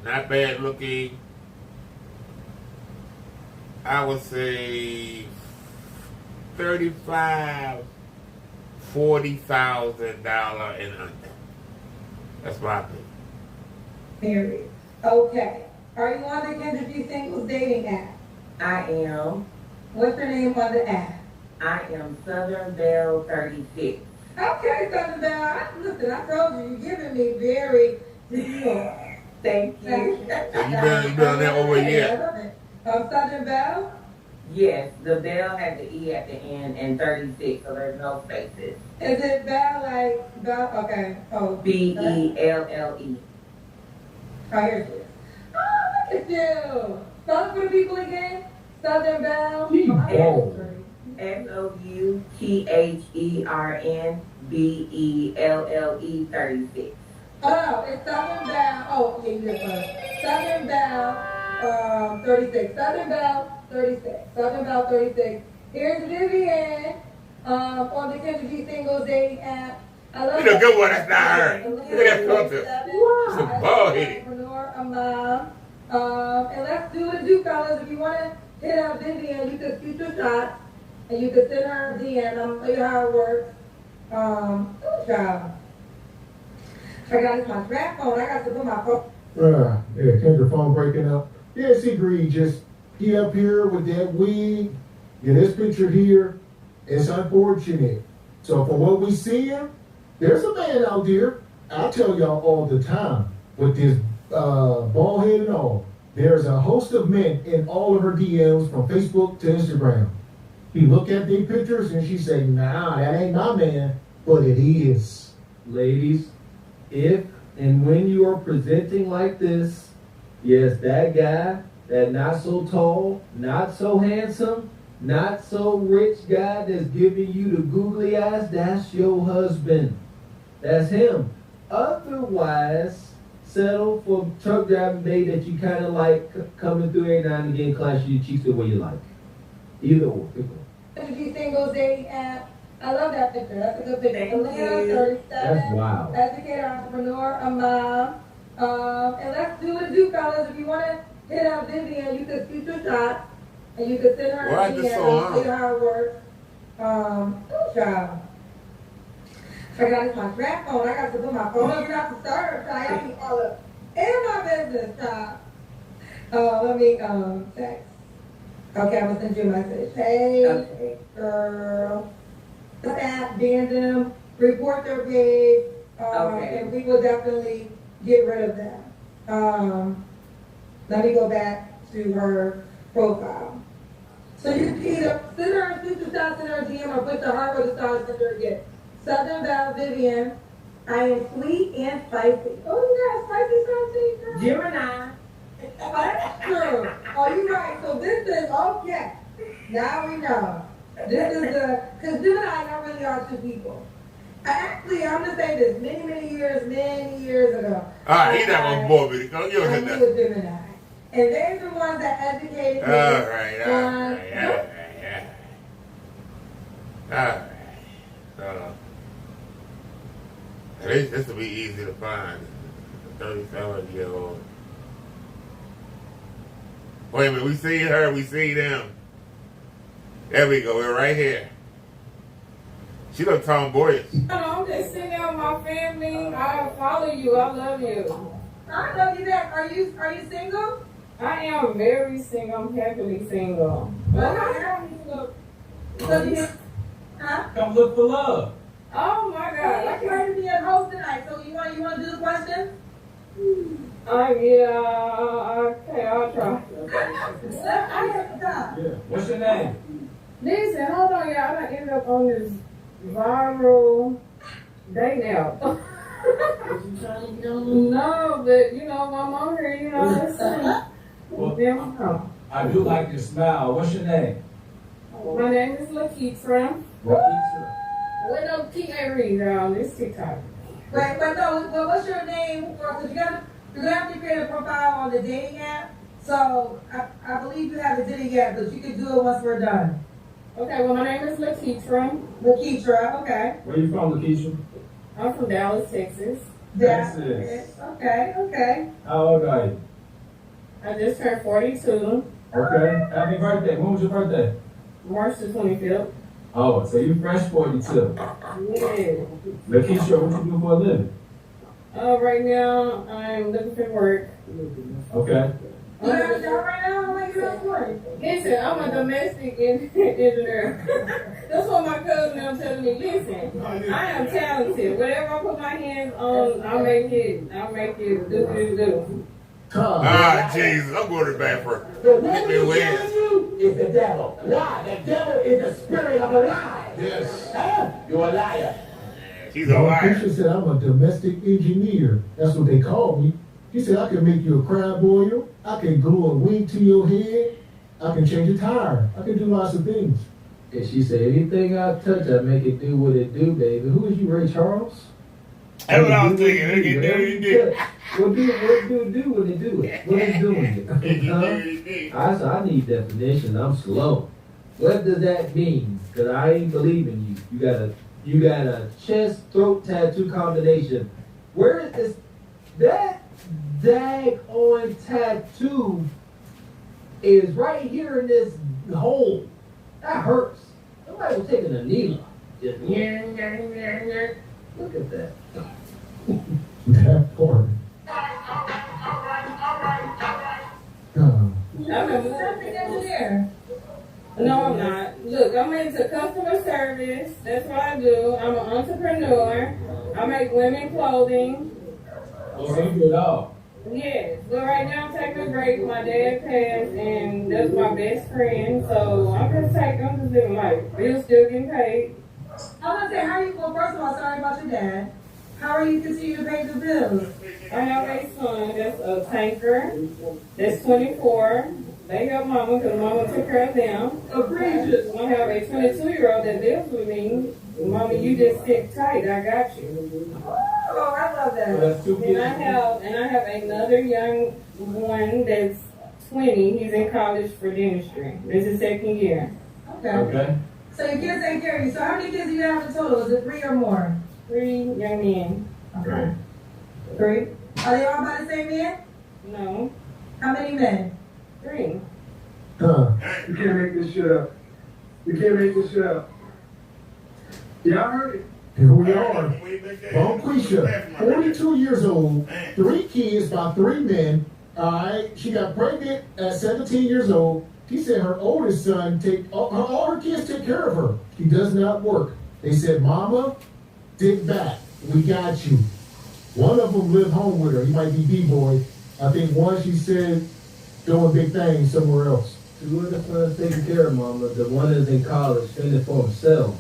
Not bad looking. I would say $35,000, $40,000 and under. That's my opinion. Period. Okay. Are you on the Kendra G Singles dating app? I am. What's your name on the app? I am Southern Belle 36. Okay, Southern Belle. Listen, I told you, you're giving me very Thank you. So you been on there over a year? Southern Belle? Yes, the Belle has the E at the end and 36, so there's no spaces. Is it Belle like Belle? Okay. Oh. Belle. Oh, here it is. Oh, look at you. Spell it for the people again. Southern Belle. SOUTHERNBELLE 36. Oh, it's Southern Belle. Oh, yeah, you did first. Southern Belle 36. Southern Belle 36. Southern Belle 36. Here's Vivian on the Kendra G Singles dating app. I love You know, good one. That's not her. Look at that filter. She's a bald headed. A mom. And let's do what do, fellas. If you want to hit up Vivian, you can shoot your shot. And you can send her a DM. I'm going to tell you how it works. Good job. I got this my trap phone. I got to put my phone. Yeah, Kendra phone breaking up. Yeah, it's egregious. He up here with that wig. Yeah, this picture here. It's unfortunate. So for what we see, there's a man out there. I tell y'all all the time with this bald head and all. There's a host of men in all of her DMs from Facebook to Instagram. He look at their pictures and she say, nah, that ain't my man, but it is. Ladies, if and when you are presenting like this, yes, that guy, that not so tall, not so handsome, not so rich guy that's giving you the googly eyes, that's your husband. That's him. Otherwise, settle for truck driving babe that you kind of like coming through every now and again, clash your cheeks the way you like. Either or. Pick one. Energy Singles Dating app. I love that picture. That's a good picture. Alina, 37. That's wild. Educator, entrepreneur, a mom. And let's do what it do, fellas. If you want to hit up Vivian, you can shoot your shot. And you can send her Why an is this so email. long? See how it works. Child. I got this my trap phone. I got to put my phone up not to start. Child, I keep all up in my business, child. Let me text. Okay, I'm gonna send you a message. Hey, Okay. girl. That, ban them, report their page, Okay. and we will definitely get rid of that. Let me go back to her profile. So you can either send her a super shot, send her a DM, or put the heart with the stars, send her again. Southern Val Vivian, I am sweet and spicy. Oh, you got a spicy something, girl? Gemini. Oh, that's true. Oh, you're right. So this is, okay. Now we know. This is because Gemini and I really are two people. Actually, I'm going to say this, many years ago. All right, he's not going to bore me. Go give I him knew that. a Gemini. And they're the ones that educated me. All right. So, at least this will be easy to find. A 37-year-old. Wait a minute, we see her, we see them. There we go, we're right here. She look tomboyish. I'm just sitting out with my family. I follow you. I love you. I love you back. Are you single? I am very single. I'm happily single. Come look for love. Oh my God. I can't ready to be a host tonight. So you want to do the question? Yeah. Okay, I'll try. I have to stop. Yeah. What's your name? Listen, hold on, y'all. I done ended up on this viral day now. No, but you know, I'm on here, you know, listen. Well, I do like your smile. What's your name? My name is Lakeitra. Rakisha. What no T-A-R-E, y'all. It's TikTok. Right, but no, well, what's your name? Because you're gonna have to create a profile on the dating app. So I believe you haven't did it yet, but you can do it once we're done. Okay, well, my name is Lakeitra. Lakeitra, okay. Where you from, Lakeisha? I'm from Dallas, Texas. Texas. Okay. How old are you? I just turned 42, Okay. Happy birthday. When was your birthday? March the 25th. Oh, so you fresh 42. Yeah. Lakeisha, what you do for a living? Right now, I'm looking for work. Okay. You have a job right now? Like you're at work. Listen, I'm a domestic engineer. That's what my cousin is telling me. Listen, I am talented. Whatever I put my hands on, I'll make it do what it do. Ah, Jesus, I'm going to the bathroom. The woman who's killing you is the devil. Why? The devil is the spirit of a lie. Yes. Huh? You're a liar. She's a liar. Keisha said, I'm a domestic engineer. That's what they call me. He said, I can make you a crab boil. I can glue a wing to your head. I can change a tire. I can do lots of things. And she said, anything I touch, I make it do what it do, baby. Who is you, Ray Charles? That's what I was thinking. Look at that. What do it when it do it? What is doing it? Huh? I said, I need definition. I'm slow. What does that mean? Because I ain't believing you. You got a chest throat tattoo combination. Where is this? That dag on tattoo is right here in this hole. That hurts. Somebody was taking a needle. Just look at that. That part. I'm a domestic engineer. No, I'm not. Look, I'm into customer service. That's what I do. I'm an entrepreneur. I make women clothing. Oh, so you do it all. Yes, but right now I'm taking a break. My dad passed, and that's my best friend. So I'm just living life. Bills still getting paid. I was gonna say, how are you? Well, first of all, sorry about your dad. How are you continuing to pay the bills? I have a son that's a tanker. That's 24. They help mama because mama took care of them. Egregious. I have a 22-year-old that lives with me. Mama, you just sit tight. I got you. Oh, I love that. That's two And I have another young one that's 20. He's in college for dentistry. This is second year. Okay. Okay. So your kids take care of you. So how many kids do you have in total? Is it 3 or more? 3 young men. Okay. 3. Are they all by the same man? No. How many men? 3. Huh. You can't make this shit up. You can't make this shit up. Y'all heard it. Here we are. Bonquisha, 42 years old, 3 kids by 3 men. All right, she got pregnant at 17 years old. She said her oldest son all her kids take care of her. She does not work. They said, "Mama, dig back. We got you." One of them live home with her. He might be B-boy. I think one, she said, doing big things somewhere else. Two of the sons taking care of mama. The one is in college, fending for himself.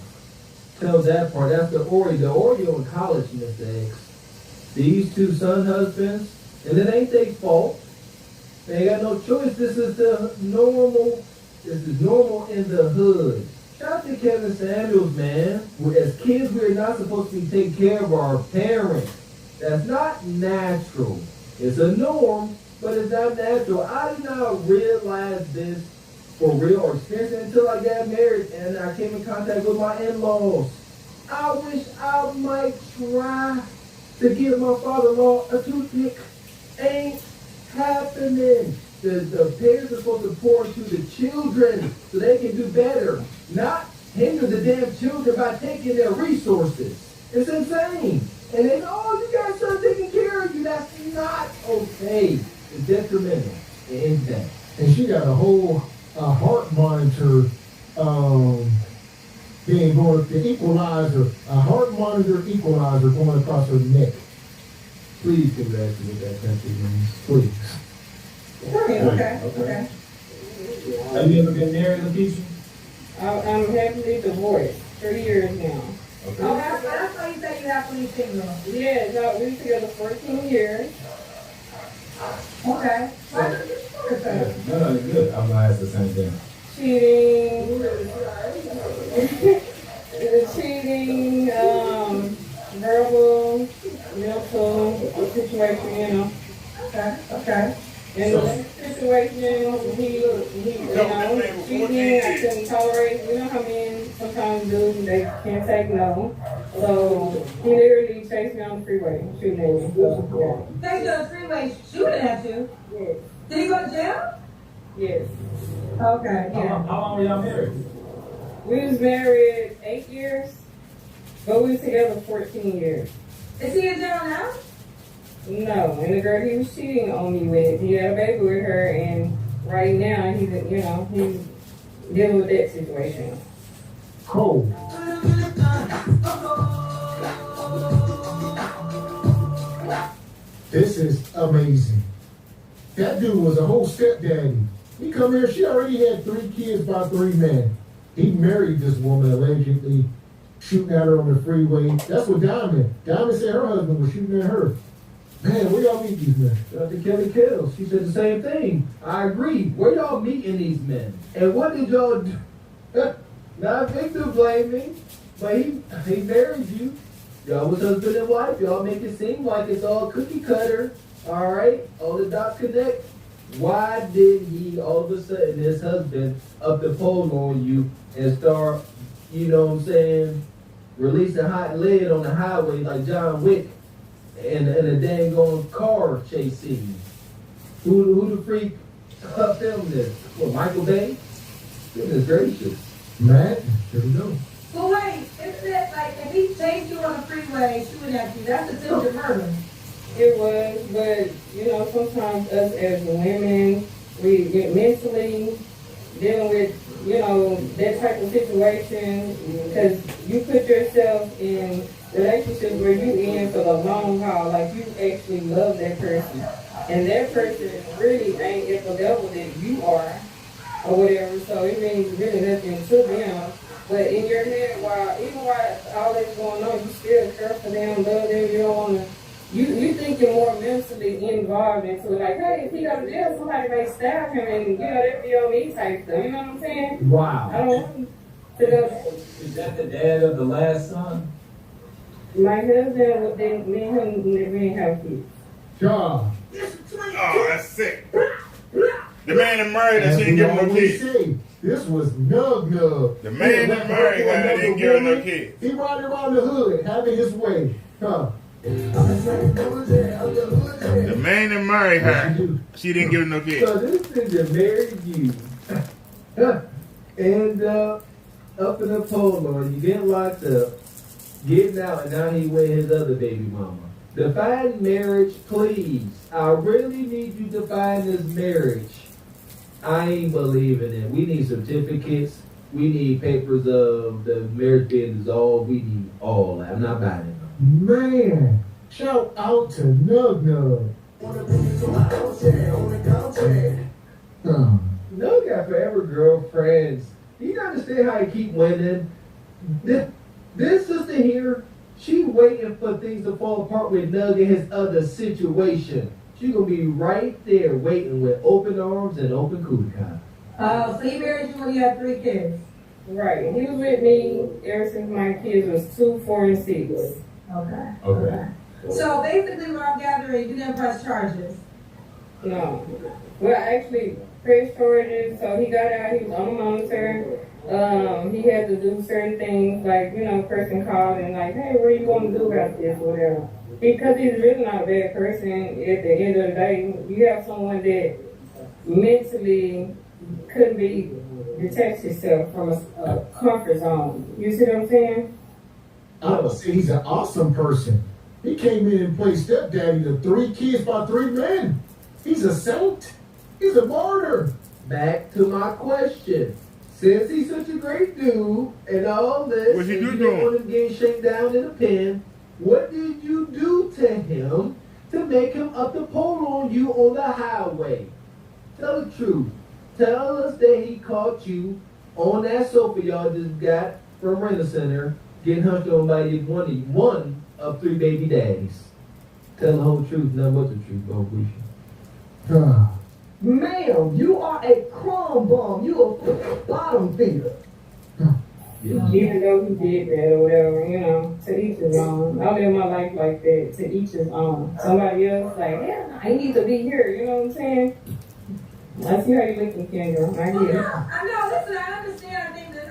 Tell that part. That's the Oreo in college, Mr. X. These 2 son husbands, and it ain't their fault. They ain't got no choice. This is the normal. This is normal in the hood. Shout out to Kevin Samuels, man. As kids, we're not supposed to be taking care of our parents. That's not natural. It's a norm, but it's not natural. I did not realize this for real or experience it until I got married and I came in contact with my in-laws. I wish I might try to give my father-in-law a toothpick. Ain't happening. The parents are supposed to pour into the children so they can do better, not hinder the damn children by taking their resources. It's insane. And they go, "Oh, you guys start taking care of you." That's not okay. It's detrimental. It ain't that. And she got a whole heart monitor thing going, the equalizer, a heart monitor equalizer going across her neck. Please congratulate that country, man. Please. Okay. Have you ever been married, Lakeisha? I'm happily divorced. 3 years now. Okay. Oh, that's why you say you have to be single. Yeah, we were together 14 years. Okay. Why did you divorce her? No, it's good. I'm gonna ask the same thing. Cheating, verbal, mental situation, you know. Okay. In the situation, he cheating, I couldn't tolerate. You know how men sometimes do, they can't take no. So he literally chased me on the freeway, shooting at me. So, They go to the freeway shooting at you. yes. Did he go to jail? Yes. Okay. How long were y'all married? We was married 8 years, but we was together 14 years. Is he in jail now? No, and the girl he was cheating on me with, he had a baby with her, and right now he's dealing with that situation. Cold. This is amazing. That dude was a whole stepdaddy. He come here, she already had 3 kids by 3 men. He married this woman allegedly, shooting at her on the freeway. That's what Diamond said her husband was shooting at her. Man, where y'all meet these men? Dr. Kelly Kills. She said the same thing. I agree. Where y'all meeting these men? And what did y'all do? Not Victor blaming, but he married you. Y'all was husband and wife. Y'all make it seem like it's all cookie cutter. All right? All the dots connect. Why did he all of a sudden, his husband, up the pole on you and start, you know what I'm saying, releasing hot lead on the highway like John Wick and a dang on car chase scene? Who the freak filmed this? What, Michael Bay? Goodness gracious. Matt, here we go. Well, wait. Isn't it like if he chased you on the freeway shooting at you, that's attempted murder? It was, but sometimes us as women, we get mentally dealing with, that type of situation because you put yourself in relationships where you in for the long haul, like you actually love that person. and that person really ain't at the level that you are, or whatever. So it means really nothing to them. But in your head, while all that's going on, you still care for them, love them. You don't want to. You thinking more mentally involved into it. Like, hey, if he go to jail, somebody may stab him, and that be on me type stuff. You know what I'm saying? Wow. I don't want him to go. Is that the dad of the last son? My husband, me and him, we didn't have kids. John. Oh, that's sick. The man that married her, she didn't give him no kids. This was Nug. The man that married her didn't give her no kids. He riding around the hood, having his way. Huh? The man that married her, she didn't give her no kids. So this nigga married you. And up in a polo, you get locked up, getting out, and now he with his other baby mama. Define marriage, please. I really need you to define this marriage. I ain't believing it. We need certificates. We need papers of the marriage being dissolved. We need all that. I'm not buying it. Man, shout out to Nug. Nug got forever girlfriends. Do you understand how he keep winning? This sister here, she waiting for things to fall apart with Nug and his other situation. She gonna be right there waiting with open arms and open kudokan. So he married you when you had 3 kids? Right. He was with me ever since my kids was 2, 4, and 6. Okay. So basically what I'm gathering, you didn't press charges? No. Well, actually, press charges, so he got out, he was on monitor. He had to do certain things, like, person called and like, hey, what are you going to do about this, whatever. Because he's really not a bad person. At the end of the day, you have someone that mentally couldn't be detach yourself from a comfort zone. You see what I'm saying? I would say he's an awesome person. He came in and played stepdaddy to 3 kids by 3 men. He's a saint. He's a martyr. Back to my question. Since he's such a great dude and all this, What you and do you to don't him? want him getting shanked down in a pen, what did you do to him to make him up the pole on you on the highway? Tell the truth. Tell us that he caught you on that sofa y'all just got from Rent Center, getting hunched on by one of 3 baby daddies. Tell the whole truth, nothing but the truth, Bo. Ma'am, you are a crumb bum. You a bottom feeder. Yeah. Even though he did that or whatever, to each his own. I live my life like that, to each his own. Somebody else like, yeah, I need to be here, you know what I'm saying? I see how you looking, Kendra. I get it. I know, listen, I understand.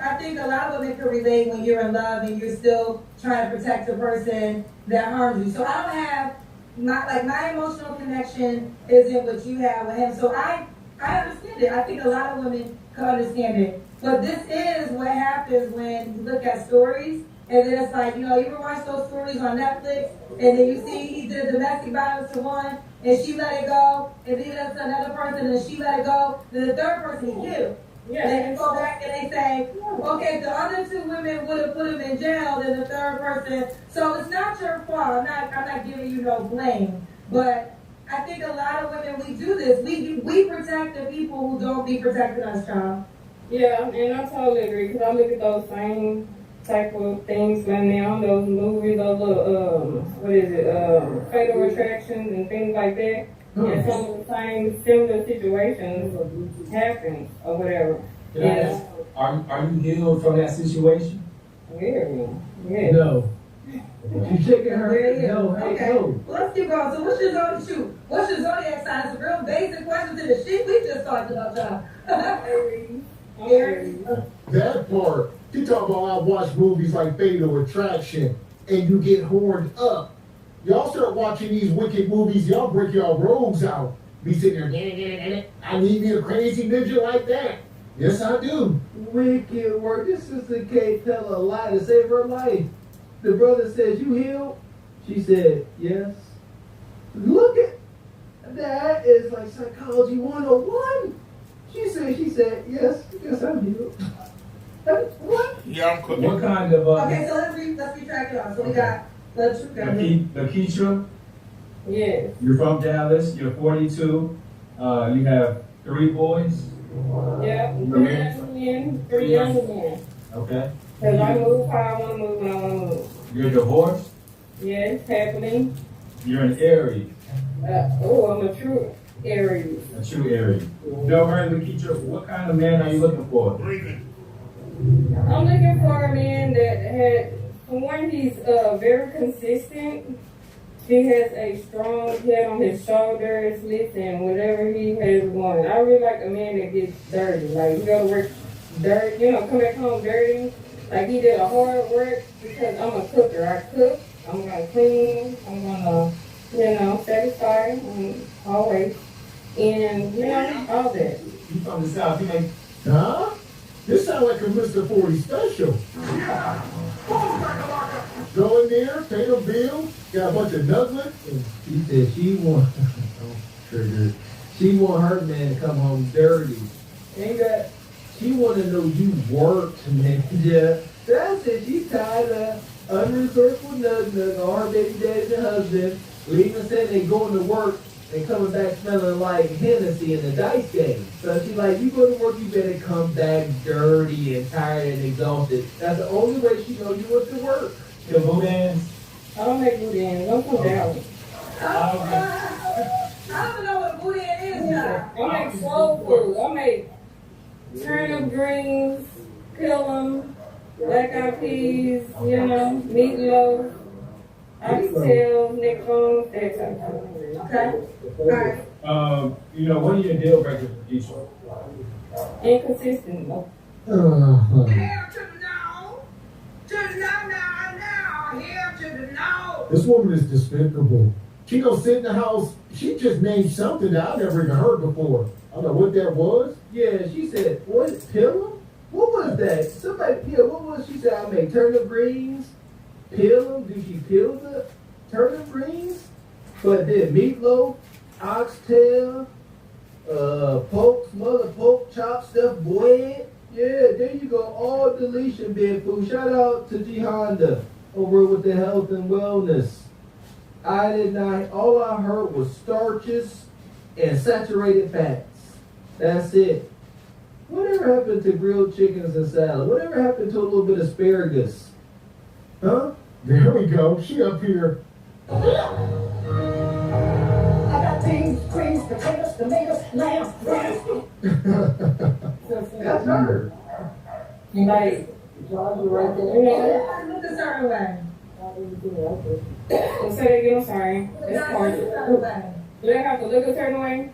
I think a lot of women can relate when you're in love and you're still trying to protect the person that harms you. So I don't have my emotional connection isn't what you have with him. So I understand it. I think a lot of women can understand it. But this is what happens when you look at stories and then it's like, you ever watch those stories on Netflix and then you see he did domestic violence to one and she let it go, and then that's another person and she let it go, then the third person he killed. Yeah. And they go back and they say, okay, if the other 2 women would have put him in jail, then the third person. So it's not your fault. I'm not giving you no blame. But I think a lot of women, we do this. We protect the people who don't be protecting us, child. Yeah, and I totally agree, because I look at those same type of things right now, those movies, those little, Fatal Attractions and things like that. And some of the same similar situations happen or whatever. Can I ask, are you healed from that situation? Yeah. No. You shaking her head? No. Okay. No. Well, let's keep going. So what's your zodiac shoot? What's your zodiac sign? It's a real basic question to the shit we just talked about, y'all. Aries. That part. You talk about I watch movies like Fatal Attraction and you get horned up. Y'all start watching these wicked movies, y'all break y'all robes out. Be sitting there, I need me a crazy ninja like that. Yes, I do. Wicked work. This sister can't tell a lie to save her life. The brother says, you healed? She said, yes. Look at that. Is like psychology 101. She said, yes, I'm healed. What? Yeah, I'm cooking. What kind of Okay, so let's retract it on. So we got Lakeisha? Yes. You're from Dallas. You're 42. You have 3 boys. Yeah. 3 men, 3 younger men. Okay. Because I move how I want to move when I want to move. You're divorced. Yes, happily. You're an Aries. I'm a true Aries. A true Aries. Bill Murray, Lakeisha, what kind of man are you looking for? I'm looking for a man that had, for one, he's very consistent. He has a strong head on his shoulders. Listen, whatever he has going. I really like a man that gets dirty. Like, he go to work dirty, come back home dirty. Like, he did a hard work because I'm a cooker. I cook. I'm going to clean. I'm going to, satisfy always. And, all that. You from the South, you make... Huh? This sounds like a Mr. 40 special. Go in there, pay the bill, got a bunch of nuggets. And she said she want, triggered. She want her man to come home dirty. She want to know you worked, man. Yeah. That's it. She's tired of unresourceful nug or her baby daddy and husband. We even said they going to work and coming back smelling like Hennessy in the dice game. So she's like, you go to work, you better come back dirty and tired and exhausted. That's the only way she know you went to work. Your boudins? I don't make boudins. Don't put down. I don't even know what boudin is now. I make soul food. I make turnip greens, pillum, black eyed peas, meatloaf, oxtail, neck bones, that type of thing. Okay. All right. What are your deal breakers for each one? Inconsistent. Hell to the no. To the no. Hell to the no. This woman is despicable. She gonna sit in the house. She just named something that I've never even heard before. I don't know what that was. Yeah, she said, what, pillum? What was that? What was she said? I make turnip greens, pillum. Do she peel the turnip greens? But then meatloaf, oxtail, smothered pork chop stuff, boiled. Yeah, there you go. All deletion bin food. Shout out to G Honda over with the health and wellness. All I heard was starches and saturated fats. That's it. Whatever happened to grilled chickens and salad? Whatever happened to a little bit of asparagus? Huh? There we go. She up here. I got beans, greens, potatoes, tomatoes, lamb, rice. That's her. Like, Look a certain way. say that again, I'm sorry. It's hard. Do they have to look a certain way?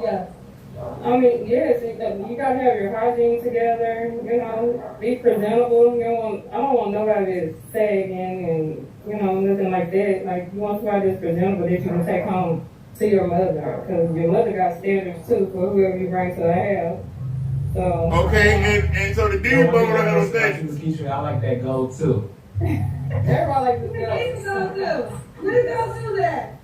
Yeah. I mean, yes, you gotta have your hygiene together, be presentable. I don't want nobody that's sagging and, nothing like that. Like, you want somebody that's presentable that you can take home to your mother, because your mother got standards too for whoever you bring to the house. So. Okay, and so the deal breaker of those things. I like that gold too. Everybody likes to go. Where you do that?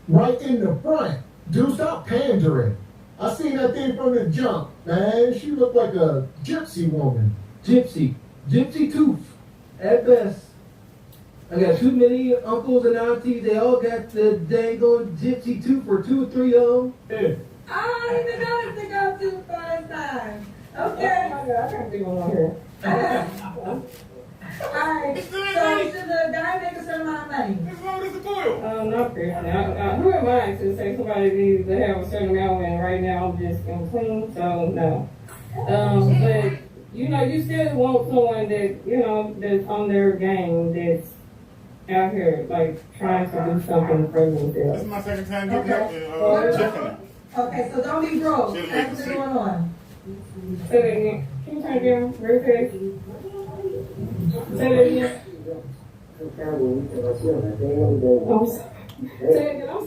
Right in the front. Dude, stop pandering. I seen that thing from the jump, man. She looked like a gypsy woman. Gypsy tooth, at best. I got too many uncles and aunties. They all got the dang on gypsy tooth for 2 or 3 of them. Yeah. I don't even know if to go to the first time. Okay. Oh my God, I can't be one here. Alright, so should the guy make a certain amount of money? What's wrong with the coil? Not personally. Who am I to say somebody needs to have a certain amount when right now I'm just clean, so no. But, you still want someone that, that's on their game, that's out here, like, trying to do something for themselves. This is my second time getting up checking. Okay, so don't be broke. That's what's going on. Say that again. Can you turn it down real fast? Say that again. I'm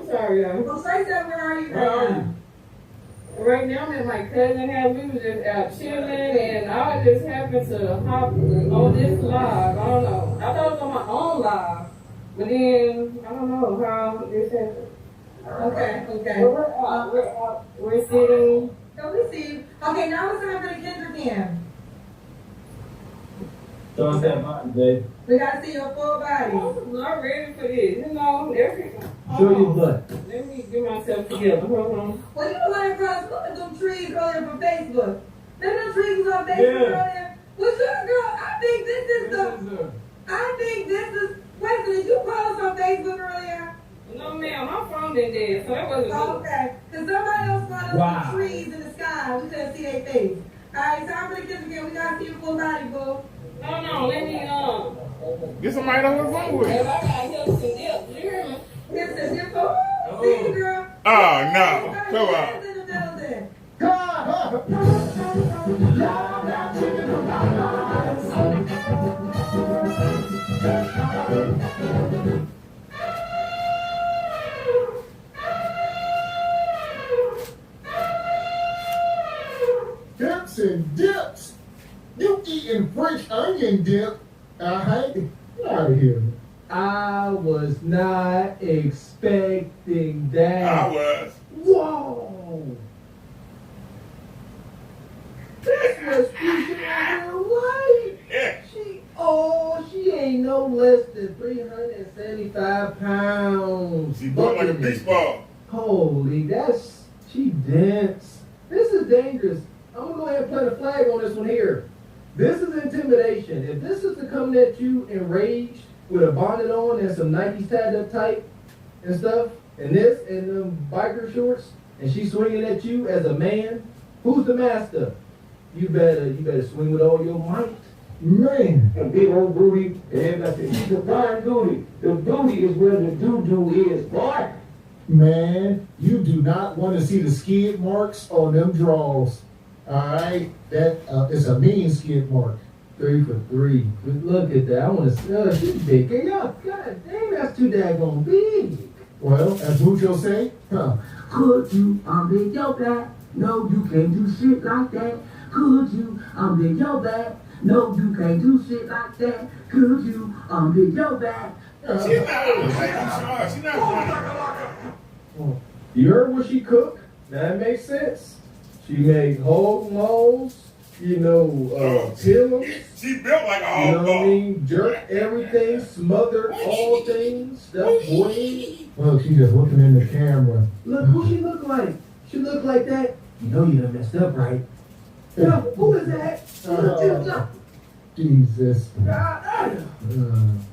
sorry, y'all. Well, say that, where are you right now? Right now I'm at my cousin's house. We was just out chilling, and I just happened to hop on this live. I don't know. I thought it was on my own live, but then I don't know how this happened. Okay. We're sitting. So we see. Okay, now it's time for the Kendrick in. Show us that body, babe. We gotta see your full body. I'm not ready for this. You know, Show your butt. Let me get myself together. Hold on. Well, you went across, look at them trees earlier from Facebook. Them trees was on Facebook earlier. Well, sure, girl, I think this is wait, so did you post on Facebook earlier? No, ma'am, my phone been dead, so that wasn't good. Okay, because somebody else spotted some trees in the sky. We couldn't see their face. All right, time for the kiss again. We gotta see your full body, boo. No, let me, Get somebody to hold on with. I got hips and dips, you hear me? Hips and dips. Oh, see you, girl. Oh, no. Come on. Dips and dips. You eating French onion dip. Get out of here. I was not expecting that. I was. Whoa! This was speaking of real life. Yeah. She ain't no less than 375 pounds. She built like a beach ball. Holy, she dense. This is dangerous. I'm gonna go ahead and plant a flag on this one here. This is intimidation. If this is to come at you enraged with a bonnet on and some Nikes tied up tight and stuff, and this and them biker shorts, and she's swinging at you as a man, who's the master? You better swing with all your might. Man, a big old booty, and everybody said, he's a fine booty. The booty is where the doo-doo is, boy. Man, you do not want to see the skid marks on them draws. Alright? That is a mean skid mark. 3 for 3. Look at that. I want to she's big. Hey, y'all, God dang, that's too daggone big. Well, as Mucho say, Could you unbig your back? No, you can't do shit like that. Could you unbig your back? No, you can't do shit like that. Could you unbig your back? She's not funny. You heard what she cooked? That makes sense. She made whole moles, pillows. She built like a whole You know what I ball. mean? Jerk everything, smother all things, stuff boy. well, she just looking in the camera. Look who she look like. She look like that. You know you done messed up, right? Yo, who is that? Jesus.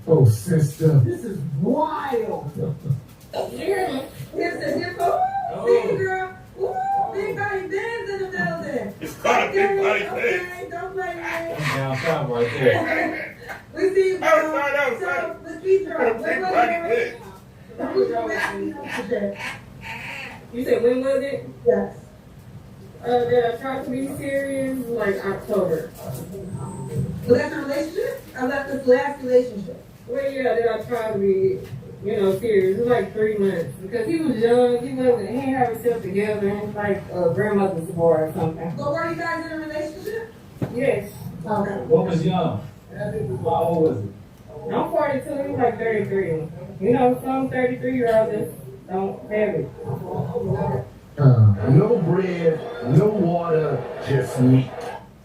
Oh, sister. This is wild. You hear me? See you, girl. Ooh, big body bands in the building. It's called a big body band. Okay, don't play with me. Down south right there. We see you, I was girl. sorry. So, let's keep going. Big body band. You said when was it? Yes. Did I try to be serious? Like October. Was that the relationship? Or that's the last relationship? Well, yeah, did I try to be, serious? It was like 3 months. Because he was young, he didn't have himself together, and it's like a grandmother's boy or something. But were you guys in a relationship? Yes. Okay. What was young? How old was it? I'm 42, he's like 33. Some 33-year-olds just don't have it. No bread, no water, just meat.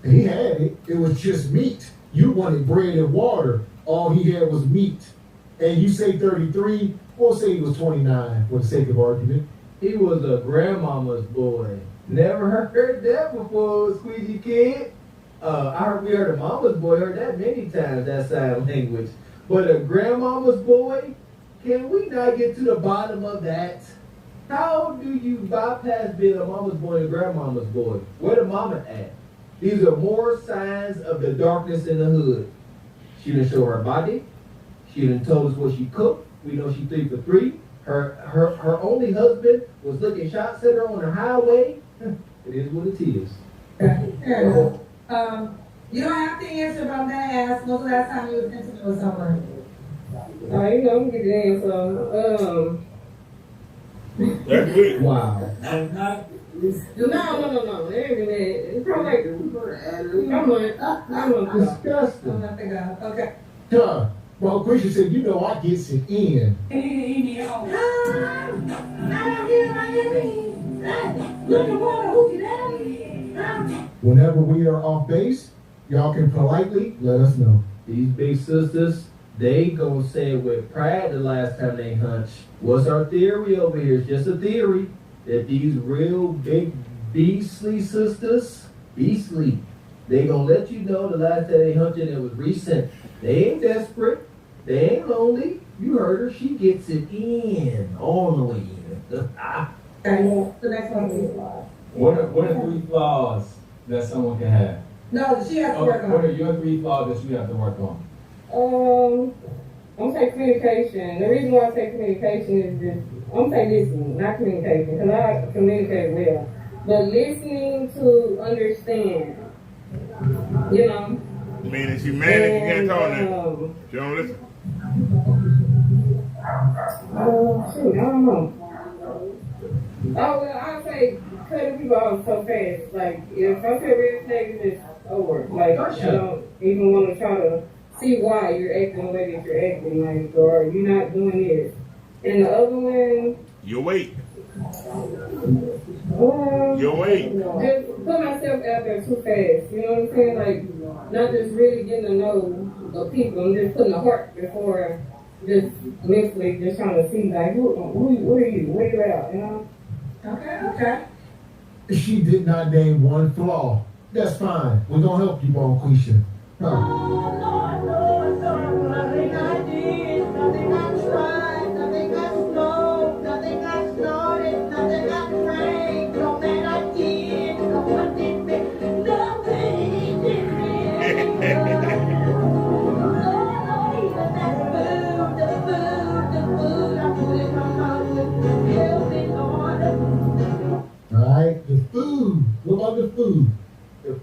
He had it. It was just meat. You wanted bread and water. All he had was meat. And you say 33, we'll say he was 29 for the sake of argument. He was a grandmama's boy. Never heard that before, Squeegee Kid. We heard a mama's boy, heard that many times, that sign language. But a grandmama's boy? Can we not get to the bottom of that? How do you bypass being a mama's boy and grandmama's boy? Where the mama at? These are more signs of the darkness in the hood. She didn't show her body. She didn't told us what she cooked. We know she 3 for 3. Her only husband was looking shots at her on the highway. It is what it is. You don't have to answer, but I'm gonna ask. When was the last time you was intimate with someone? I'm getting in, so, That's good. Wow. No. It ain't been that. It's probably like I'm Disgusting. Okay. Well, Gracia said, I gets it in. Whenever we are off base, y'all can politely let us know. These big sisters, they gonna say it with pride the last time they hunch. What's our theory over here? It's just a theory that these real big beastly sisters, they gonna let you know the last time they hunted it was recent. They ain't desperate. They ain't lonely. You heard her. She gets it in. All the way in. The next one, please. What are 3 flaws that someone can have? No, she has to work on What are it. your 3 flaws that you have to work on? I'm saying communication. The reason why I say communication is just, I'm saying listening, not communication, because I communicate well. But listening to understand, you know. Meaning she mad if you can't talk now. She don't listen. Shoot, I don't know. Oh, well, I'll say cutting people off so fast. Like, if I say red flag, it's just over. Like, I don't even want to try to see why you're acting the way that you're acting, like, or you're not doing this. And the other one... You wait. You wait. Just put myself out there too fast. You know what I'm saying? Like, not just really getting to know the people. I'm just putting the heart before just mentally just trying to see, like, what are you? Where you at? You know? Okay. She did not name one flaw. That's fine. We're gonna help you, Bonquisha. Nothing I did, nothing I tried, nothing I smoked, nothing I snorted, nothing I drank, no man I did, no one did me, nothing did me. Oh, even that the food I put in my mouth with help in order. Alright, the food. What about the food? The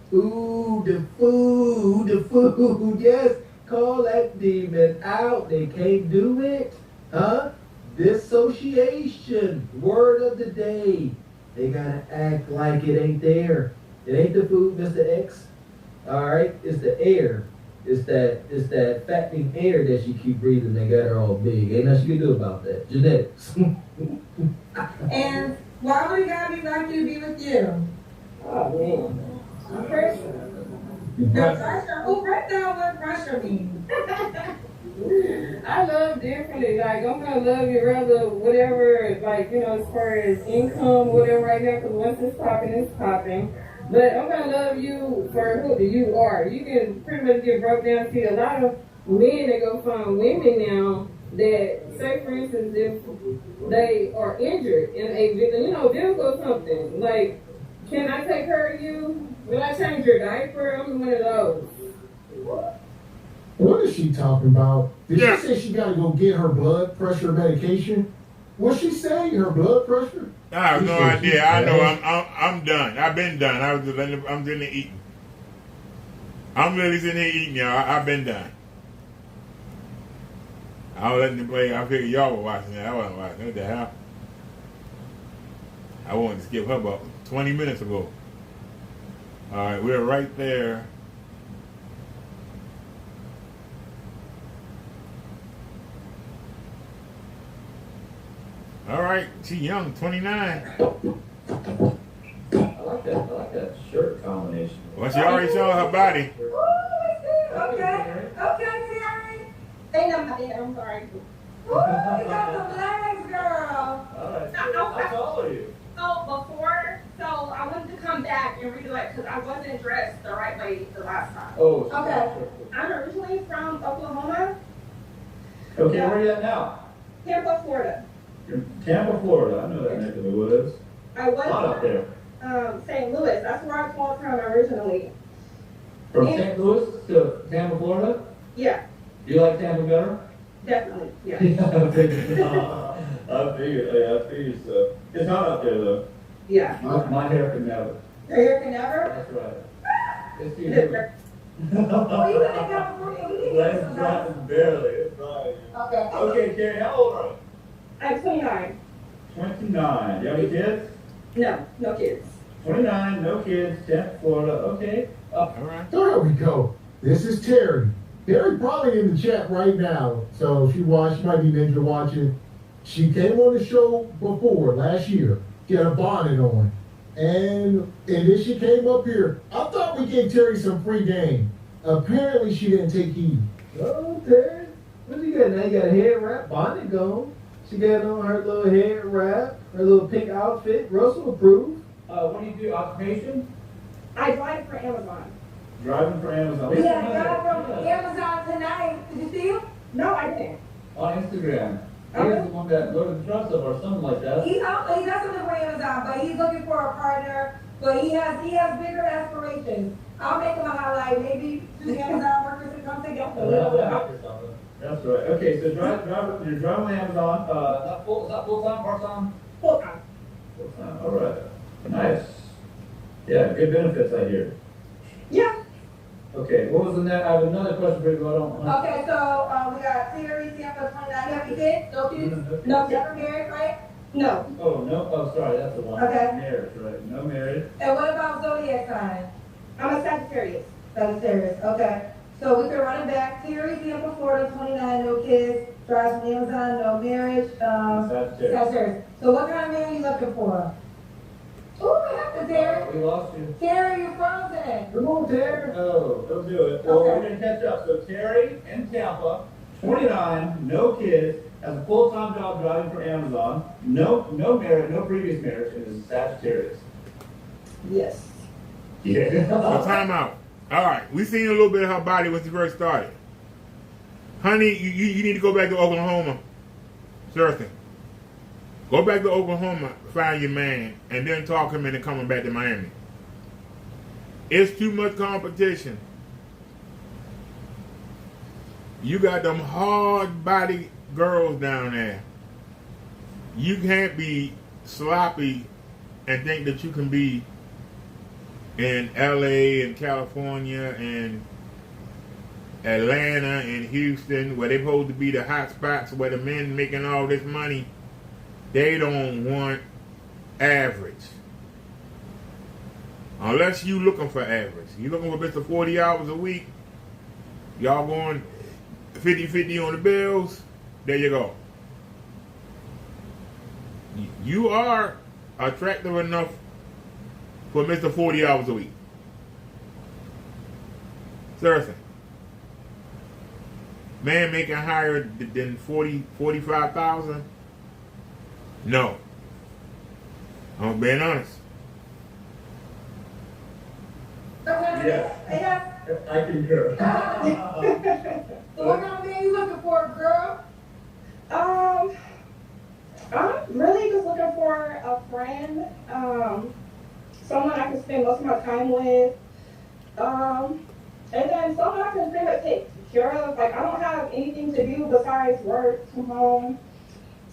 food, yes. Call that demon out. They can't do it. Huh? Dissociation. Word of the day. They gotta act like it ain't there. It ain't the food, Mr. X. Alright? It's the air. It's that fattening air that she keep breathing that got her all big. Ain't nothing you can do about that. Genetics. And why would a guy be like you to be with you? Oh, man. Pressure. The pressure? Who break down what pressure means? I love differently. Like, I'm gonna love you rather whatever, like, you know, as far as income, whatever right now, because once it's popping, it's popping. But I'm gonna love you for who you are. You can pretty much get broke down. See, a lot of men that go find women now that, say for instance, if they are injured in a, you know, vehicle or something, like, can I take care of you? Will I change your diaper? I'm one of those. What is she talking about? Did she say she gotta go get her blood pressure medication? What's she saying? Her blood pressure? I have no idea. I know I'm done. I've been done. I'm sitting there eating. I'm really sitting there eating, y'all. I've been done. I was letting them play. I figured y'all were watching that. I wasn't watching. What the hell? I wanted to skip her about 20 minutes ago. All right, we're right there. All right, she young, 29. I like that shirt combination. Well, she already showed her body. Okay, Terry. Say nothing, I'm sorry. Ooh, you got some legs, girl. How tall are you? So I wanted to come back and redo it because I wasn't dressed the right way the last time. Oh, Okay. I'm originally from Oklahoma. Okay, where are you at now? Tampa, Florida. You're in Tampa, Florida. I know that neck of the woods. I was A lot up there. St. Louis. That's where I called from originally. From St. Louis to Tampa, Florida? Yeah, Do you like Tampa better? definitely. Yeah. I figured so. It's hot out there though. Yeah. My hair can never. Your hair can never? That's right. It's too Different. Oh, you didn't have a Let's drop barely. It's right. Okay. Okay, Carrie, how old are you? I'm 29. 29. You have any kids? No, no kids. 29, no kids, Tampa, Florida. Okay. All right. There we go. This is Terry. Terry probably in the chat right now. So she might be ninja watching. She came on the show before last year. She had a bonnet on. And then she came up here. I thought we gave Terry some free game. Apparently she didn't take heed. Oh, Terry. What you got now? You got a head wrap, bonnet going. She got on her little head wrap, her little pink outfit. Russell approved. What do you do? Occupation? I drive for Amazon. Driving for Amazon. We got a guy from Amazon tonight. Did you see him? No, I didn't. On Instagram. He's the one that go to the truck stop or something like that. He does something for Amazon, but he's looking for a partner. But he has bigger aspirations. I'll make him a highlight. Maybe two Amazon workers to come together. That's right. Okay, so you're driving Amazon. Not full time, part time? Full time. Full time. All right. Nice. Yeah, good benefits I hear. Yeah. Okay, what was the next? I have another question for you. But I don't. Okay, so we got Terry, Tampa, 29. You have any kids? No kids? No. Never married, right? No. Oh, no. Oh, sorry. That's the one. Okay. Marriage, right? No marriage. And what about zodiac sign? I'm a Sagittarius. Sagittarius. Okay. So we can run it back. Terry, Tampa, Florida, 29, no kids. Drives from Amazon, no marriage. Sagittarius. So what kind of man are you looking for? Ooh, what happened, Terry? We lost you. Terry, you're frozen. Come on, Terry. Oh, don't do it. Well, we're going to catch up. So Terry in Tampa, 29, no kids, has a full-time job driving for Amazon, no marriage, no previous marriage, and is a Sagittarius. Yes. Yeah. So time out. All right, we seen a little bit of her body when she first started. Honey, you need to go back to Oklahoma. Seriously. Go back to Oklahoma, find your man, and then talk him into coming back to Miami. It's too much competition. You got them hard body girls down there. You can't be sloppy and think that you can be in LA and California and Atlanta and Houston, where they're supposed to be the hot spots where the men making all this money. They don't want average. Unless you looking for average. You looking for Mr. 40 hours a week. Y'all going 50-50 on the bills. There you go. You are attractive enough for Mr. 40 hours a week. Seriously. Man making higher than 45,000? No. I'm being honest. Yeah. I concur. So what kind of man you looking for, girl? I'm really just looking for a friend, someone I can spend most of my time with, and then someone I can pretty much take care of. Like, I don't have anything to do besides work from home.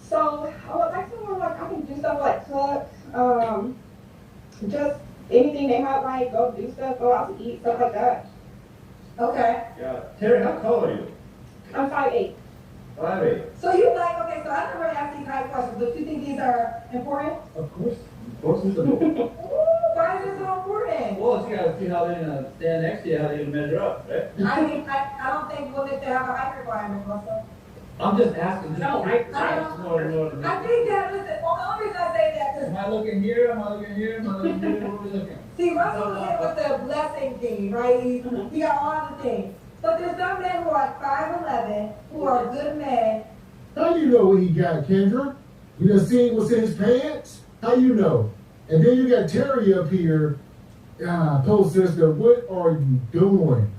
So I would like someone like I can do stuff like cook, just anything they might like, go do stuff, go out to eat, stuff like that. Okay. Yeah. Terry, how tall are you? I'm 5'8". 5'8". So you like, okay, so I never asked these high questions, but you think these are important? Of course. Of course it's important. Ooh, why is it so important? Well, you got to see how they're going to stand next to you, how they're going to measure up, right? I mean, I don't think women should have a height requirement, Russell. I'm just asking. No, I think that, listen, well, the only reason I say that is, Am I looking here? Am I looking here? Am I looking here? Where are we looking? see, Russell was hit with the blessing thing, right? He got all the things. But there's some men who are 5'11", who are good men. How you know what he got, Kendra? You done seen what's in his pants? How you know? And then you got Terry up here, post sister, what are you doing?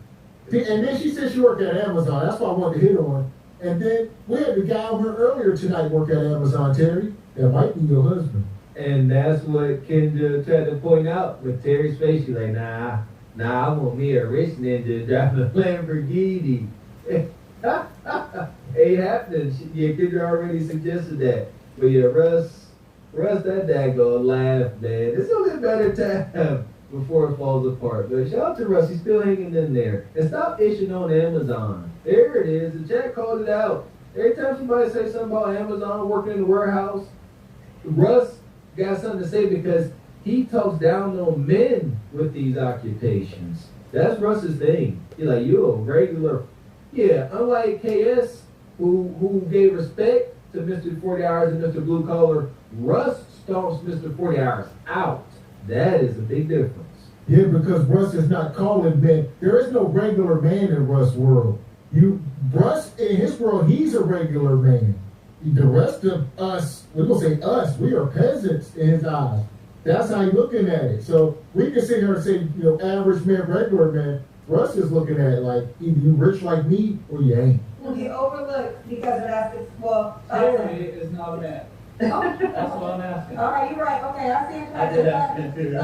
And then she said she worked at Amazon. That's why I wanted to hit on. And then we had the guy over earlier tonight work at Amazon, Terry. That might be your husband. And that's what Kendra tried to point out with Terry's face. She's like, nah, I want me a rich ninja driving a Lamborghini. Ain't happening. Yeah, Kendra already suggested that. But yeah, Russ, that daggone laugh, man. It's only a better time before it falls apart. But shout out to Russ, he's still hanging in there. And stop ishing on Amazon. There it is. The chat called it out. Every time somebody says something about Amazon working in the warehouse, Russ got something to say because he talks down on men with these occupations. That's Russ's thing. He's like, you're a regular. Yeah, unlike KS, who gave respect to Mr. 40 Hours and Mr. Blue Collar, Russ stomps Mr. 40 Hours out. That is a big difference. Yeah, because Russ is not calling men. There is no regular man in Russ' world. Russ, in his world, he's a regular man. The rest of us, we're going to say us, we are peasants in his eyes. That's how he's looking at it. So we can sit here and say, average man, regular man. Russ is looking at it like either you rich like me or you ain't. Will be overlooked because of that. Well, Terry is not a man. That's what I'm asking. all right, you're right. Okay, I see it. I did ask him too. You're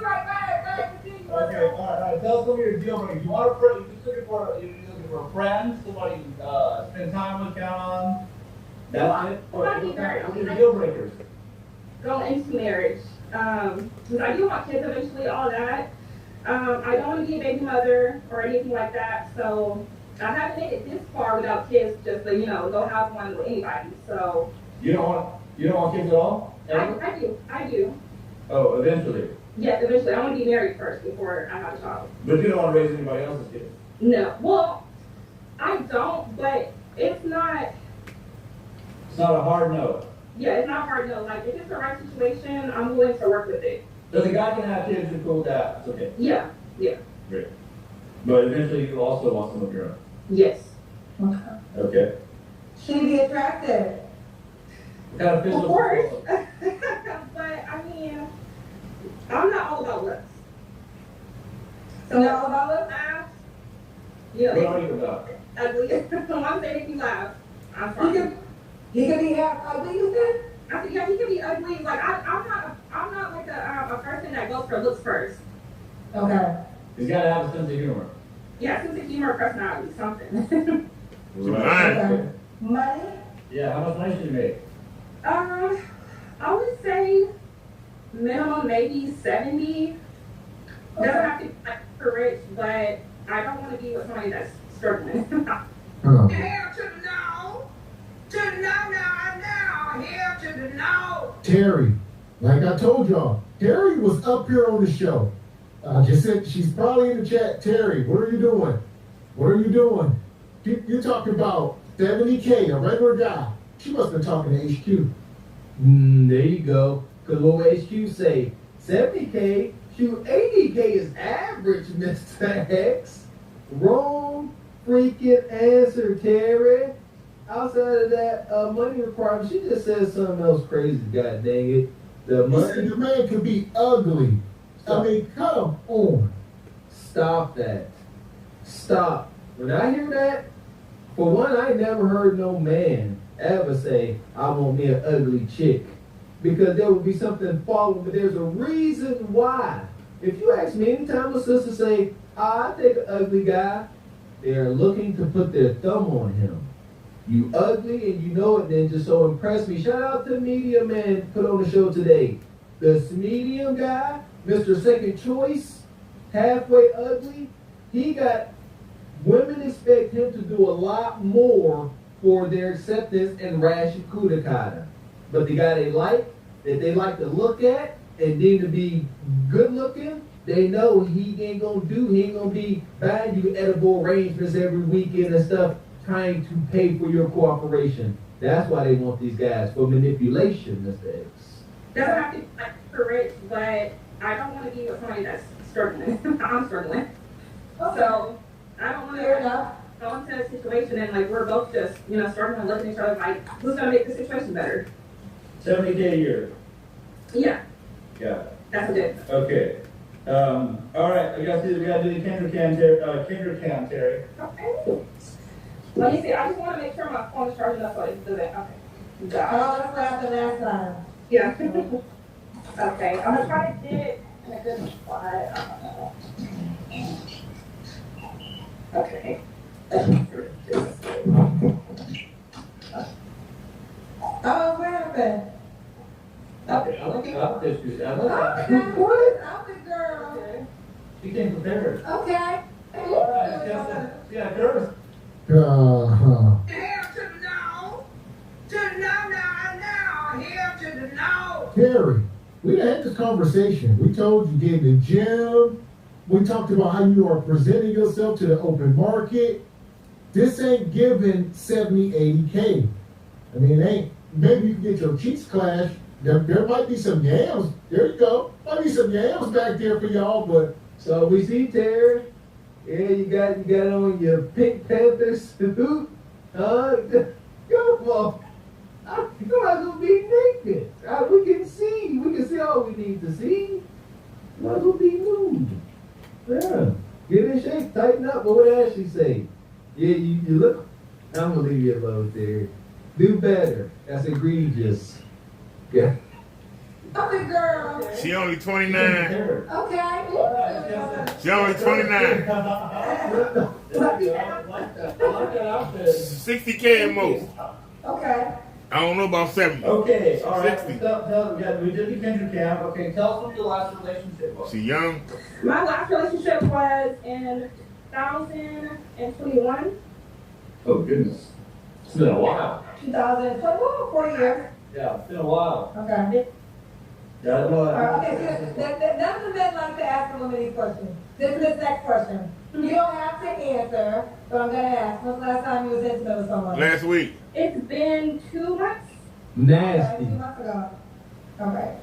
right. Bye. Continue. Okay, all right. Tell us some of your deal breakers. You want a friend? You're looking for a friend, somebody you spend time with, count on. That's it. What are your deal breakers? Going into marriage. Because I do want kids eventually, all that. I don't want to be a baby mother or anything like that. So I haven't made it this far without kids, just to, go have one with anybody. So You don't want kids at all? I do. Oh, eventually. Yes, eventually. I want to be married first before I have a child. But you don't want to raise anybody else's kids. No. Well, I don't, but it's not. It's not a hard no. Yeah, it's not hard, no. Like, if it's the right situation, I'm willing to work with it. So the guy can have kids and cool with that. It's okay. Yeah. Great. But eventually you also want some of your own. Yes. Okay. She be attractive. What kind of physical? Of course. But, I mean, I'm not all about looks. So not all about looks? Yeah. What are you about? Ugly. One thing if you laugh, I'm fine. He could be half ugly, you said? I said, yeah, he could be ugly. Like, I'm not like a person that goes for looks first. Okay. He's got to have a sense of humor. Yeah, sense of humor, personality, something. Right. Money? Yeah, how much money should you make? I would say minimum maybe 70. Doesn't have to be like super rich, but I don't want to be with somebody that's struggling. Hell to the no. To the no. Hell to the no. Terry, like I told y'all, Terry was up here on the show. Just said she's probably in the chat. Terry, what are you doing? What are you doing? You're talking about 70K, a regular guy. She must have been talking to HQ. There you go. Because what will HQ say? 70K? Shoot, 80K is average, Mr. X. Wrong freaking answer, Terry. Outside of that money requirement, she just said something else crazy, god dang it. The money. The man could be ugly. Stop. I mean, come on. Stop that. Stop. When I hear that, for one, I never heard no man ever say, I want me an ugly chick. Because there would be something following, but there's a reason why. If you ask me anytime a sister say, I take an ugly guy, they're looking to put their thumb on him. You ugly and you know it, then just so impress me. Shout out to Media Man put on the show today. This medium guy, Mr. Second Choice, halfway ugly, he got, women expect him to do a lot more for their acceptance and rash kudakata. But the guy they like, that they like to look at and deem to be good looking, they know he ain't gonna be buying you edible arrangements every weekend and stuff, trying to pay for your cooperation. That's why they want these guys, for manipulation, Mr. X. Doesn't have to be like super rich, but I don't want to be with somebody that's struggling. I'm struggling. Okay. So I don't want Fair to enough. go into a situation and like we're both just, struggling and looking at each other like, who's gonna make the situation better? 70K a year. Yeah, Yeah. that's it. Okay. All right. We got to do the Kendrick count, Terry. Okay. Let me see. I just want to make sure my phone is charging up so it doesn't. Okay. Oh, that's what happened last time. Yeah. Okay. I'm gonna try to get it in a good spot. Okay. Oh, what happened? Okay. Up this. Okay, what is up with girl? She came prepared. Okay. Yeah, girls. Hell to the no. To the no. Hell to the no. Terry, we done had this conversation. We told you get in the gym. We talked about how you are presenting yourself to the open market. This ain't giving 70, 80K. I mean, it ain't. Maybe you can get your cheeks clashed. There might be some yams. There you go. Might be some yams back there for y'all, but So we see, Terry, Yeah, you got it on your Pink Panther suit. Come on. You might as well be naked. We can see all we need to see. Might as well be nude. Yeah. Get in shape, tighten up. What would Ashley say? Yeah, you look. I'm gonna leave you alone there. Do better. That's egregious. Yeah. Okay, girl. She only 29. Okay. She only 29. I like that outfit. 60K at most. Okay. I don't know about 70. Okay, all right. 60. We did the Kendrick camp. Okay, tell us what your last relationship was. She young. My last relationship was in 2021. Oh, goodness. It's been a while. 2021, 4 years. Yeah, it's been a while. Okay. Yeah, I don't know. Okay, so none of the men like to ask a woman these questions. This is the next question. You don't have to answer, but I'm going to ask. When's the last time you was intimate with someone? Last week. It's been 2 months. Nasty. Okay, 2 months ago. Okay.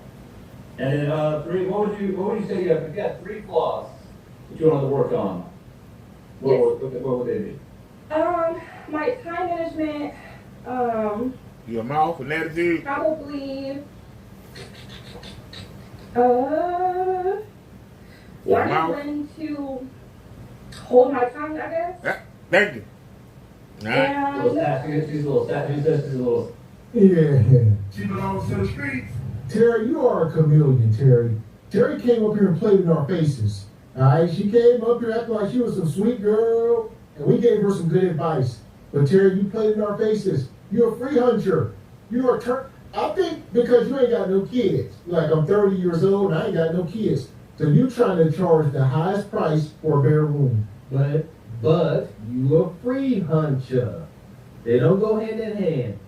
And then three. What would you say? You got 3 flaws that you wanted to work on. What would they be? My time management. Your mouth and attitude. Probably. Your mouth. Learning when to hold my tongue, I guess. Yeah, thank you. All right. And She's a little sassy. She's a little. Yeah. She belongs to the streets. Terry, you are a chameleon, Terry. Terry came up here and played in our faces. Alright, she came up here acting like she was some sweet girl, and we gave her some good advice. But Terry, you played in our faces. You're a free hunter. You are I think because you ain't got no kids. Like, I'm 30 years old and I ain't got no kids. So you trying to charge the highest price for a bare room. But you a free hunter. They don't go hand in hand.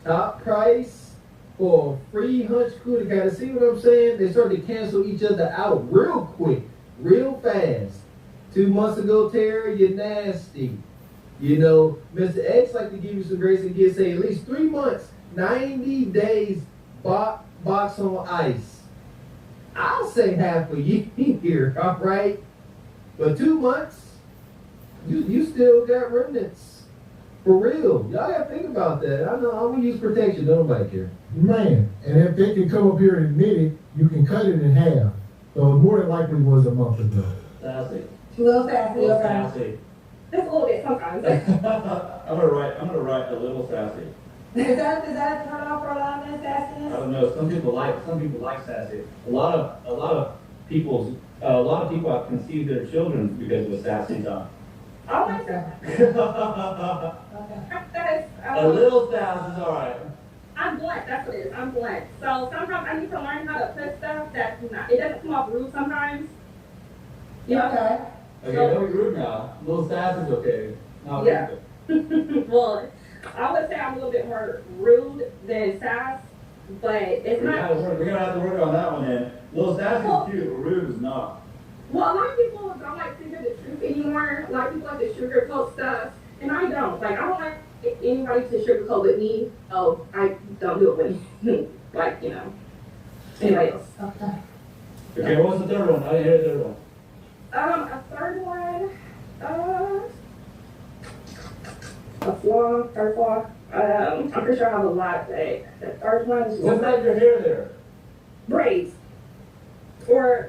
Top price for a free hunch crew. You gotta see what I'm saying? They start to cancel each other out real quick, real fast. 2 months ago, Terry, you're nasty. You know, Mr. X like to give you some grace and get say at least 3 months, 90 days box on ice. I'll say half a year, all right? But 2 months, you still got remnants. For real. Y'all gotta think about that. I know I'm gonna use protection, don't nobody care. Man, and if they can come up here and admit it, you can cut it in half. So it more than likely was a month ago. Sassy. A little sassy. Sassy. just a little bit sometimes. I'm gonna write a little sassy. Is that a turn off for a lot of men, sassiness? I don't know. Some people like sassy. A lot of people have conceived their children because of a sassy time. I like that. A little sass is all right. I'm blunt, that's what it is. I'm blunt. So sometimes I need to learn how to put stuff that it doesn't come off rude sometimes. Yeah. Okay. Okay, don't be rude now. A little sass is okay. No, Yeah. Well, I would say I'm a little bit more rude than sass, but it's not. We're gonna have to work on that one then. A little sass is cute, but rude is not. Well, a lot of people don't like to hear the truth anymore. A lot of people like to sugarcoat stuff, and I don't. Like, I don't like anybody to sugarcoat with me. Oh, I don't do it with like, anybody else. Okay, what's the third one? I didn't hear the third one. A third one, third flaw. I'm pretty sure I have a lot, but the third one is What's that your hair there? braids. Or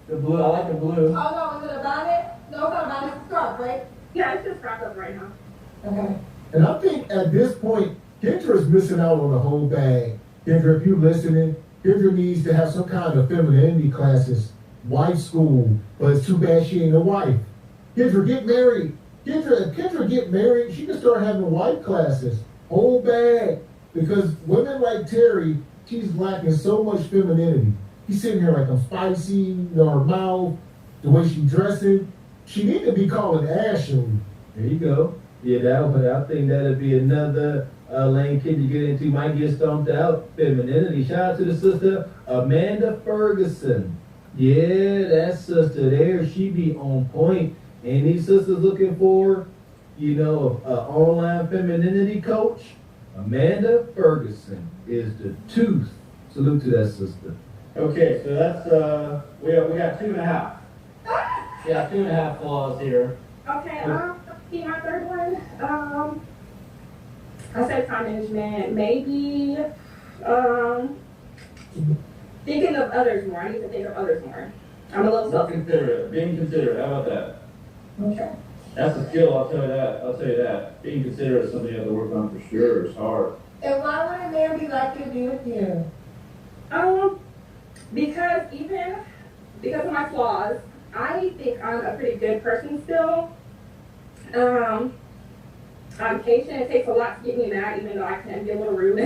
the blue. I like the blue. Oh no, is it a bonnet? No, it's not a bonnet, it's a scarf, right? yeah, it's just wrapped up right now. Okay. And I think at this point, Kendra's missing out on the whole bag. Kendra, if you're listening, Kendra needs to have some kind of femininity classes, wife school, but it's too bad she ain't a wife. Kendra, get married. If Kendra get married, she can start having wife classes. Whole bag. Because women like Terry, she's lacking so much femininity. He's sitting here like I'm spicy, her mouth, the way she dressing. She need to be calling Ashley. There you go. Yeah, but I think that'll be another lane kid you get into. Might get stomped out. Femininity. Shout out to the sister Amanda Ferguson. Yeah, that sister there, she be on point. And these sisters looking for, an online femininity coach, Amanda Ferguson is the tooth. Salute to that sister. Okay, so that's we got 2.5. Yeah, 2.5 flaws here. Okay, see my third one. I said time management. Maybe thinking of others more. I need to think of others more. I'm a little More selfish. considerate. Being considerate. How about that? Okay. That's a skill, I'll tell you that. I'll tell you that. Being considerate is something you have to work on for sure. It's hard. And why would a man be like to be with you? Because of my flaws, I think I'm a pretty good person still. I'm patient. It takes a lot to get me mad, even though I can be a little rude.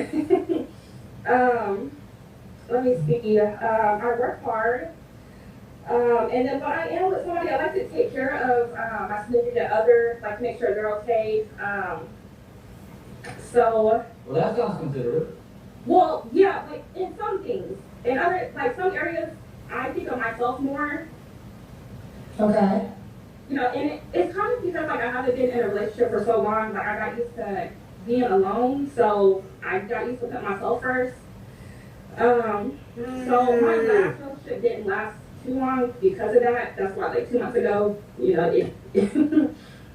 Let me see. I work hard. And then when I am with somebody, I like to take care of my significant other, like make sure they're okay. Well, that sounds considerate. Well, yeah, like in some things. In other, like some areas, I think of myself more. Okay. You know, and it's kind of because like I haven't been in a relationship for so long. Like I got used to being alone, so I got used to putting myself first. So my last relationship didn't last too long because of that. That's why like 2 months ago, you know, it it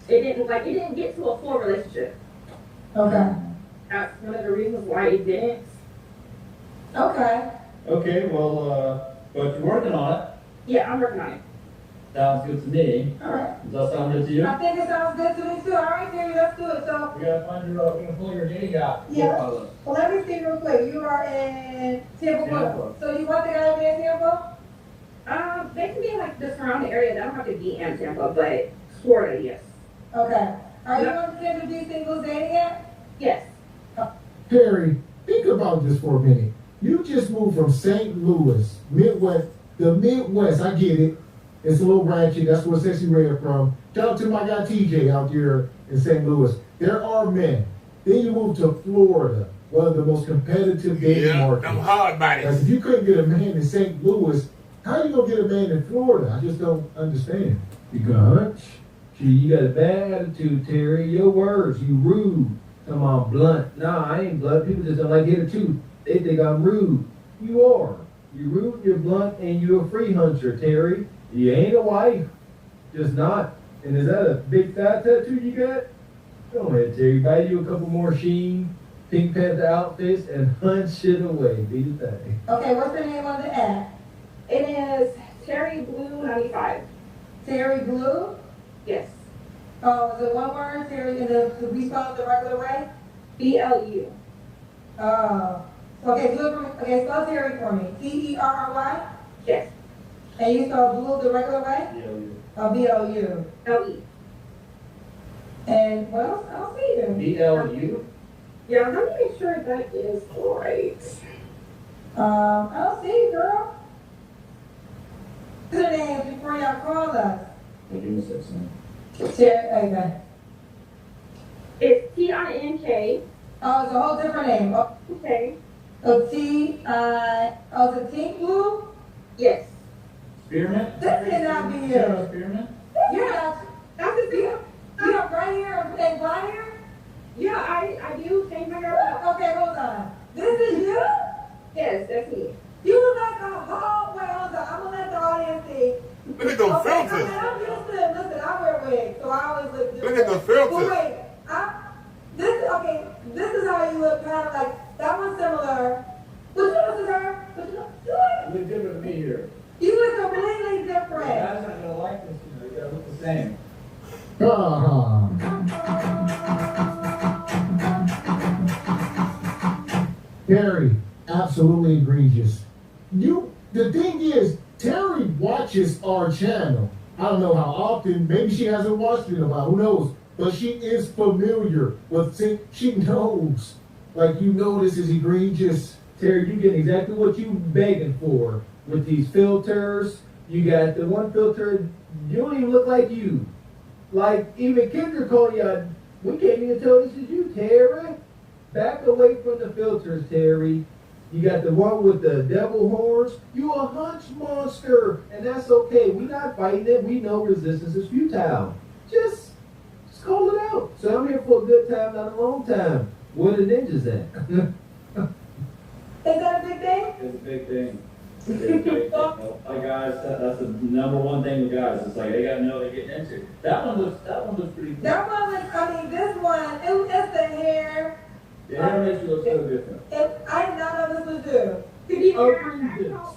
didn't get to a full relationship. Okay. That's one of the reasons why it didn't. Okay. Okay, well, but you're working on it. Yeah, I'm working on it. Sounds good to me. All right. Does that sound good to you? I think it sounds good to me too. All right, Terry, let's do it. So, We gotta find your, we're gonna pull your dating out. yeah. Well, let me see real quick. You are in Tampa. Tampa. So you want the guy to be in Tampa? They can be in like the surrounding area. They don't have to be in Tampa, but Florida, yes. Okay. Are you on the Tampa D singles dating yet? Yes. Terry, think about this for a minute. You just moved from St. Louis, Midwest, the Midwest. I get it. It's a little ratchet. That's where Sexy Red from. Shout out to my guy TJ out there in St. Louis. There are men. Then you move to Florida, one of the most competitive dating markets. I'm hard bodies. Like if you couldn't get a man in St. Louis, how you gonna get a man in Florida? I just don't understand. Gunch. Gee, you got a bad attitude, Terry. Your words, you rude. Come on, blunt. Nah, I ain't blunt. People just don't like attitude. They think I'm rude. You are. You're rude, you're blunt, and you're a free hunter, Terry. You ain't a wife. Just not. And is that a big fat tattoo you got? Go ahead, Terry. Buy you a couple more Sheen, Pink Panther outfits, and hunt shit away. Be the thing. Okay, what's the name on the app? It is Terry Blue 95. Terry Blue? Yes. Oh, is it one word? Terry, in the we spell it the regular way? BLU. Okay, do it for me. Okay, spell Terry for me. Terry? Yes. And you spell blue the regular way? B-L-U. Oh, B-O-U. LE. And what else? I don't see you. B-L-U? Yeah, let me make sure that is right. I don't see you, girl. What's your name before y'all call us? Give me a second. Terry, okay. It's TINK. Oh, it's a whole different name. Oh, Okay. so T-I, oh, is it Tink Blue? Yes. Spearmint? This cannot be you. Sarah Spearmint? You're not, That's the thing. you have right here and blonde hair? Yeah, I do change my hair. Okay, hold on. This is you? Yes, that's me. You look like a whole, wait, hold on. I'm gonna let the audience see. Look at those Okay, filters. I'm used to, listen, I wear wigs, so I always look different. Look at the filters. But wait, this is how you look, kind of like, that one's similar. But you know, this is her. But you know, You look different than me here. you look completely different. Guys not gonna like this, you know, you gotta look the same. Terry, absolutely egregious. The thing is, Terry watches our channel. I don't know how often, maybe she hasn't watched it in a while, who knows? But she is familiar with things, she knows. Like, you know this is egregious. Terry, you getting exactly what you begging for with these filters. You got the one filter, you don't even look like you. Like, even Kendra called you out. We can't even tell this is you, Terry. Back away from the filters, Terry. You got the one with the devil horns. You a hunch monster, and that's okay. We not fighting it. We know resistance is futile. Just call it out. So I'm here for a good time, not a long time. Where the ninjas at? Is that a big thing? It's a big thing. Like guys, that's the number one thing with guys. It's like they gotta know what they're getting into. That one looks pretty cool. That one was, I mean, this one, it's the hair. The hair makes you look so different. I did not know this was due. To be fair, I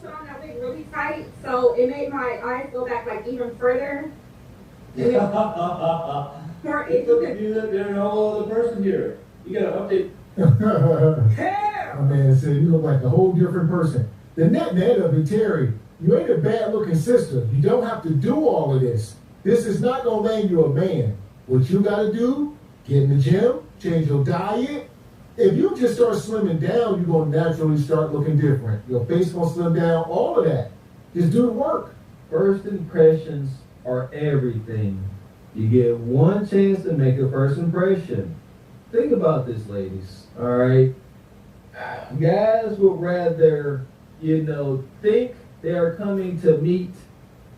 put on that wig really tight, so it made my eyes go back like even further. It look like you look like a whole other person here. You gotta update. My man said you look like a whole different person. The net of it, Terry, you ain't a bad looking sister. You don't have to do all of this. This is not gonna land you a man. What you gotta do, get in the gym, change your diet. If you just start slimming down, you're gonna naturally start looking different. Your face gonna slim down, all of that. Just do the work. First impressions are everything. You get one chance to make a first impression. Think about this, ladies. All right. Guys would rather, think they are coming to meet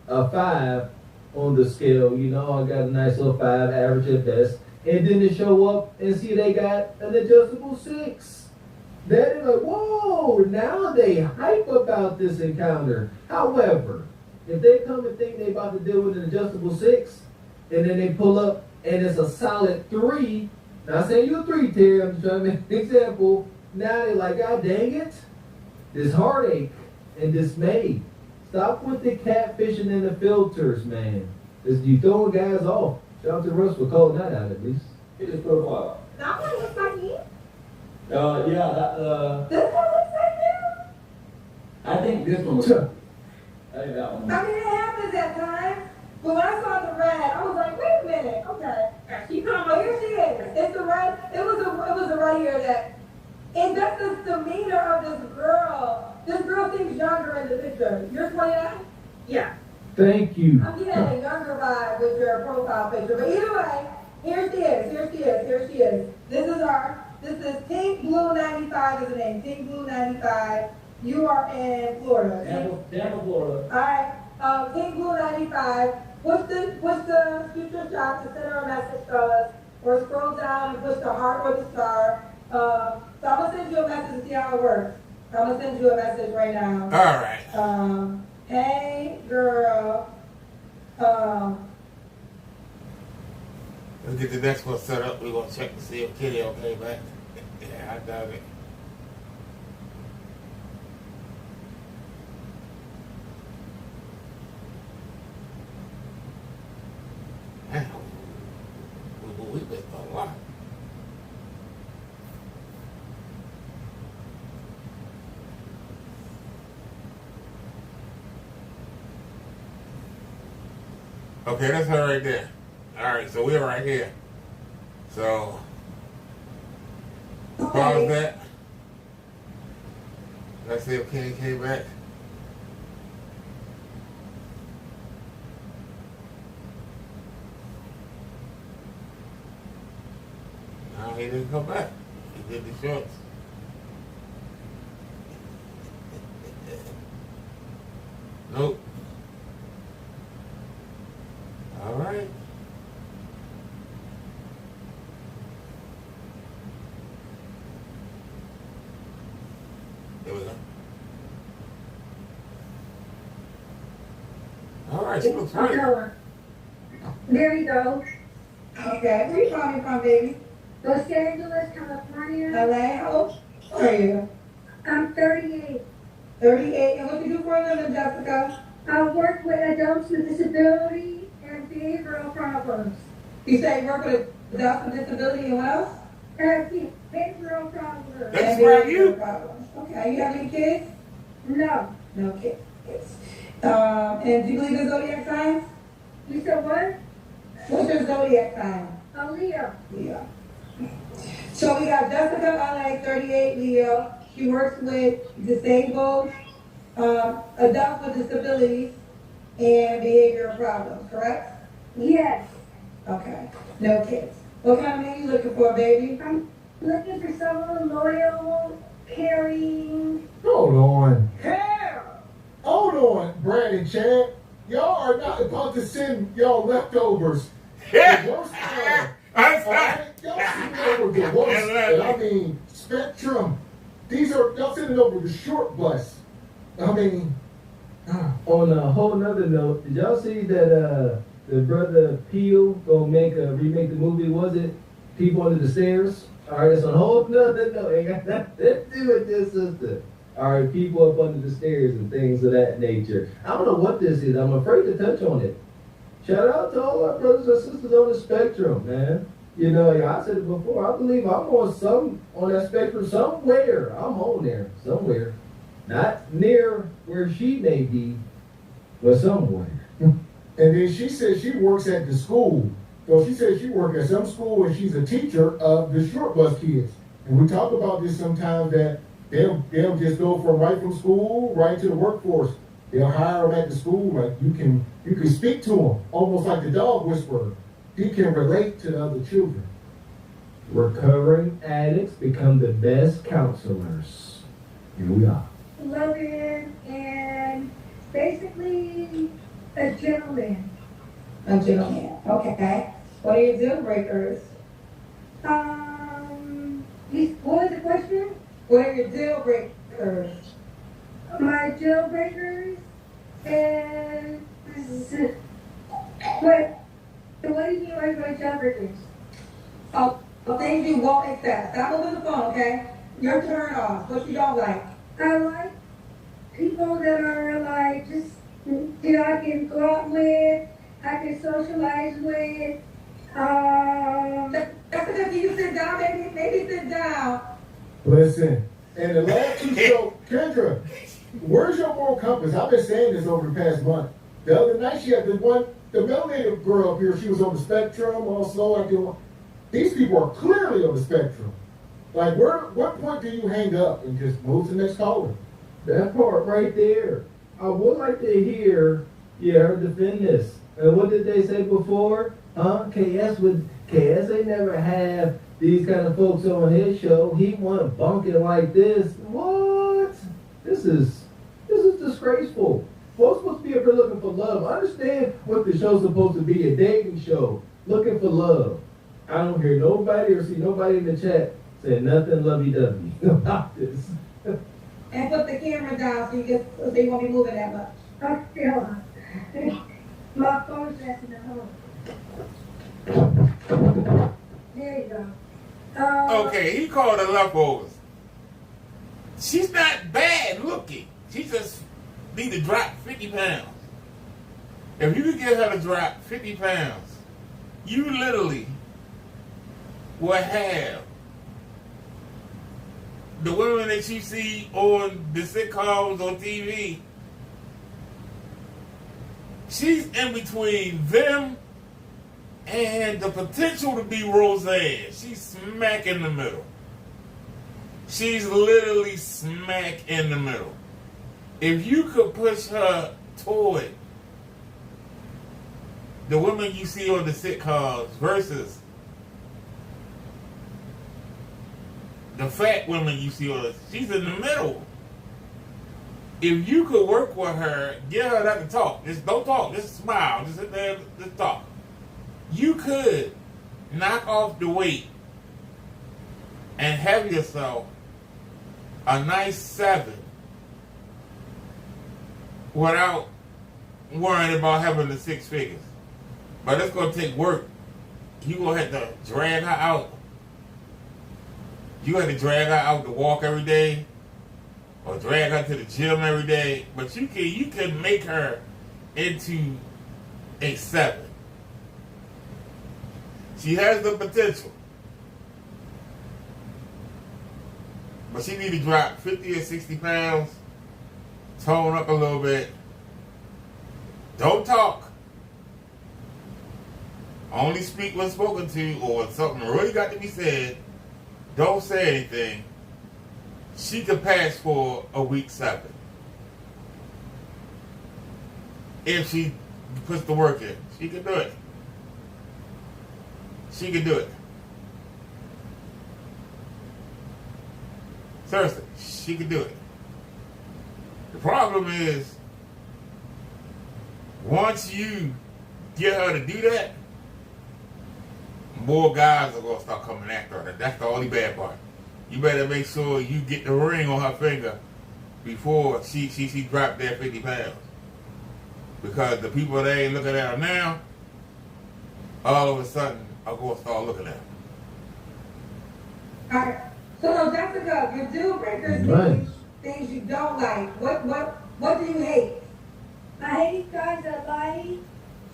a 5 on the scale. I got a nice little 5, average at best. And then to show up and see they got an adjustable 6. Then they're like, whoa, now they hype about this encounter. However, if they come and think they about to deal with an adjustable 6, and then they pull up and it's a solid 3, not saying you're a 3, Terry, I'm just trying to make an example. Now they're like, God dang it, this heartache and dismay. Stop with the catfishing and the filters, man. You throwing guys off. Shout out to Russ for calling that out at least. Hit his profile. That one looks like you. Yeah, that, This one looks like you? I think this one looks I think that one. I mean, it happens at times. But when I saw the red, I was like, wait a minute, okay. She come Oh, here she is. It's the red. It was a right here that, and just the demeanor of this girl. This girl seems younger in the picture. You're 29? Yeah. Thank you. I'm getting a younger vibe with your profile picture. But either way, here she is. This is Pink Blue 95 is the name. Pink Blue 95. You are in Florida. Tampa, Florida. All right. Pink Blue 95. Push the future shot to send her a message, fellas. Or scroll down and push the heart or the star. So I'm going to send you a message to see how it works. I'm going to send you a message right now. All right. Hey, girl. Let's get the next one set up. We're going to check to see if Kitty okay back. Yeah, I doubt it. Damn. We missed a lot. Okay, that's her right there. All right, so we're right here. So, pause that. Let's see if Kenny came back. No, he didn't come back. He did the shorts. Nope. All right. There we go. All right, she looks great. There you go. Okay, where you calling from, baby? Los Angeles, California. LA, how old are you? I'm 38. 38, and what you do for a living, Jessica? I work with adults with disability and behavioral problems. You say you work with adults with disability and what else? Behavioral problems. That's describe you. Problems. Okay, you have any kids? No. No kids. And do you believe in zodiac signs? You said what? What's your zodiac sign? A Leo. Leo. So we got Jessica, LA, 38, Leo. She works with disabled, adults with disabilities and behavioral problems, correct? Yes. Okay. No kids. What kind of man you looking for, baby? I'm looking for someone loyal, caring. Hold on. Hold on, Brad and Chad. Y'all are not about to send y'all leftovers. Yeah. The worst kind. Alright? Y'all sending over the worst. And I mean, Spectrum. Y'all sending over the short bus. I mean, On a whole nother note, did y'all see that the brother Peel gonna remake the movie? Was it People Under the Stairs? All right, that's on a whole nother note. Ain't got nothing to do with this, sister. All right, people up under the stairs and things of that nature. I don't know what this is. I'm afraid to touch on it. Shout out to all our brothers and sisters on the spectrum, man. You know, I said it before. I believe I'm on that spectrum somewhere. I'm on there somewhere. Not near where she may be, but somewhere. And then she said she works at the school. So she said she works at some school and she's a teacher of the short bus kids. And we talk about this sometimes that they'll just go right from school right to the workforce. They'll hire them at the school. Like you can speak to them almost like the dog whisperer. He can relate to the other children. Recovering addicts become the best counselors. Here we are. Loving and basically a gentleman. A gentleman. Okay. What are your deal breakers? What was the question? What are your deal breakers? My deal breakers is what do you mean by my deal breakers? Oh, things you won't accept. Stop moving the phone, okay? Your turn off. What you don't like? I like people that are like just I can go out with, I can socialize with. That's because you sit down, maybe sit down. Listen, and the last two show, Kendra, where's your moral compass? I've been saying this over the past month. The other night she had the melanated girl up here, she was on the spectrum, all slow like doing. These people are clearly on the spectrum. Like, what point do you hang up and just move to the next caller? That part right there. I would like to hear her defend this. And what did they say before? KS ain't never have these kind of folks on his show. He wasn't bunking like this. What? This is disgraceful. Folks supposed to be up here looking for love. I understand what the show's supposed to be, a dating show. Looking for love. I don't hear nobody or see nobody in the chat saying nothing lovey-dovey about this. And put the camera down so you won't be moving that much. Okay, hold on. My phone's messing at home. There you go. Okay, he called her leftovers. She's not bad looking. She just need to drop 50 pounds. If you could get her to drop 50 pounds, you literally will have the women that you see on the sitcoms on TV. She's in between them and the potential to be Roseanne. She's smack in the middle. She's literally smack in the middle. If you could push her toward the women you see on the sitcoms versus the fat women you see on the, she's in the middle. If you could work with her, get her not to talk. Just don't talk. Just smile. Just sit there and just talk. You could knock off the weight and have yourself a nice 7 without worrying about having the 6 figures. But it's going to take work. You're going to have to drag her out. You have to drag her out to walk every day or drag her to the gym every day. But you can make her into a 7. She has the potential. But she need to drop 50 or 60 pounds, tone up a little bit. Don't talk. Only speak when spoken to or when something really got to be said. Don't say anything. She could pass for a week 7. If she puts the work in. She can do it. She can do it. Seriously, she can do it. The problem is, once you get her to do that, more guys are going to start coming after her. That's the only bad part. You better make sure you get the ring on her finger before she dropped that 50 pounds. Because the people that ain't looking at her now, all of a sudden are going to start looking at her. All right. So Jessica, your deal breakers mean things you don't like. What do you hate? I hate guys that lie,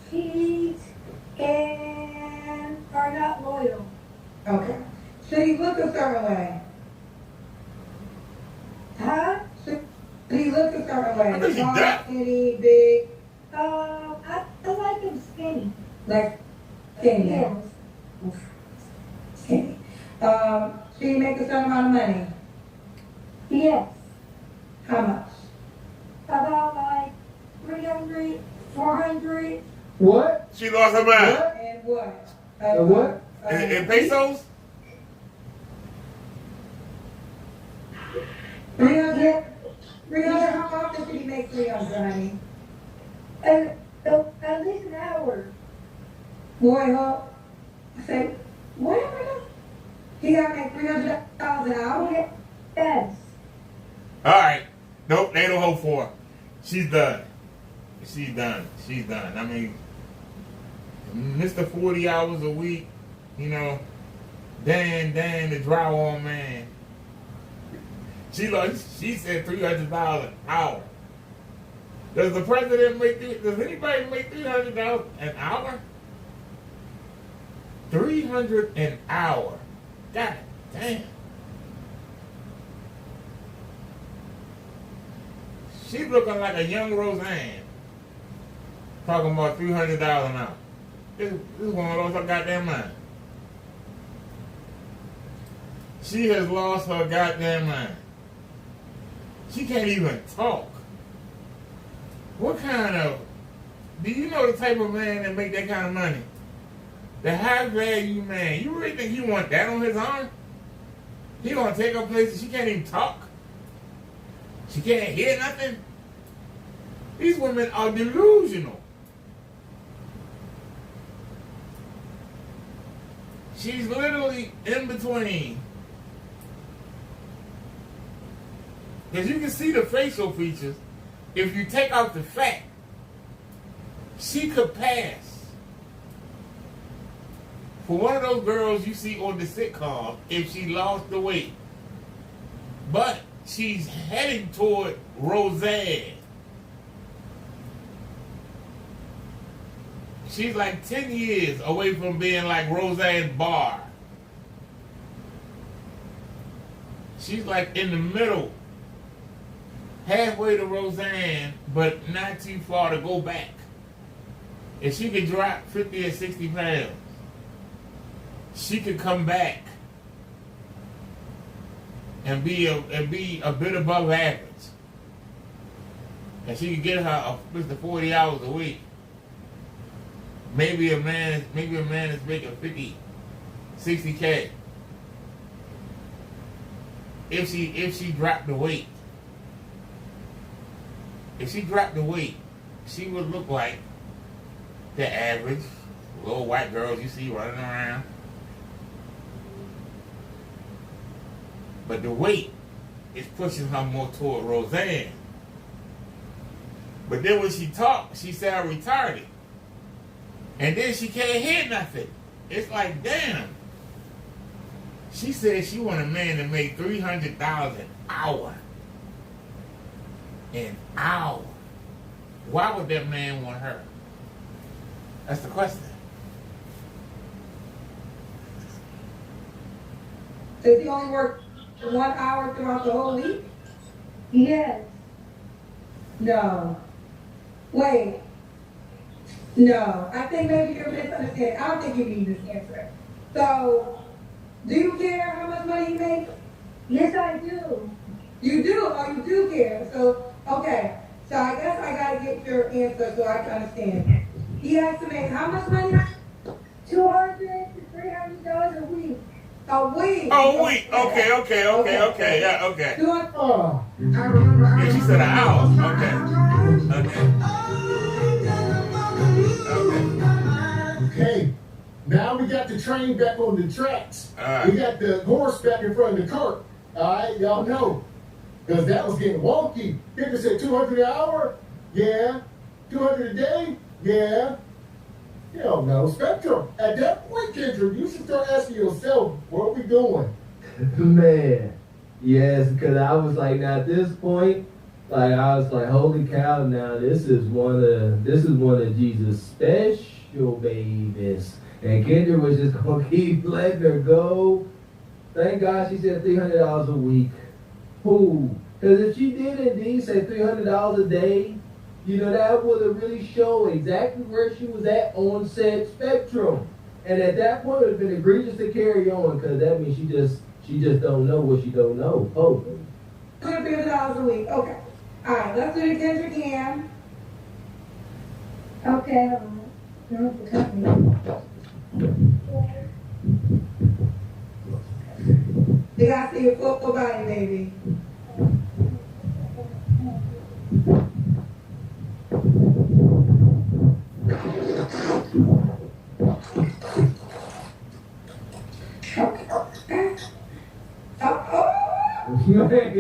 cheat, and are not loyal. Okay. Should he look a certain way? Huh? Should he look a certain way? I think he Tall, does. skinny, big? I like him skinny. Like skinny? Yes. Skinny. Should he make a certain amount of money? Yes. How much? About like 300, 400. What? She lost her mind. What? And what? What? In pesos? 300? 300? How often should he make 300, honey? At least an hour. Boy, I said, what? He got to make $300 an hour? Yes. All right. Nope, they don't hope for her. She's done. She's done. She's done. I mean, Mr. 40 hours a week, you know, Dan, the drywall man. She said $300 an hour. Does the president does anybody make $300 an hour? 300 an hour. God damn. She's looking like a young Roseanne. Talking about $300 an hour. This is one of those her goddamn mind. She has lost her goddamn mind. She can't even talk. What kind of... Do you know the type of man that make that kind of money? The high value man. You really think he want that on his arm? He gonna take her places she can't even talk? She can't hear nothing? These women are delusional. She's literally in between. Because you can see the facial features. If you take out the fat, she could pass for one of those girls you see on the sitcom if she lost the weight. But she's heading toward Roseanne. She's like 10 years away from being like Roseanne Barr. She's like in the middle. Halfway to Roseanne, but not too far to go back. If she could drop 50 or 60 pounds, she could come back and be a bit above average. And she could get her Mr. 40 hours a week. Maybe a man is making 50, 60K. If she dropped the weight. If she dropped the weight, she would look like the average little white girls you see running around. But the weight is pushing her more toward Roseanne. But then when she talks, she sounds retarded. And then she can't hear nothing. It's like, damn. She said she want a man to make $300 an hour. An hour. Why would that man want her? That's the question. Does he only work 1 hour throughout the whole week? Yes. No. Wait. No. I think maybe you're misunderstanding. I don't think you need this answer. So, do you care how much money he makes? Yes, I do. You do? Oh, you do care. So, okay. So I guess I gotta get your answer so I can understand. He has to make how much money? $200 to $300 a week. A week? Oh, a week. Okay. Yeah, okay. Oh. Yeah, she said an hour. Okay. Now we got the train back on the tracks. All right. We got the horse back in front of the cart. All right, y'all know. Because that was getting wonky. Kendra said 200 an hour? Yeah. 200 a day? Yeah. Hell no. Spectrum, at that point, Kendra, you should start asking yourself, what are we doing? Man, yes, because I was like, now at this point, like I was like, holy cow! Now this is one of Jesus' special babies, and Kendra was just gonna keep letting her go. Thank God she said $300 a week. Who? Because if she did indeed say $300 a day, you know, that would have really shown exactly where she was at on said spectrum. And at that point, it would have been egregious to carry on, because that means she just don't know what she don't know. Oh. $250 a week. Okay. All right, let's do it again. Okay. You got to see your full body, baby.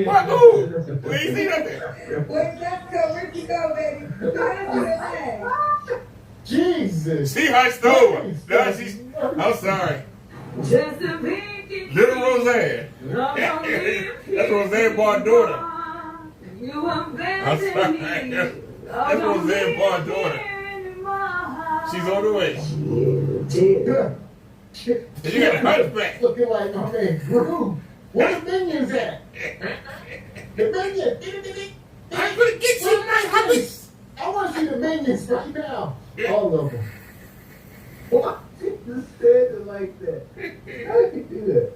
What? Ooh! We ain't seen nothing. Where's that go? Where'd you go, baby? How did you say? Jesus. She hunched over. No, she's. I'm sorry. Just a pinky. Little Roseanne. That's Roseanne Barr's daughter. You are I'm better sorry. than me. That's Roseanne Barr's daughter. She's on the way. She got a hunchback. Looking like my man Groove. Where the minions at? The minions. I'm gonna get you my hubbies. I want to see the minions right now. All of them. Why she just said it like that? How did you do that?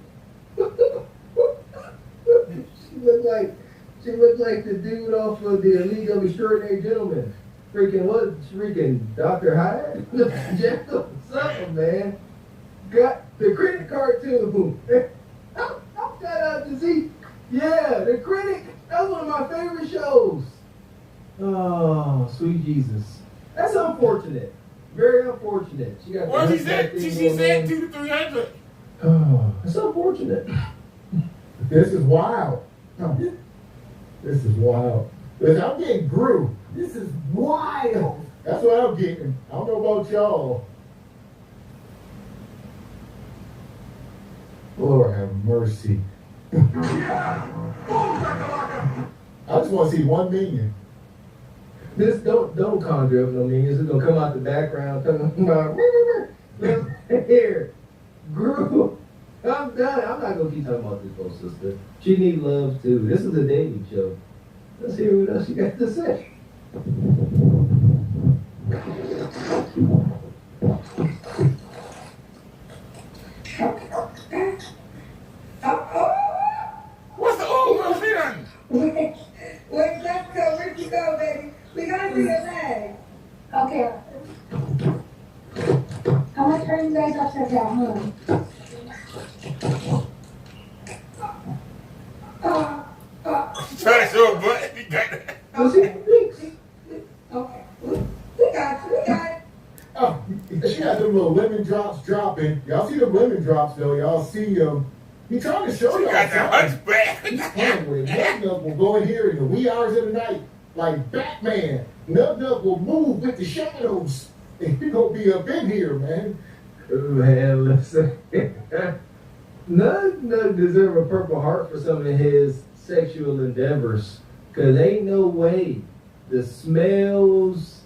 She looked like the dude off of the League of Extraordinary Gentlemen. Freaking Dr. Hyde? Jekyll, something, man. Got the critic cartoon. Shout out to Z. Yeah, the critic. That's one of my favorite shows. Oh, sweet Jesus. That's unfortunate. Very unfortunate. She got. Well, she said 200 to 300. Oh, it's unfortunate. This is wild. This is wild. Listen, I'm getting Groove. This is wild. That's what I'm getting. I don't know about y'all. Lord have mercy. I just want to see 1 million. This don't conjure up no minions. It's gonna come out the background talking about here. Groove. I'm done. I'm not gonna keep talking about this little sister. She needs love too. This is a dating show. Let's hear what else you got to say. What's the old man? Where's that go? Where'd you go, baby? We gotta see your leg. Okay. How much are you guys upset down, Trying to show a butt. You got that. Okay. Okay. We got it. Oh, she got them little lemon drops dropping. Y'all see the lemon drops though. Y'all see he trying to show She y'all got that something. hunchback. He's playing with it. Nub Nub will go in here in the wee hours of the night like Batman. Nub Nub will move with the shadows. And he gonna be up in here, man. Man, listen. None deserve a Purple Heart for some of his sexual endeavors. Cause ain't no way the smells,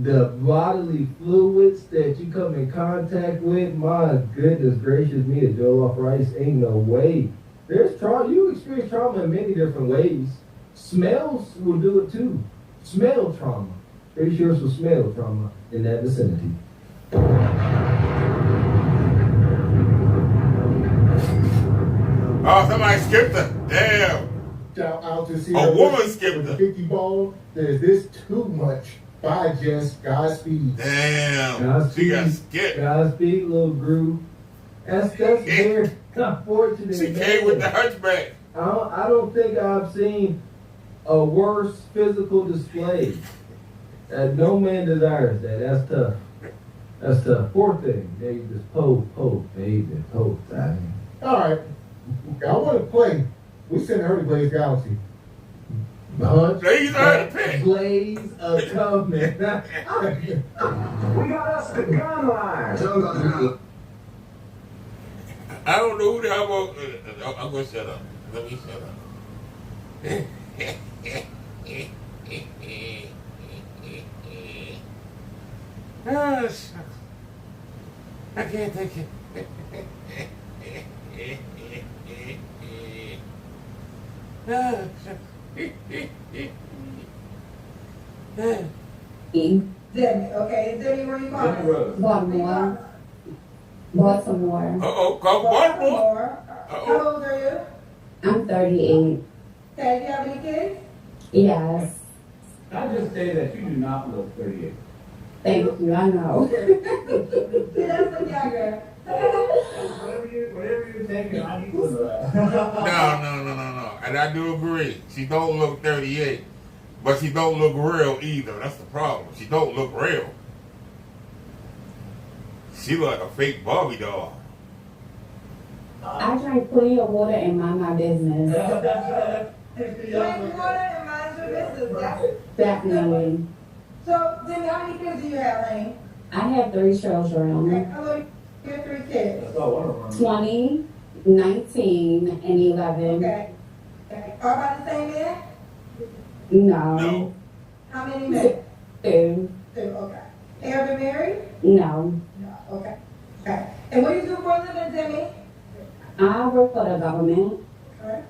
the bodily fluids that you come in contact with, my goodness gracious me, to Joe off rice, ain't no way. There's trauma. You experience trauma in many different ways. Smells will do it too. Smell trauma. Pretty sure some smell trauma in that vicinity. Oh, somebody skipped her. Damn. Shout out to see A woman skipped the her. 50 ball. Says this too much. Bye, Jess. Godspeed. Damn. Godspeed. She got skipped. Godspeed, little Groove. That's very unfortunate. She came with the hunchback. I don't think I've seen a worse physical display. No man desires that. That's tough. That's tough. Fourth thing, they just poke, baby, poke. All right. I want to play. We sent her to Blaze Galaxy. Hunt. Blaze of the pit. Blaze of Tubman. We got us the gun line. I don't know who the hell I'm gonna shut up. Let me shut up. Oh, shucks. I can't take it. Oh, shucks. Demi, okay. Demi, where you Demi from? Rose. Baltimore. Baltimore. Come Baltimore. How old are you? I'm 38. Okay, do you have any kids? Yes. I just say that you do not look 38. Thank you, I know. She does look younger. Whatever you're taking, I need to know that. No. And I do agree. She don't look 38. But she don't look real either. That's the problem. She don't look real. She look like a fake Barbie doll. I drink plenty of water and mind my business. Drink water and mind your business. Definitely. So, Demi, how many kids do you have, Lane? I have 3 children. Okay, how many you have 3 kids? That's all one of them. 20, 19, and 11. Okay. All about the same man? No. How many men? 2. 2, okay. Ever been married? No. No, okay. Okay. And what do you do for a living, Demi? I work for the government. Okay.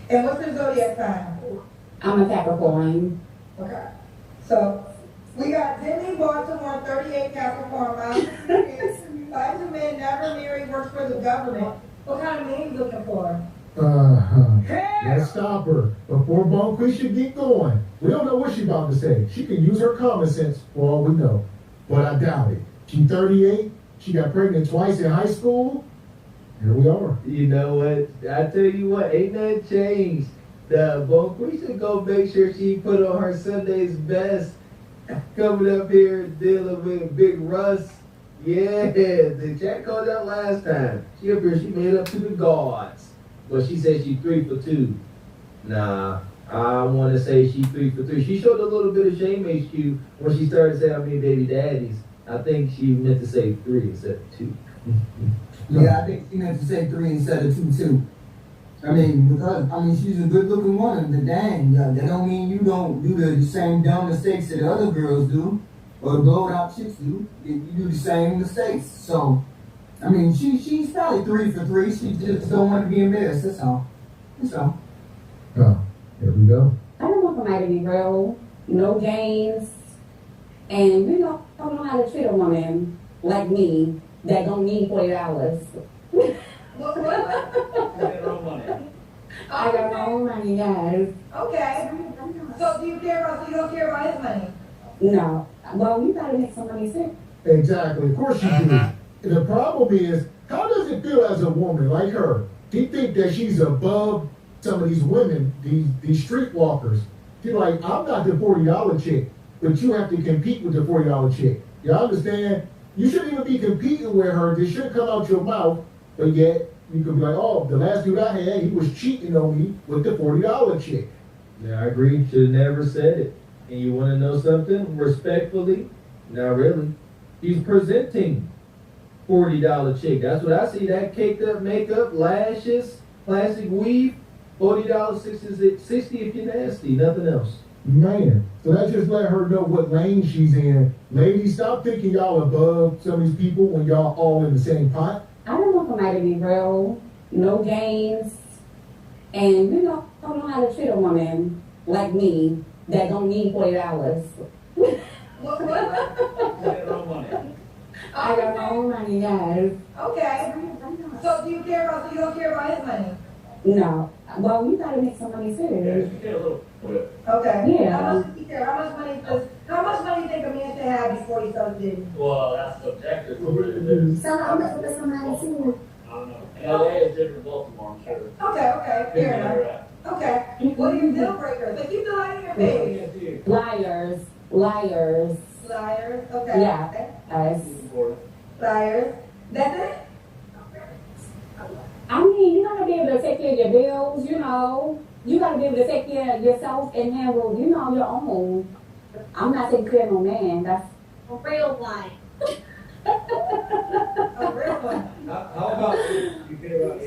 And what's your zodiac sign? I'm a Capricorn. Okay. So, we got Demi Baltimore, 38 Capricorn, 5 men, never married, works for the government. What kind of man you looking for? Let's stop her before Bonquisha get going. We don't know what she's about to say. She can use her common sense for all we know. But I doubt it. She's 38. She got pregnant twice in high school. Here we are. You know what? I tell you what, ain't nothing changed. The Bonquisha go make sure she put on her Sunday's best. Coming up here dealing with Big Russ. Yeah, the chat called out last time. She up here, she made up to the gods. But she said she's 3 for 2. Nah, I want to say she's 3 for 3. She showed a little bit of shame HQ when she started saying how many baby daddies. I think she meant to say 3 instead of 2. Yeah, I think she meant to say 3 instead of 2 too. Because she's a good looking woman, but dang, that don't mean you don't do the same dumb mistakes that other girls do, or blow out chicks do. You do the same mistakes. So, she's probably 3 for 3. She just don't want to be embarrassed, that's all. That's all. Oh, here we go. I don't want somebody to be real, no games, and don't know how to treat a woman like me that don't need $40. What? I got my own money, guys. Okay. So do you don't care about his money? No. Well, you gotta make some money too. Exactly. Of course you do. The problem is, how does it feel as a woman like her? Do you think that she's above some of these women, these streetwalkers? She's like, I'm not the $40 chick, but you have to compete with the $40 chick. You understand? You shouldn't even be competing with her. This should come out your mouth, but yet you could be like, oh, the last dude I had, he was cheating on me with the $40 chick. Yeah, I agree. Should have never said it. And you want to know something? Respectfully, not really. He's presenting $40 chick. That's what I see. That caked up makeup, lashes, plastic weave, $40, 60 if you're nasty. Nothing else. Man, so that just let her know what lane she's in. Ladies, stop thinking y'all above some of these people when y'all all in the same pot. I don't want somebody to be real, no games, and don't know how to treat a woman like me that don't need $40. What? I got my own money, guys. Okay. So do you don't care about his money? No. Well, you gotta make some money too. Okay. Yeah. How much do you care? How much money do you think a man should have before he starts dating? Well, that's subjective. So I'm looking for somebody too. I don't know. LA is different from Baltimore, I'm sure. Okay, fair enough. Okay. What are your deal breakers? Like, keep the light in your face. Liars. Liars, okay. Yeah. Liars. That's it? I mean, you gotta be able to take care of your bills, you gotta be able to take care of yourself and handle, your own. I'm not taking care of no man. That's A real one. A real one. How about you care about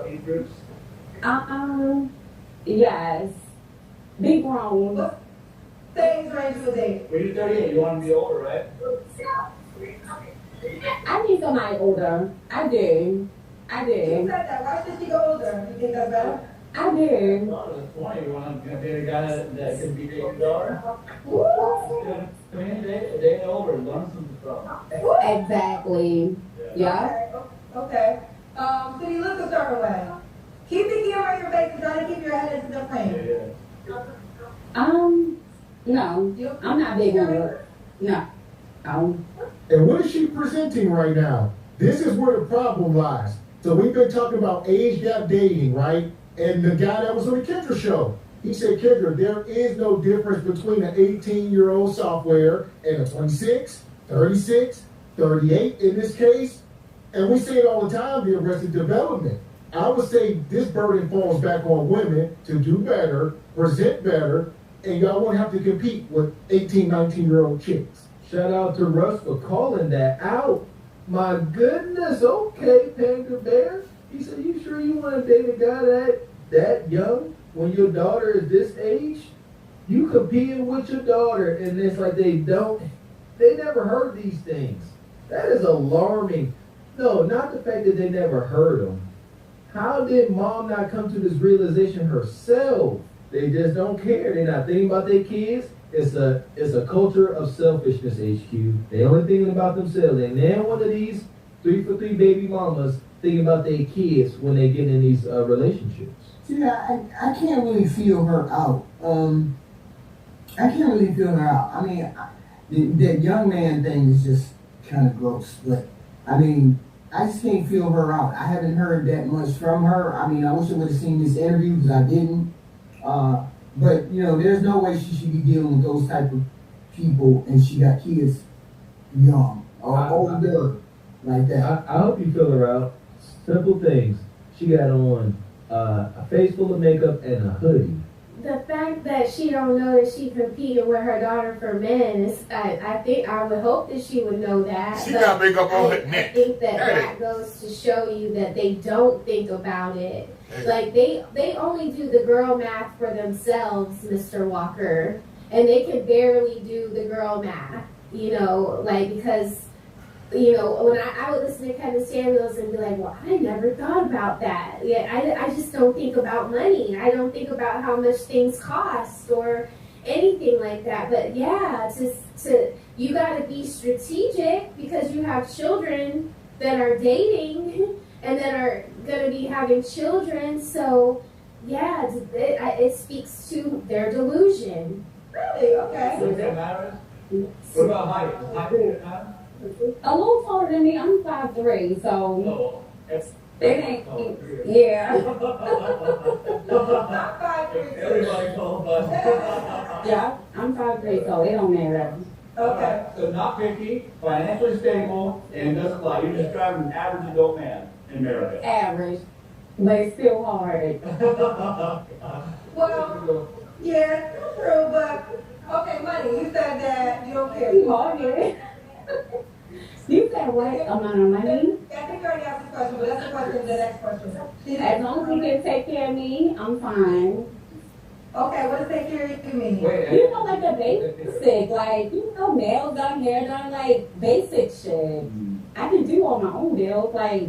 age groups? Yes. Be grown. What things range with age? Well, you're 38. You want to be older, right? I need somebody older. I do. You said that. Why should she go older? You think that's better? I do. No, that's 20. You want to date a guy that can be dating your daughter? Come in, date older, learn something from. Exactly. Yeah. Okay. So you look a certain way. Keep the camera in your face and try to keep your head into the frame. No. I'm not big on it. No. And what is she presenting right now? This is where the problem lies. So we've been talking about age gap dating, right? And the guy that was on the Kendra show, he said, Kendra, there is no difference between an 18-year-old software and a 26, 36, 38 in this case. And we say it all the time, the Arrested Development. I would say this burden falls back on women to do better, present better, and y'all won't have to compete with 18, 19-year-old chicks. Shout out to Russ for calling that out. My goodness, okay, Panda Bear. He said, you sure you want to date a guy that young when your daughter is this age? You competing with your daughter, and it's like they never heard these things. That is alarming. No, not the fact that they never heard them. How did mom not come to this realization herself? They just don't care. They're not thinking about their kids. It's a culture of selfishness, HQ. They only thinking about themselves. And then one of these 3-for-3 baby mamas thinking about their kids when they get in these relationships. See, I can't really feel her out. I can't really feel her out. I mean, that young man thing is just kind of gross. But, I mean, I just can't feel her out. I haven't heard that much from her. I mean, I wish I would have seen this interview because I didn't. But, there's no way she should be dealing with those type of people and she got kids young or older like that. I hope you feel her out. Simple things. She got on a face full of makeup and a hoodie. The fact that she don't know that she competed with her daughter for men is, I would hope that she would know that. She got makeup on her neck. I think that goes to show you that they don't think about it. Like they only do the girl math for themselves, Mr. Walker, and they can barely do the girl math, because, when I would listen to Kevin Samuels and be like, well, I never thought about that. Yeah, I just don't think about money. I don't think about how much things cost or anything like that. But yeah, you got to be strategic because you have children that are dating and that are going to be having children. So yeah, it speaks to their delusion. Really? Okay. Does that matter? What about height? Does height matter? A little taller than me. I'm 5'3", so it ain't. Yeah. Everybody calls us. Yeah, I'm 5'3", so it don't matter. Okay. So not picky, financially stable, and doesn't lie. You're describing an average adult man in America. Average, but it's still hard. Well, yeah, true, but okay, money. You said that you don't care. You hard. You said what? Amount of money? I think you already asked this question, but that's the question. The next question. As long as you can take care of me, I'm fine. Okay, what does take care of you mean? Like the basic, nails done, hair done, like basic shit. I can do on my own bills, Okay.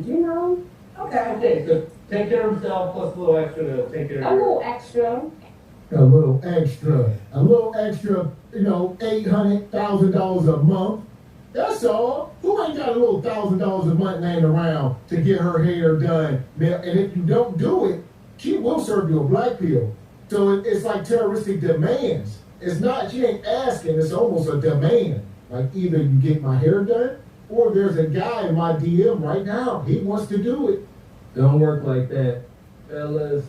Okay, so take care of himself plus a little extra to take care of a little extra. A little extra, $800,000 a month. That's all. Who ain't got a little $1,000 a month laying around to get her hair done? And if you don't do it, she will serve you a black pill. So it's like terroristic demands. It's not, she ain't asking, it's almost a demand. Like either you get my hair done, or there's a guy in my DM right now, he wants to do it. Don't work like that. Fellas,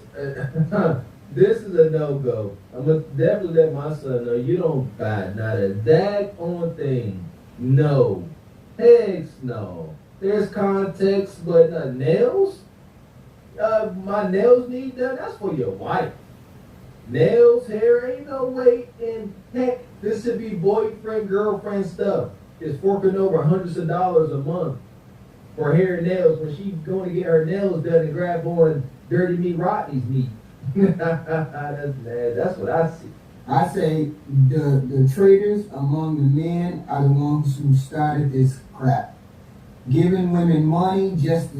this is a no-go. I'm going to definitely let my son know you don't buy not a daggone thing. No. Heck no. There's context, but not nails? my nails need done, that's for your wife. Nails, hair, ain't no way in heck this should be boyfriend, girlfriend stuff. It's forking over hundreds of dollars a month for hair and nails when she's going to get her nails done and grab on Dirty Meat Rodney's meat. That's bad. That's what I see. I say the traitors among the men are the ones who started this crap. Giving women money just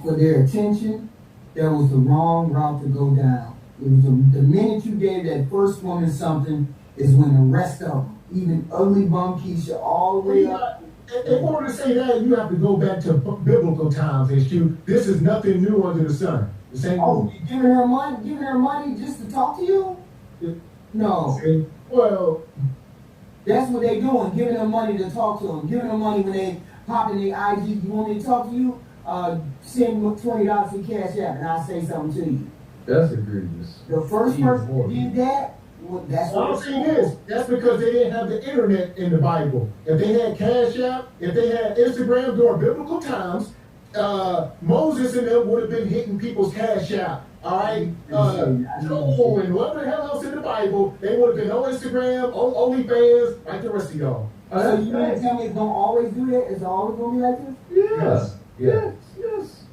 for their attention, that was the wrong route to go down. It was the minute you gave that first woman something is when the rest of them, even ugly bum Keisha, all the way up. In order to say that, you have to go back to biblical times, HQ. This is nothing new under the sun. The same. Oh, giving her money just to talk to you? No. Well, that's what they doing, giving her money to talk to them, giving her money when they pop in their IG. You want me to talk to you? Send $20 in Cash App and I'll say something to you. That's egregious. The first person who did that, that's what I'm saying is, that's because they didn't have the internet in the Bible. If they had Cash App, if they had Instagram during biblical times, Moses and them would have been hitting people's Cash App. All right, Joel and whatever the hell else in the Bible, they would have been on Instagram, on OnlyFans, like the rest of y'all. So you mean to tell me it's gonna always do that? It's always gonna be like this? Yes.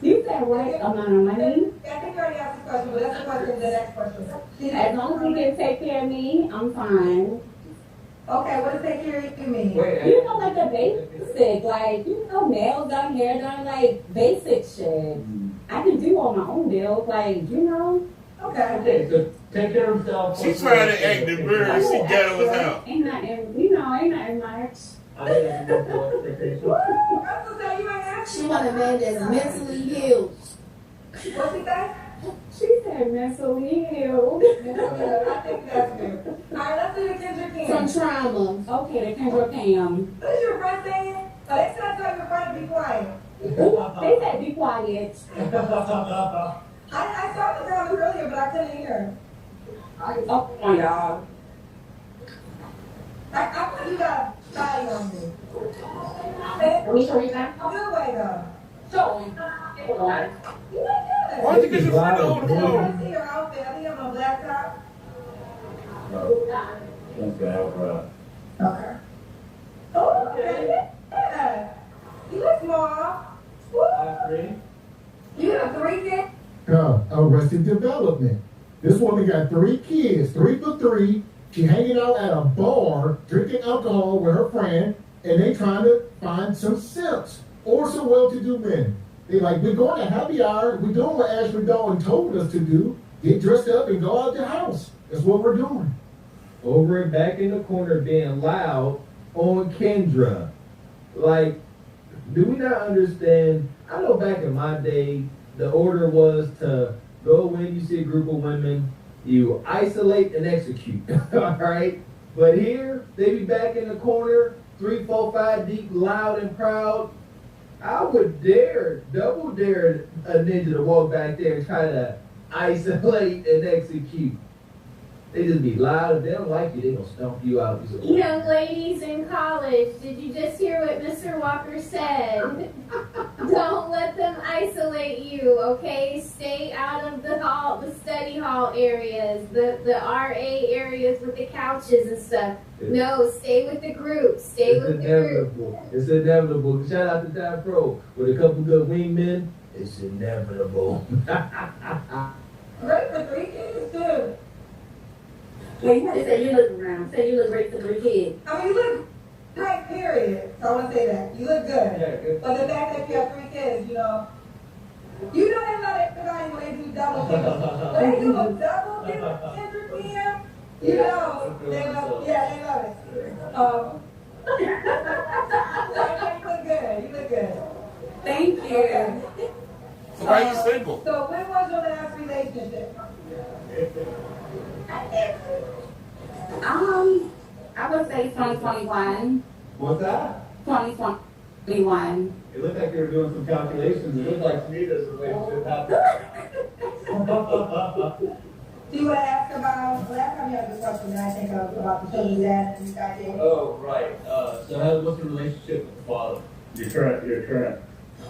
You said what amount of money? I think I already asked the question, but that's the question, the next question. As long as you can take care of me, I'm fine. Okay, what does take care of you mean? You know, like the basic, like, you know, nails done, hair done, like basic shit. I can do all my own bills, like, you know. Okay, so take care of himself. She's trying to act the bird. She got us out. Ain't nothing, you know, ain't nothing much. She want a man that's mentally healed. What's he say? She said mentally healed. I think that's good. All right, let's do the Kendrick Cam. From trauma. Okay, the Kendrick Cam. What is your friend saying? Oh, they said tell your friend to be quiet. They said be quiet. I saw the girl earlier, but I couldn't hear. Oh my God. I thought you got body on me. Let me show you that. Good way though. Show me. You look good. Why don't you get your friend to hold the I phone? see your outfit. I think I'm on a black top. That's gonna help her out. Okay. Oh, okay. Yeah. You look small. Woo. You have 3 kids? Arrested Development. This woman got 3 kids, 3 for 3. She hanging out at a bar, drinking alcohol with her friend, and they trying to find some simps or some well-to-do men. They like, we're going to happy hour. We're doing what Ashley Dawn told us to do. Get dressed up and go out the house. That's what we're doing. Over and back in the corner being loud on Kendra. Like, do we not understand? I know back in my day, the order was to go when you see a group of women, you isolate and execute. All right? But here, they be back in the corner, 3, 4, 5 deep, loud and proud. I would double dare a ninja to walk back there and try to isolate and execute. They just be loud. If they don't like you, they gonna stomp you out. Young ladies in college, did you just hear what Mr. Walker said? Don't let them isolate you, okay? Stay out of the study hall areas, the RA areas with the couches and stuff. No, stay with the group. Stay with the group. It's inevitable. Shout out to Time Pro with a couple good wingmen. It's inevitable. Great for 3 kids, too. Wait, you say you look around. Say you look great for 3 kids. I mean, you look great, period. So I want to say that. You look good. Yeah, good. But the fact that you have 3 kids, you know they let everybody when they do double kids. When they do a double Kendrick Cam, you know, they love it. You look good. You look good. Thank you. Okay. So why you single? So when was your last relationship? I would say 2021. What's that? 2021. It looked like you were doing some calculations. It looked like to me this relationship happened. Do you want to ask about, last time you had this question that I think of about the children's dad and you guys did? Oh, right. So what's the relationship with the father? Your current.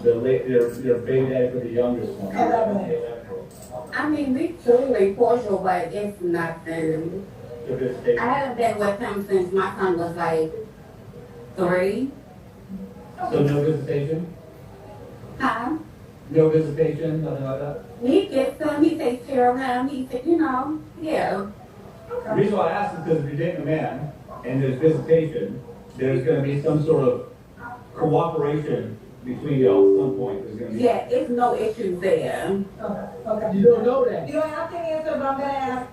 your baby daddy for the youngest one? 11. I mean, we truly cordial, but it's nothing. I haven't been with him since my son was like 3. So no visitation? Huh? No visitation, nothing like that? He gets them, he takes care of him, he said, yeah. The reason why I ask is because if you're dating a man and there's visitation, there's going to be some sort of cooperation between y'all at some point. There's going to be. Yeah, it's no issues there. Okay. You don't know that. You don't have to answer, but I'm gonna ask.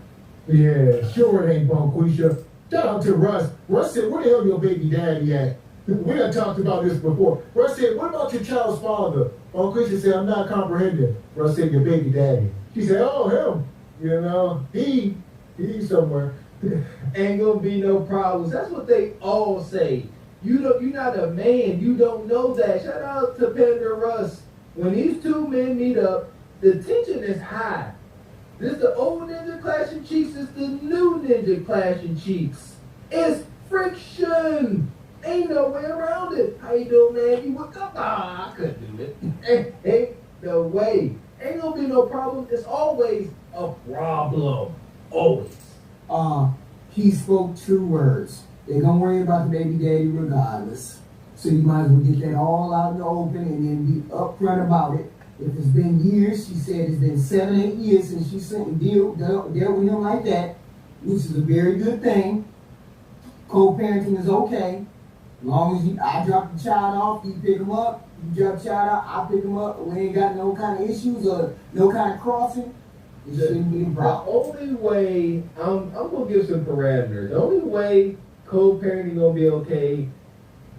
Yeah, sure it ain't Bonquisha. Shout out to Russ. Russ said, where the hell your baby daddy at? We done talked about this before. Russ said, what about your child's father? Bonquisha said, I'm not comprehending. Russ said, your baby daddy. She said, oh, him. He's somewhere. Ain't gonna be no problems. That's what they all say. You're not a man. You don't know that. Shout out to Panda Russ. When these two men meet up, the tension is high. This the old ninja clashing cheeks. It's the new ninja clashing cheeks. It's friction. Ain't no way around it. How you doing, man? You wake up? I couldn't do it. Ain't no way. Ain't gonna be no problem. It's always a problem. Always. He spoke true words. They're gonna worry about the baby daddy regardless. So you might as well get that all out in the open and then be upfront about it. If it's been years, she said it's been 7, 8 years since she dealt with him like that, which is a very good thing. Co-parenting is okay. As long as I drop the child off, you pick him up. You drop the child off, I pick him up. We ain't got no kind of issues or no kind of crossing. It shouldn't be a problem. The only way, I'm going to give some parameters. The only way co-parenting going to be okay,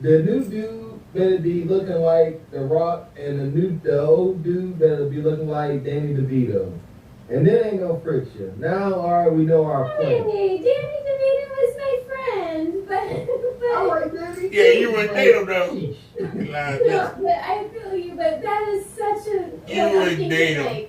the new dude better be looking like The Rock, and the old dude better be looking like Danny DeVito. And then ain't no friction. Now, all right, we know our plan. Hey, Danny DeVito was my friend, but All right, Danny. Yeah, you wouldn't date him though. no, but I feel you, but that is such a. You wouldn't date him.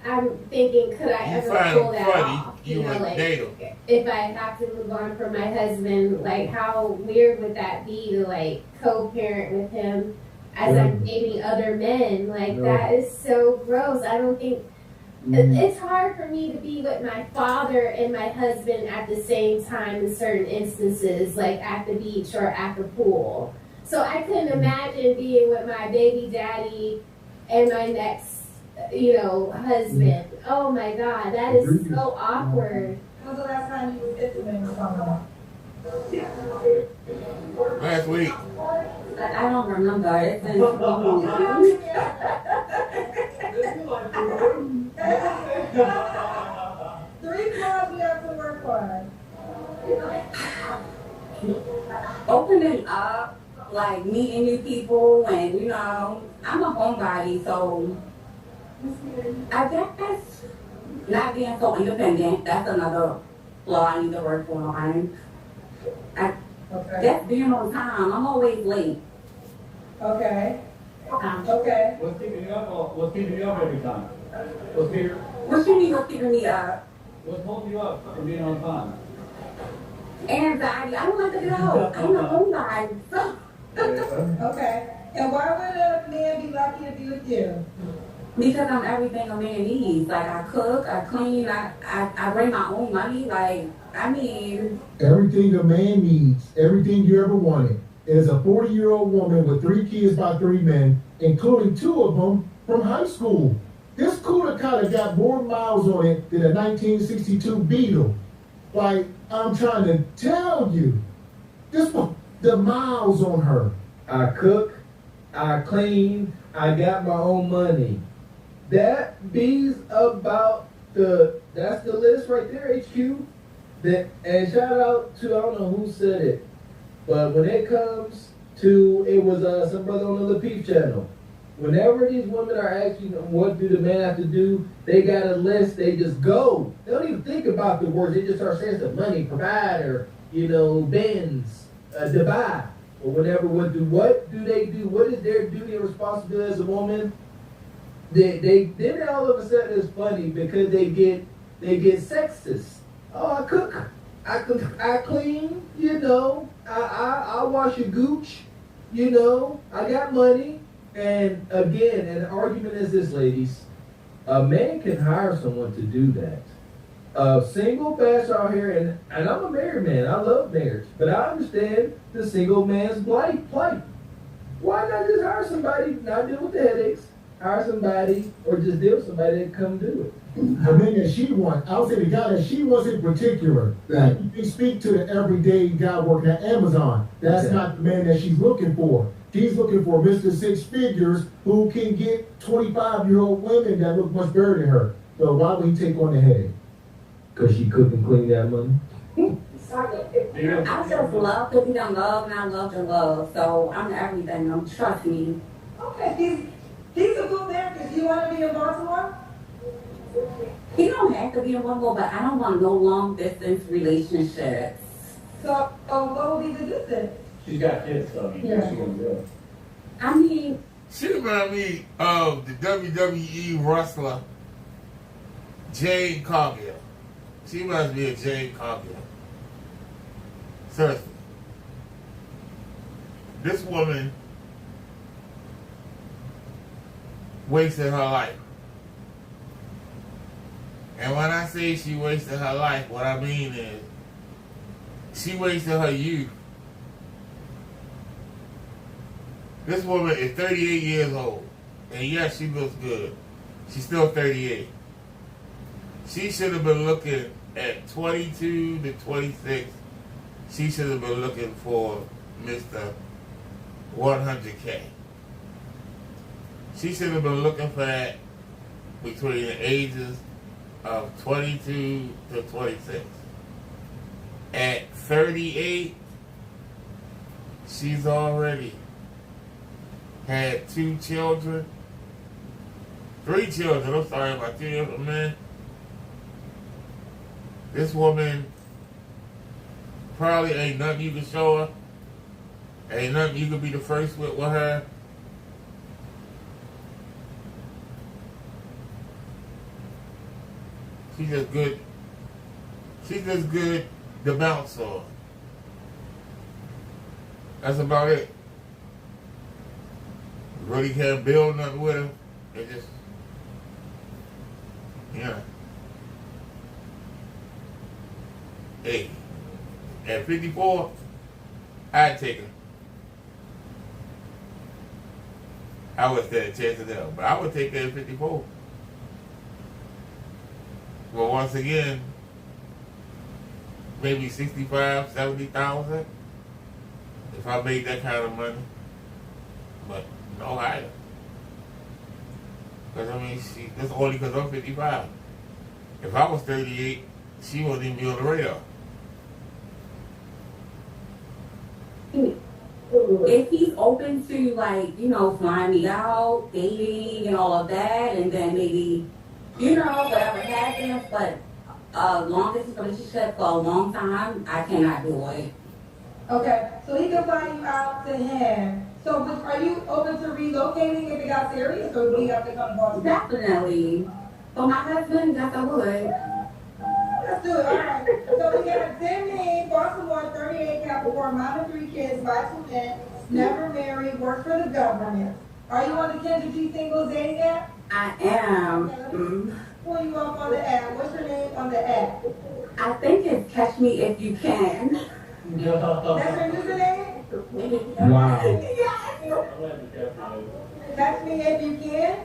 I'm thinking, could I You ever find pull him that funny, off? you wouldn't date him. If I have to move on from my husband, like how weird would that be to like co-parent with him as I'm dating other men? Like that is so gross. I don't think it's hard for me to be with my father and my husband at the same time in certain instances, like at the beach or at the pool. So I couldn't imagine being with my baby daddy and my next husband. Oh my God, that is so awkward. When was the last time you was intimate with someone? Last week. I don't remember. It's been Three clubs we have to work on. opening up, like meeting new people, and I'm a homebody, so I guess not being so independent, that's another flaw I need to work on. Just being on time. I'm always late. Okay. Okay. What's keeping you up? What's keeping you up every time? What you mean what's keeping me up? What's holding you up from being on time? Anxiety. I don't like to go. I'm a homebody. Okay. And why would a man be lucky to be with you? Because I'm everything a man needs. Like, I cook, I clean, I bring my own money. Like, I mean... Everything a man needs, everything you ever wanted. Is a 40-year-old woman with 3 kids by 3 men, including 2 of them from high school. This cooler kind of got more miles on it than a 1962 Beetle. Like, I'm trying to tell you. The miles on her. I cook, I clean, I got my own money. That be's about that's the list right there, HQ. And shout out to, I don't know who said it, but when it comes to, it was some brother on the Lapeef channel. Whenever these women are asking what do the men have to do, they got a list, they just go. They don't even think about the words, they just start saying some money, provider, Benz, Dubai. Or whatever, what do they do? What is their duty and responsibility as a woman? Then all of a sudden it's funny because they get sexist. Oh, I cook, I clean, I wash your gooch. you know, I got money. And again, an argument is this, ladies. A man can hire someone to do that. A single pastor out here, and I'm a married man. I love marriage. But I understand the single man's plight. Why not just hire somebody, not deal with the headaches, hire somebody, or just deal with somebody that come do it? The man that she wants, I would say the guy that she wants in particular. Right. You speak to the everyday guy working at Amazon. That's not the man that she's looking for. She's looking for Mr. Six Figures who can get 25-year-old women that look much better than her. So why would he take on the headache? Because she cook and clean that money? I just love cooking and love, and I love to love. So I'm everything. Trust me. Okay, he's a good man. Does he want to be in Baltimore? He don't have to be in one more, but I don't want no long distance relationships. So, what would be the distance? She's got kids, so I mean, Yeah. she's gonna do it. I mean, She reminds me of the WWE wrestler Jade Cargill. She reminds me of Jade Cargill. Seriously. This woman wasted her life. And when I say she wasted her life, what I mean is she wasted her youth. This woman is 38 years old. And yes, she looks good. She's still 38. She should have been looking at 22 to 26. She should have been looking for Mr. 100K. She should have been looking for that between the ages of 22 to 26. At 38, she's already had 2 children. 3 children, I'm sorry about 2 different men. This woman probably ain't nothing you can show her. Ain't nothing you can be the first with her. She's just good. She's just good to bounce on. That's about it. Really can't build nothing with her. It just, yeah. Hey, at 54, I'd take her. I would stand a chance of hell, but I would take her at 54. Well, once again, maybe 65, 70,000 if I made that kind of money. But no higher. Because, I mean, that's only because I'm 55. If I was 38, she wouldn't even be on the radar. If he's open to, like, you know, flying me out, dating, and all of that, and then maybe, you know, whatever happens, but long distance relationship for a long time, I cannot do it. Okay, so he can fly you out to him. So, are you open to relocating if it got serious, or do you have to come to Baltimore? Definitely. For my husband, yes, I would. Let's do it. All right. So we got Jimmy, Baltimore, 38, Capricorn, mom of 3 kids, by 2 men, never married, works for the government. Are you on the Kendra G single dating app? I am. Pull you up on the app. What's your name on the app? I think it's Catch Me If You Can. That's your username? Wow. Catch me if you can?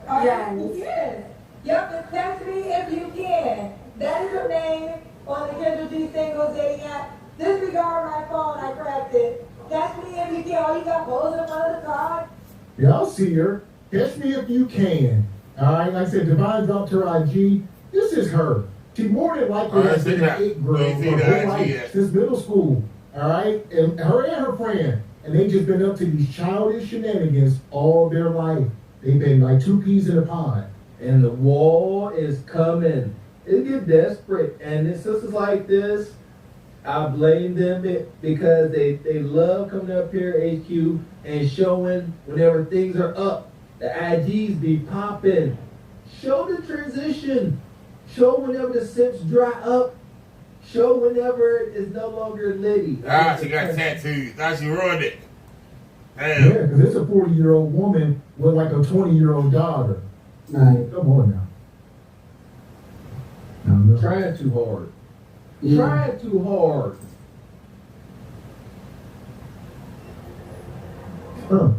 Yes. Yep, it's Catch Me If You Can. That is your name on the Kendra G single dating app. Disregard my phone, I cracked it. Catch me if you can. All you got holes in front of the card. Y'all see her. Catch me if you can. All right, like I said, Divine dropped her IG. This is her. She more than likely has been an 8th girl for her life since middle school. All right, and her friend, and they just been up to these childish shenanigans all their life. They've been like 2 peas in a pod. And the wall is coming. It get desperate, and it's sisters like this. I blame them because they love coming up here HQ and showing whenever things are up. The IGs be popping. Show the transition. Show whenever the sips dry up. Show whenever it's no longer litty. Ah, she got tattoos. Now she ruined it. Damn. Yeah, because it's a 40-year-old woman with like a 20-year-old daughter. Right. Come on now. I don't know. Trying too hard. Yeah. Trying too hard. Huh.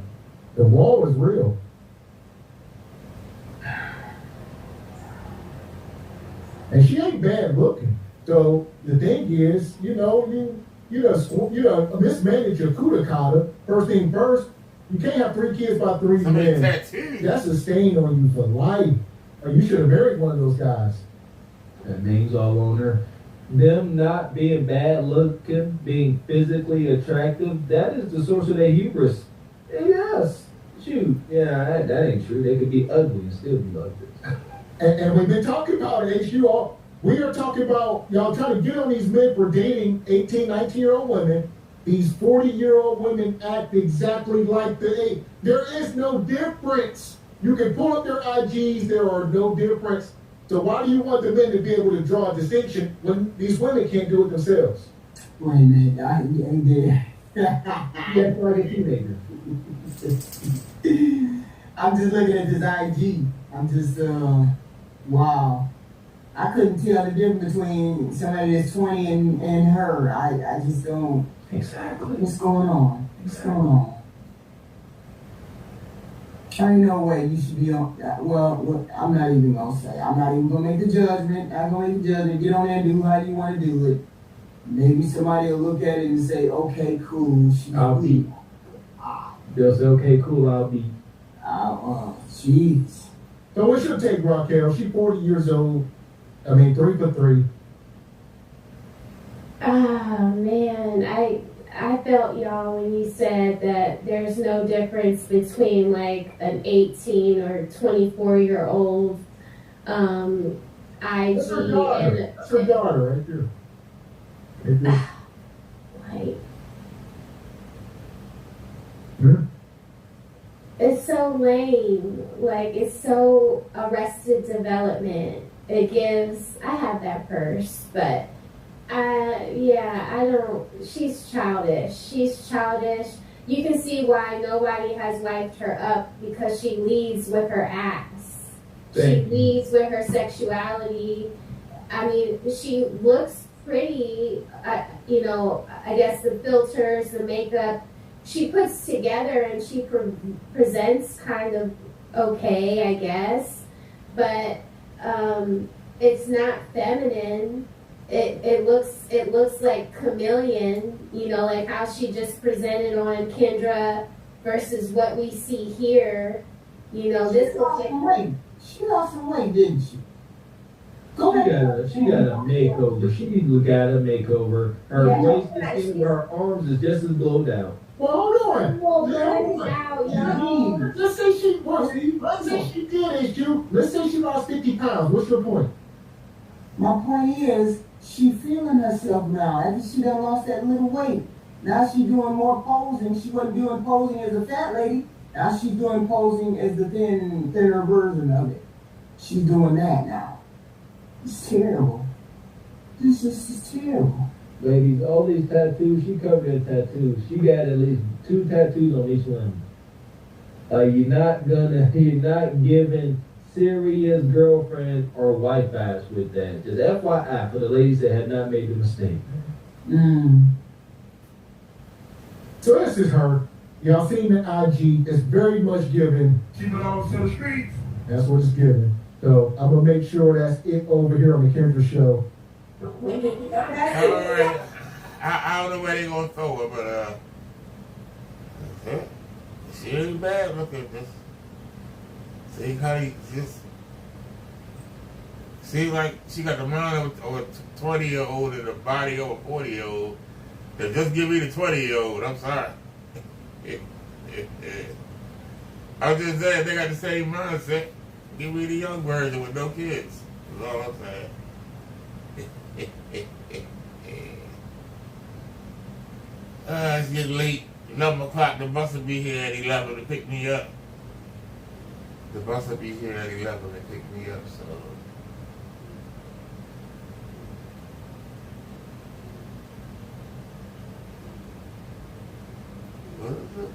The wall is real. And she ain't bad looking. So the thing is, you mismanage your kudakata. First thing first, you can't have 3 kids by 3 men. Tattoos. That's a stain on you for life. Or you should have married one of those guys. That name's all on her. Them not being bad looking, being physically attractive, that is the source of their hubris. Yes. Shoot. Yeah, that ain't true. They could be ugly and still be like this. And we've been talking about it, HU. We are talking about y'all trying to get on these men for dating 18, 19-year-old women. These 40-year-old women act exactly like the 8. There is no difference. You can pull up their IGs. There are no difference. So why do you want the men to be able to draw a distinction when these women can't do it themselves? Wait a minute, I ain't there. You act like a teenager. I'm just looking at this IG. I'm just, wow. I couldn't tell the difference between somebody that's 20 and her. I just don't. Exactly. What's going on? What's going on? Ain't no way you should be on. Well, I'm not even gonna say. I'm not even gonna make the judgment. I'm gonna make the judgment. Get on there and do how you want to do it. Maybe somebody will look at it and say, "Okay, cool." I'll beat. They'll say, "Okay, cool. I'll beat." Jeez. So what's your take, Raquel? She's 40 years old. I mean, 3 for 3. Oh man, I felt y'all when you said that there's no difference between like an 18 or 24-year-old IG That's her daughter. and That's her daughter right there. Right there. like Hmm? it's so lame. Like it's so Arrested Development. It gives. I have that purse, but I don't. She's childish. She's childish. You can see why nobody has wiped her up because she leads with her ass. She leads with her sexuality. I mean, she looks pretty. I guess the filters, the makeup, she puts together and she presents kind of okay, I guess, but it's not feminine. It looks like chameleon, like how she just presented on Kendra versus what we see here. This looks like She lost some weight, didn't she? She got a makeover. She needs to look at a makeover. Her waist is in, her arms is just as blown down. Well, hold on. out, Let's say she did issue. Let's say she lost 50 pounds. What's your point? My point is, she feeling herself now. After she done lost that little weight. Now she's doing more posing. She wasn't doing posing as a fat lady. Now she's doing posing as the thinner version of it. She's doing that now. It's terrible. This is terrible. Ladies, all these tattoos, she covered in tattoos. She got at least 2 tattoos on each limb. You're not giving serious girlfriend or wife vibes with that. Just FYI for the ladies that have not made the mistake. So this is her. Y'all seen the IG. It's very much given. She belongs to the streets. That's what it's given. So I'm going to make sure that's it over here on the Kendra Show. Alright. I don't know where they gonna throw her, but she ain't bad. Look at this. See how you just see like she got the mind of a 20-year-old and the body of a 40-year-old. They just give me the 20-year-old. I'm sorry. I'm just saying they got the same mindset. Give me the young version with no kids. That's all I'm saying. It's getting late. 11 o'clock. The bus will be here at 11 to pick me up. The bus will be here at 11 to pick me up, so. What is it?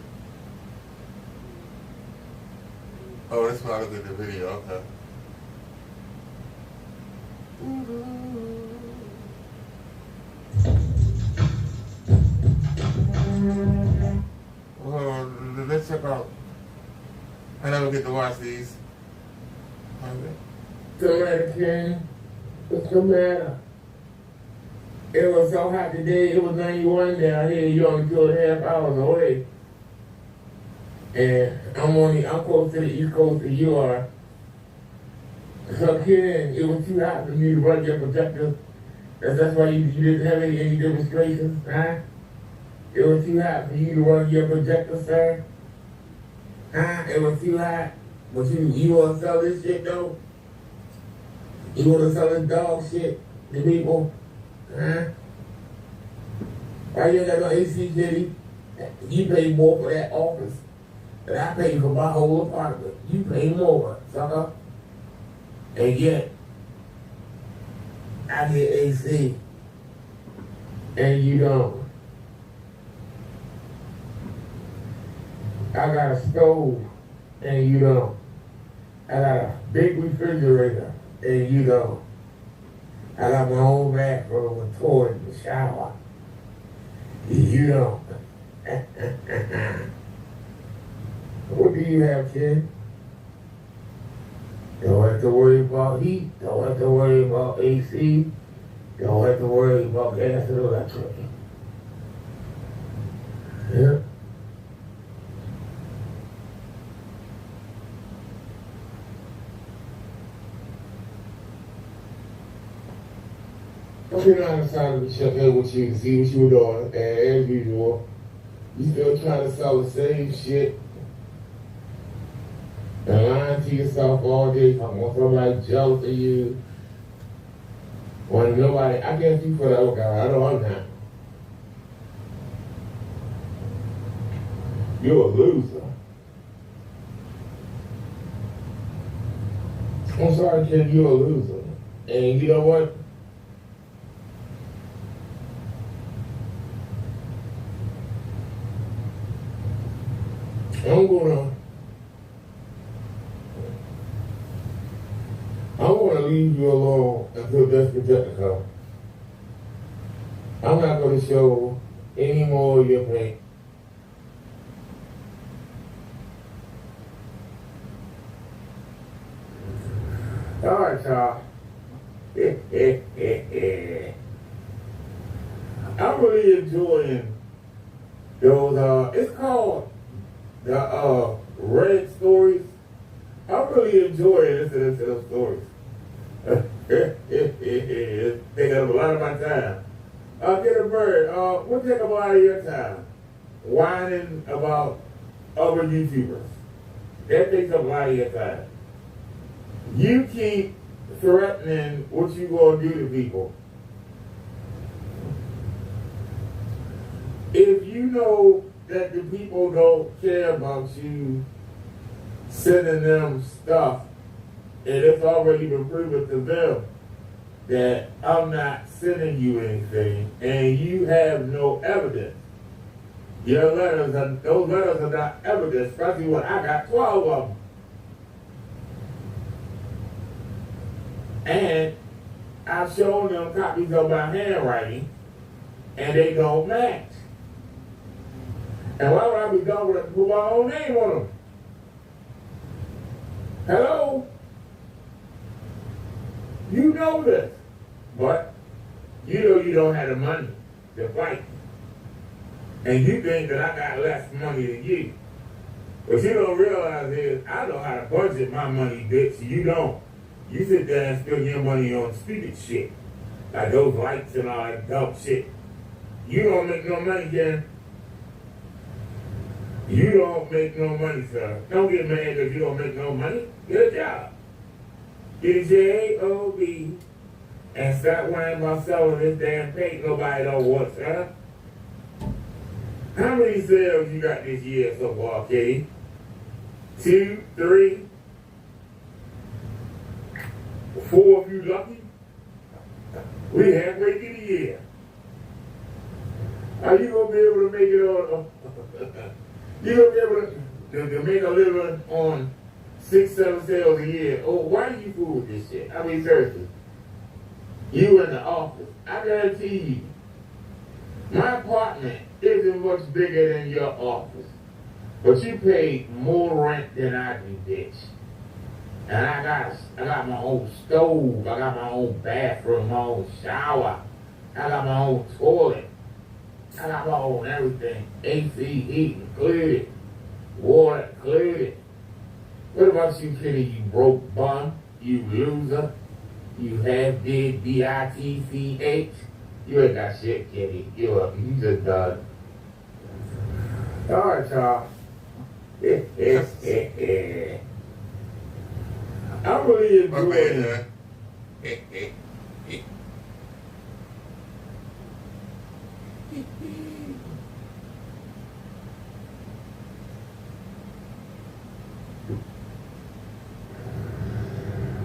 Oh, that's why I look at the video. Okay. Well, let's check out. I never get to watch these. Okay. The matter, Ken? What's the matter? It was so hot today, it was 91 down here, you only 2.5 hours away. And I'm close to the East Coast than you are. So Ken, it was too hot for me to run your protector. That's why you didn't have any demonstrations, huh? It was too hot for you to run your projector, sir? Huh? It was too hot. But you wanna sell this shit though? You wanna sell this dog shit to people? Huh? Why you ain't got no AC, Kitty? You pay more for that office than I pay for my whole apartment. You pay more, sucker. And yet, I get AC. And you don't. I got a stove, and you don't. I got a big refrigerator, and you don't. I got my own bathroom and toilet and shower. You don't. What do you have, kid? Don't have to worry about heat. Don't have to worry about AC. Don't have to worry about gas and electric. Yeah. I've been on the side of the check in with you to see what you were doing, and as usual, you still trying to sell the same shit and lying to yourself all day, talking about somebody jealous of you. When nobody, I can't speak for the other guy, I know I'm not. You're a loser. I'm sorry, kid, you're a loser. And you know what? I'm gonna leave you alone until Death Protector comes. I'm not gonna show any more of your pain. All right, y'all. I'm really enjoying those, it's called the Red Stories. I'm really enjoying listening to those stories. It's taking up a lot of my time. Get a bird. What take up a lot of your time? Whining about other YouTubers. That takes up a lot of your time. You keep threatening what you gonna do to people. If you know that the people don't care about you sending them stuff, and it's already been proven to them that I'm not sending you anything, and you have no evidence. Those letters are not evidence, especially when I got 12 of them. And I've shown them copies of my handwriting, and they don't match. And why would I be done with it? Put my own name on them? Hello? You know this. But you know you don't have the money to fight. And you think that I got less money than you. What you don't realize is I know how to budget my money, bitch. You don't. You sit there and spend your money on stupid shit. Like those lights and all that dumb shit. You don't make no money, Ken. You don't make no money, sir. Don't get mad because you don't make no money. Get a job. Get a J-O-B and stop worrying about selling this damn paint nobody don't want, sir. How many sales you got this year so far, Kitty? 2, 3, 4 if you lucky? We halfway through the year. Are you gonna be able to make it on? You gonna be able to make a living on 6, 7 sales a year. Oh, why do you fool with this shit? I mean, seriously. You in the office. I guarantee you, my apartment isn't much bigger than your office. But you pay more rent than I do, bitch. And I got my own stove. I got my own bathroom, my own shower. I got my own toilet. I got my own everything. AC, heating, included. Water, included. What about you, Kitty? You broke bum? You loser? You half-dead B-I-T-C-H? You ain't got shit, Kitty. You just done. All right, y'all. I'm really enjoying it.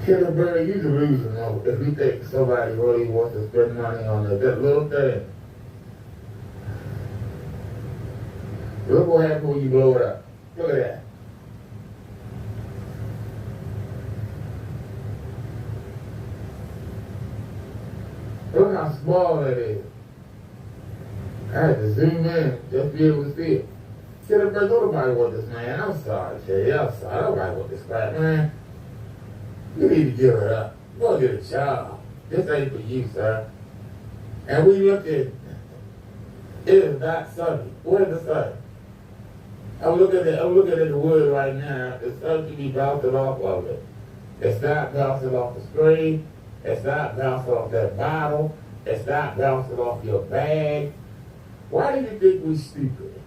Killer Bird, you the loser, though, if you think somebody really wants to spend money on that little thing. Look what happens when you blow it up. Look at that. Look how small that is. I had to zoom in just to be able to see it. Killer Bird, nobody want this, man. I'm sorry, Jay. I'm sorry. Nobody want this crap, man. You need to give it up. Go get a job. This ain't for you, sir. And we look at it is not sunny. Where's the sun? I'm looking at the wood right now. The sun should be bouncing off of it. It's not bouncing off the screen. It's not bouncing off that bottle. It's not bouncing off your bag. Why do you think we're stupid?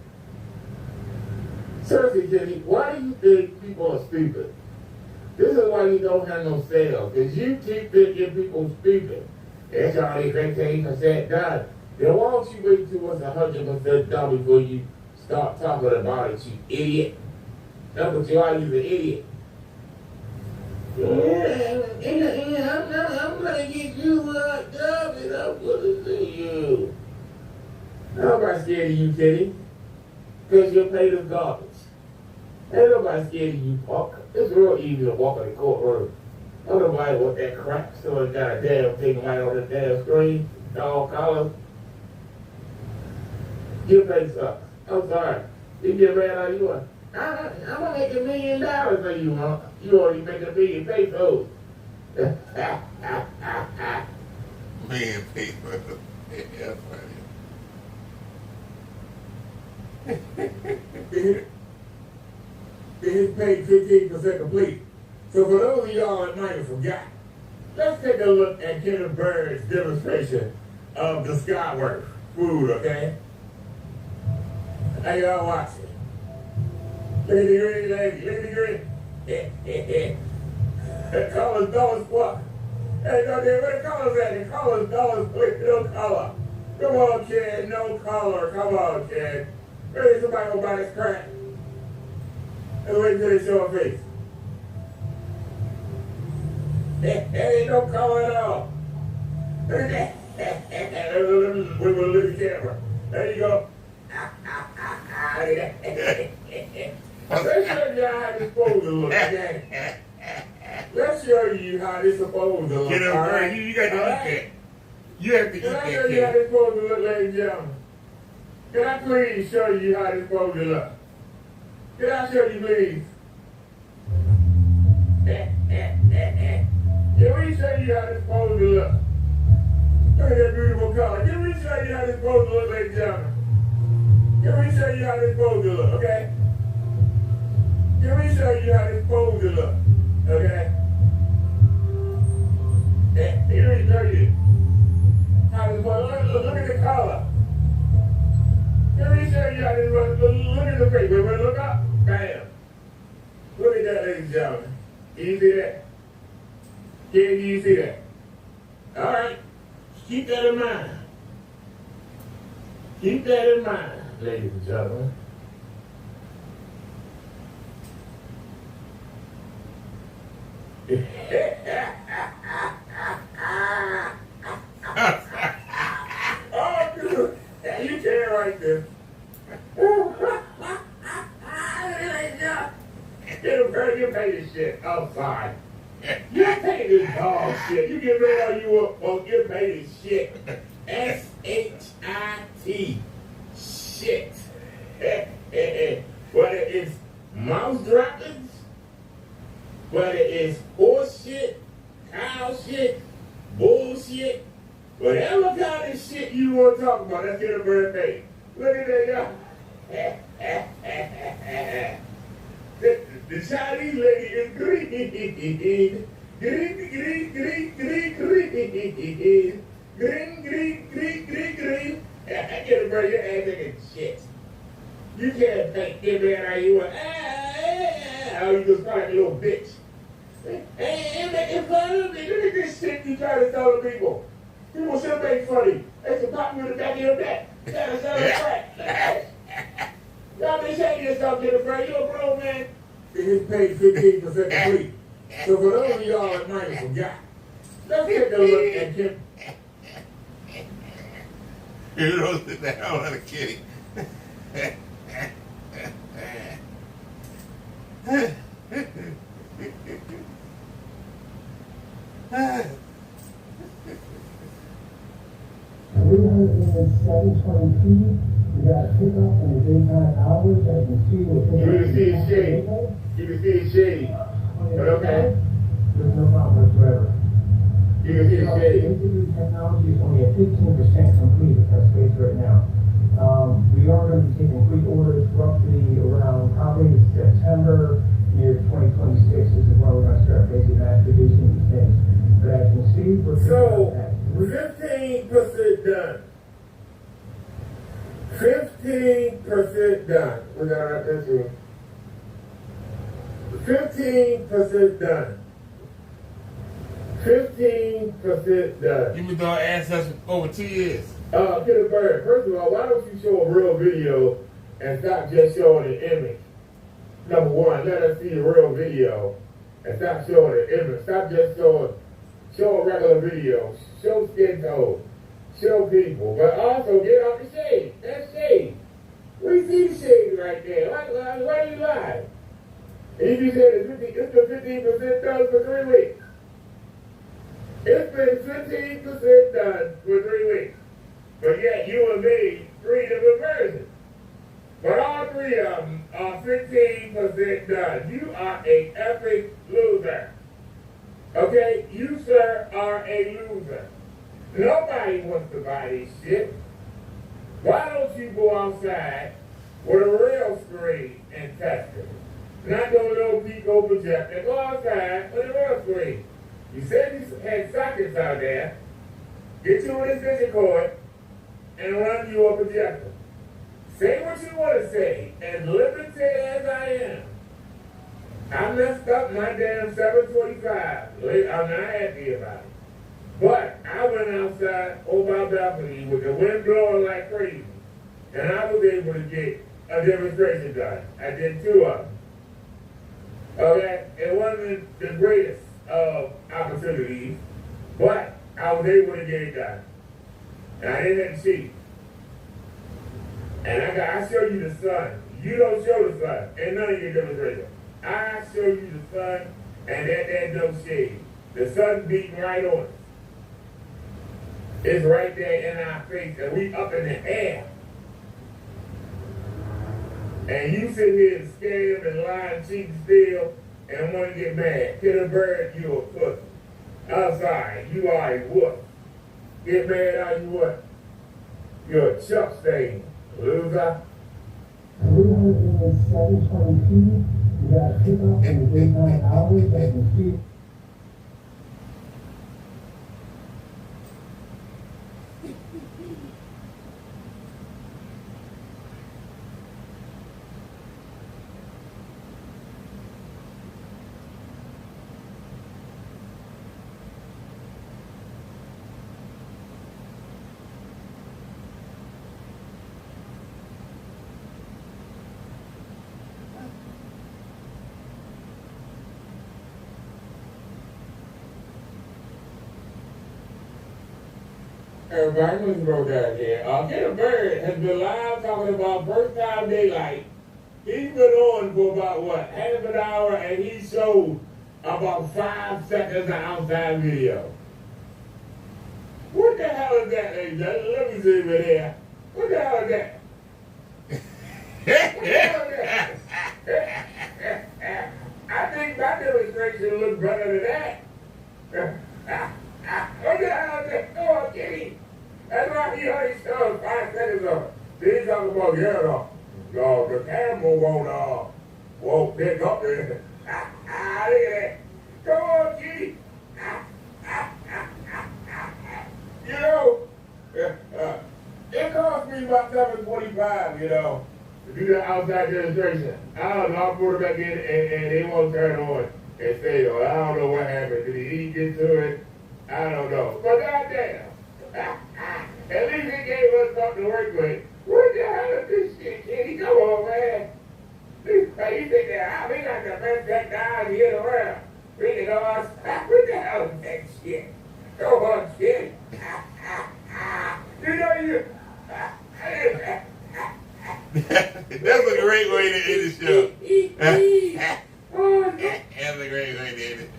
Seriously, Jenny, why do you think people are stupid? This is why you don't have no sales, because you keep thinking people stupid. It's already 15% done. Then why don't you wait till it's 100% done before you start talking about it, you idiot? That's what you are, you're an idiot. I'm gonna get you locked up and I'm gonna see you. Nobody's scared of you, Teddy, because your plate is garbage. Ain't nobody scared of you, punk. It's real easy to walk in the courtroom. Don't nobody want that crap. Someone got a damn thing right on the damn screen, dog collars. Your face sucks. I'm sorry. You get mad how you want. I'm gonna make $1 million for you, huh? You already make $1 million pesos. Man, paper. Yeah, funny. His paid 15% complete. So for those of y'all that might have forgot, let's take a look at Kenneth Bird's demonstration of the Skyworth food, okay? How y'all watching? Lady Green. The color's dollars what? Hey, no, where the color's at? The color's dollars, please, no color. Come on, kid, no color. Come on, kid. Really, somebody gonna buy this crap? Let's wait until they show a face. There ain't no color at all. Let me just wiggle the camera. There you go. Let's show you how this supposed to look, okay? Let's show you how this supposed to look. Get up, right? You got to eat that. You have to eat that. Can I show you how this supposed to look, ladies and gentlemen? Can I please show you how this supposed to look? Can I show you, please? Can we show you how this supposed to look? Look at that beautiful color. Can we show you how this supposed to look, ladies and gentlemen? Can we show you how this supposed to look, okay? Can we show you how this supposed to look, okay? Let me show you how this supposed to look. Look at the color. Can we show you how this supposed to look? Look at the face. Wait, look up. Bam. Look at that, ladies and gentlemen. Can you see that? Can you see that? All right. Keep that in mind. Keep that in mind, ladies and gentlemen. Oh, dude. You can't write this. Get a bird, you pay this shit. I'm sorry. You pay this dog shit. You get rid of you up or get paid this shit. S-H-I-T. Shit. Whether it's mouse droppings, whether it's horse shit, cow shit, bullshit, whatever kind of shit you want to talk about, let's get a bird paid. Look at that, y'all. The Chinese lady is green. Green. I get a bird, your ass nigga shit. You can't think, get mad how you want. Oh, you just like a little bitch. Ain't making fun of me. Look at this shit you try to tell the people. People should make fun of you. They should pop you in the back of your neck. You gotta sell a crack. Y'all been shaking yourself, Jennifer. You a grown man. He's paid 15% complete. So for those of y'all that might have forgot, let's take a look at Kim. You don't sit the hell out of kitty. We got a pickup in the daytime hours. As you can see, we're You can see it's shady. You can see it's shady. But okay. There's no problem whatsoever. You can see it's shady. Basically, technology is only at 15% complete with our space right now. We are going to be taking pre-orders roughly around probably September, near 2026. This is when we're going to start basically mass producing these things. But as you can see, we're So, 15% done. 15% done. We got to this one. 15% done. 15% done. You've been doing ancestors for over 2 years. Get a bird. First of all, why don't you show a real video and stop just showing an image? Number one, let us see a real video and stop showing an image. Stop just show a regular video. Show skin tone. Show people. But also get off the shade. That's shade. We see the shade right there. Why do you lie? And you said it's been 15% done for 3 weeks. It's been 15% done for 3 weeks. But yet you and me, 3 different versions. But all 3 of them are 15% done. You are a epic loser. Okay? You, sir, are a loser. Nobody wants to buy this shit. Why don't you go outside with a real screen and test it? Not no little Pico projector. Go outside with a real screen. You said you had sockets out there. Get you an extension cord and run you a projector. Say what you want to say, as limited as I am. I messed up my damn 725. I'm not happy about it. But I went outside on my balcony with the wind blowing like crazy, and I was able to get a demonstration done. I did 2 of them. Okay? It wasn't the greatest of opportunities, but I was able to get it done. And I didn't have to cheat. And I show you the sun. You don't show the sun in none of your demonstrations. I show you the sun, and that no shade. The sun beating right on us. It's right there in our face, and we up in the air. And you sit here scared and lying cheek still and want to get mad. Get a bird, you a pussy. I'm sorry, you are a wolf. Get mad how you what? You're a chuck stain, loser. 720p. We got a pickup in the daytime hours. As you can see. Everybody wrote that here. Get a Bird has been live talking about first time daylight He's been on for about what, half an hour, and he showed about 5 seconds of outside video. What the hell is that, ladies? Let me see over there. What the hell is that? What the hell is that? I think my demonstration looks better than that. What the hell is that? Come on, kitty. That's why he only showed 5 seconds of it. Then he's talking about, the camera won't pick up there. Look at that. Come on, kitty. You know, it cost me about $7.25, to do the outside demonstration. I don't know, I put it back in and they won't turn on and stay on. I don't know what happened. Did he get to it? I don't know. But goddamn. At least he gave us something to work with. What the hell is this shit, kitty? Come on, man. You think that we got the best technology in the world. We can go outside. What the hell is that shit? Come on, kid. You. That's a great way to end the show. That's a great way to end the show.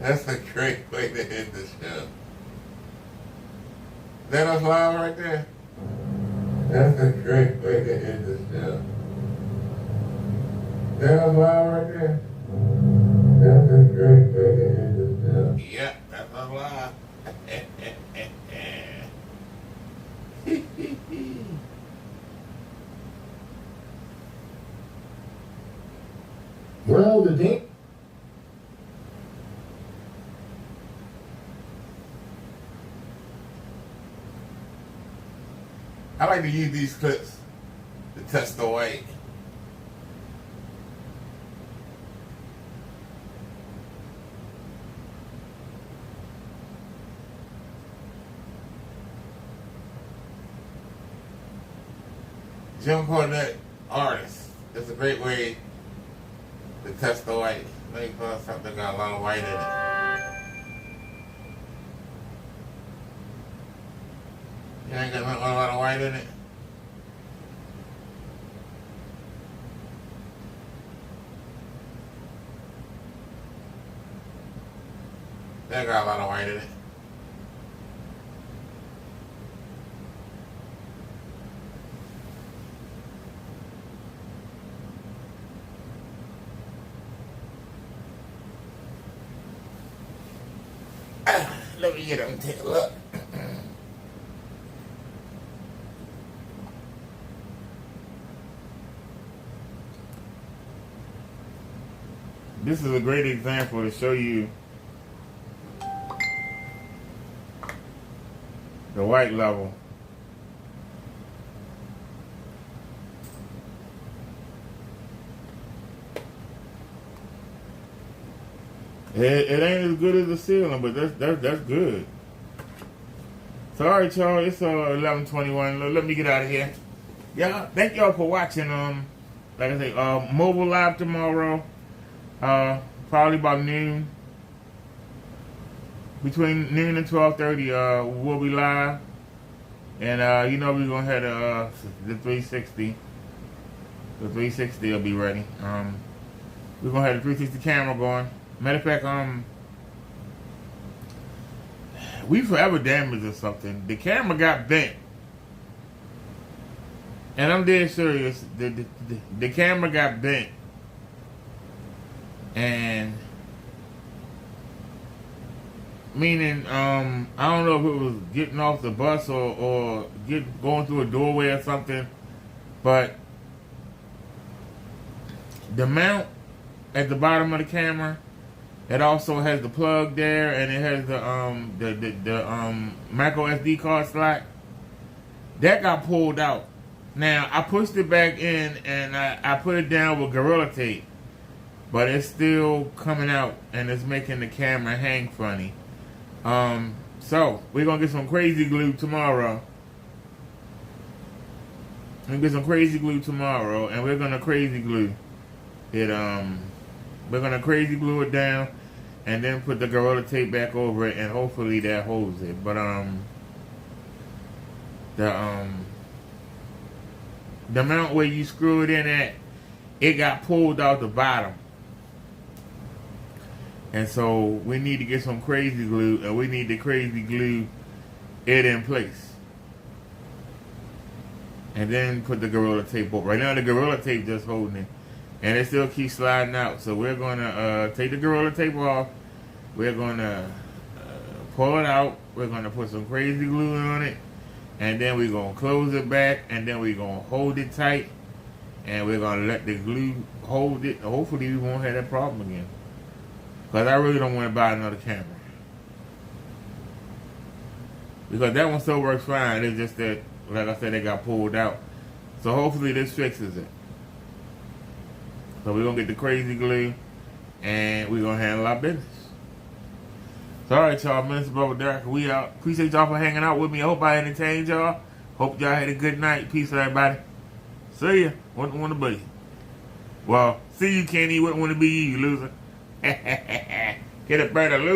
That's a great way to end the show. That us live right there? That's a great way to end the show. That us live right there? That's a great way to end the show. Yep, that's us live. Well, the day. I like to use these clips to test the weight. Jim Cornette, artist. It's a great way to test the weight. Let me put something that got a lot of white in it. You ain't got a lot of white in it? That got a lot of white in it. Let me get him take a look. This is a great example to show you the white level. It ain't as good as the ceiling, but that's good. So all right, y'all, it's 11:21. Let me get out of here. Yeah, thank y'all for watching. Like I say, mobile live tomorrow. Probably about noon. Between noon and 12:30, we'll be live. And we're gonna have the 360. The 360 will be ready. We're gonna have the 360 camera going. Matter of fact, we forever damaged or something. The camera got bent. And I'm dead serious. The camera got bent. And meaning, I don't know if it was getting off the bus or going through a doorway or something, but the mount at the bottom of the camera, it also has the plug there, and it has the micro SD card slot. That got pulled out. Now I pushed it back in and I put it down with Gorilla Tape, but it's still coming out and it's making the camera hang funny. So we're gonna get some crazy glue tomorrow. We're gonna get some crazy glue tomorrow, and we're gonna crazy glue it. We're gonna crazy glue it down. and then put the Gorilla Tape back over it, and hopefully that holds it. But the mount where you screw it in at, it got pulled out the bottom. And so we need to get some crazy glue, and we need to crazy glue it in place. And then put the Gorilla Tape over. Right now the Gorilla Tape just holding it, and it still keeps sliding out. So we're going to take the Gorilla Tape off. We're going to pull it out. We're going to put some crazy glue on it. And then we're going to close it back, and then we're going to hold it tight, and we're going to let the glue hold it. Hopefully we won't have that problem again, because I really don't want to buy another camera, because that one still works fine. It's just that, like I said, it got pulled out. So hopefully this fixes it. So we're going to get the crazy glue, and we're going to handle our business. So, all right, y'all, Mr. Brother Derrick, we out. Appreciate y'all for hanging out with me. I hope I entertained y'all. Hope y'all had a good night. Peace, everybody. See ya. Wouldn't want to be. Well, see you, Kenny. Wouldn't want to be you, loser. Get a better loser.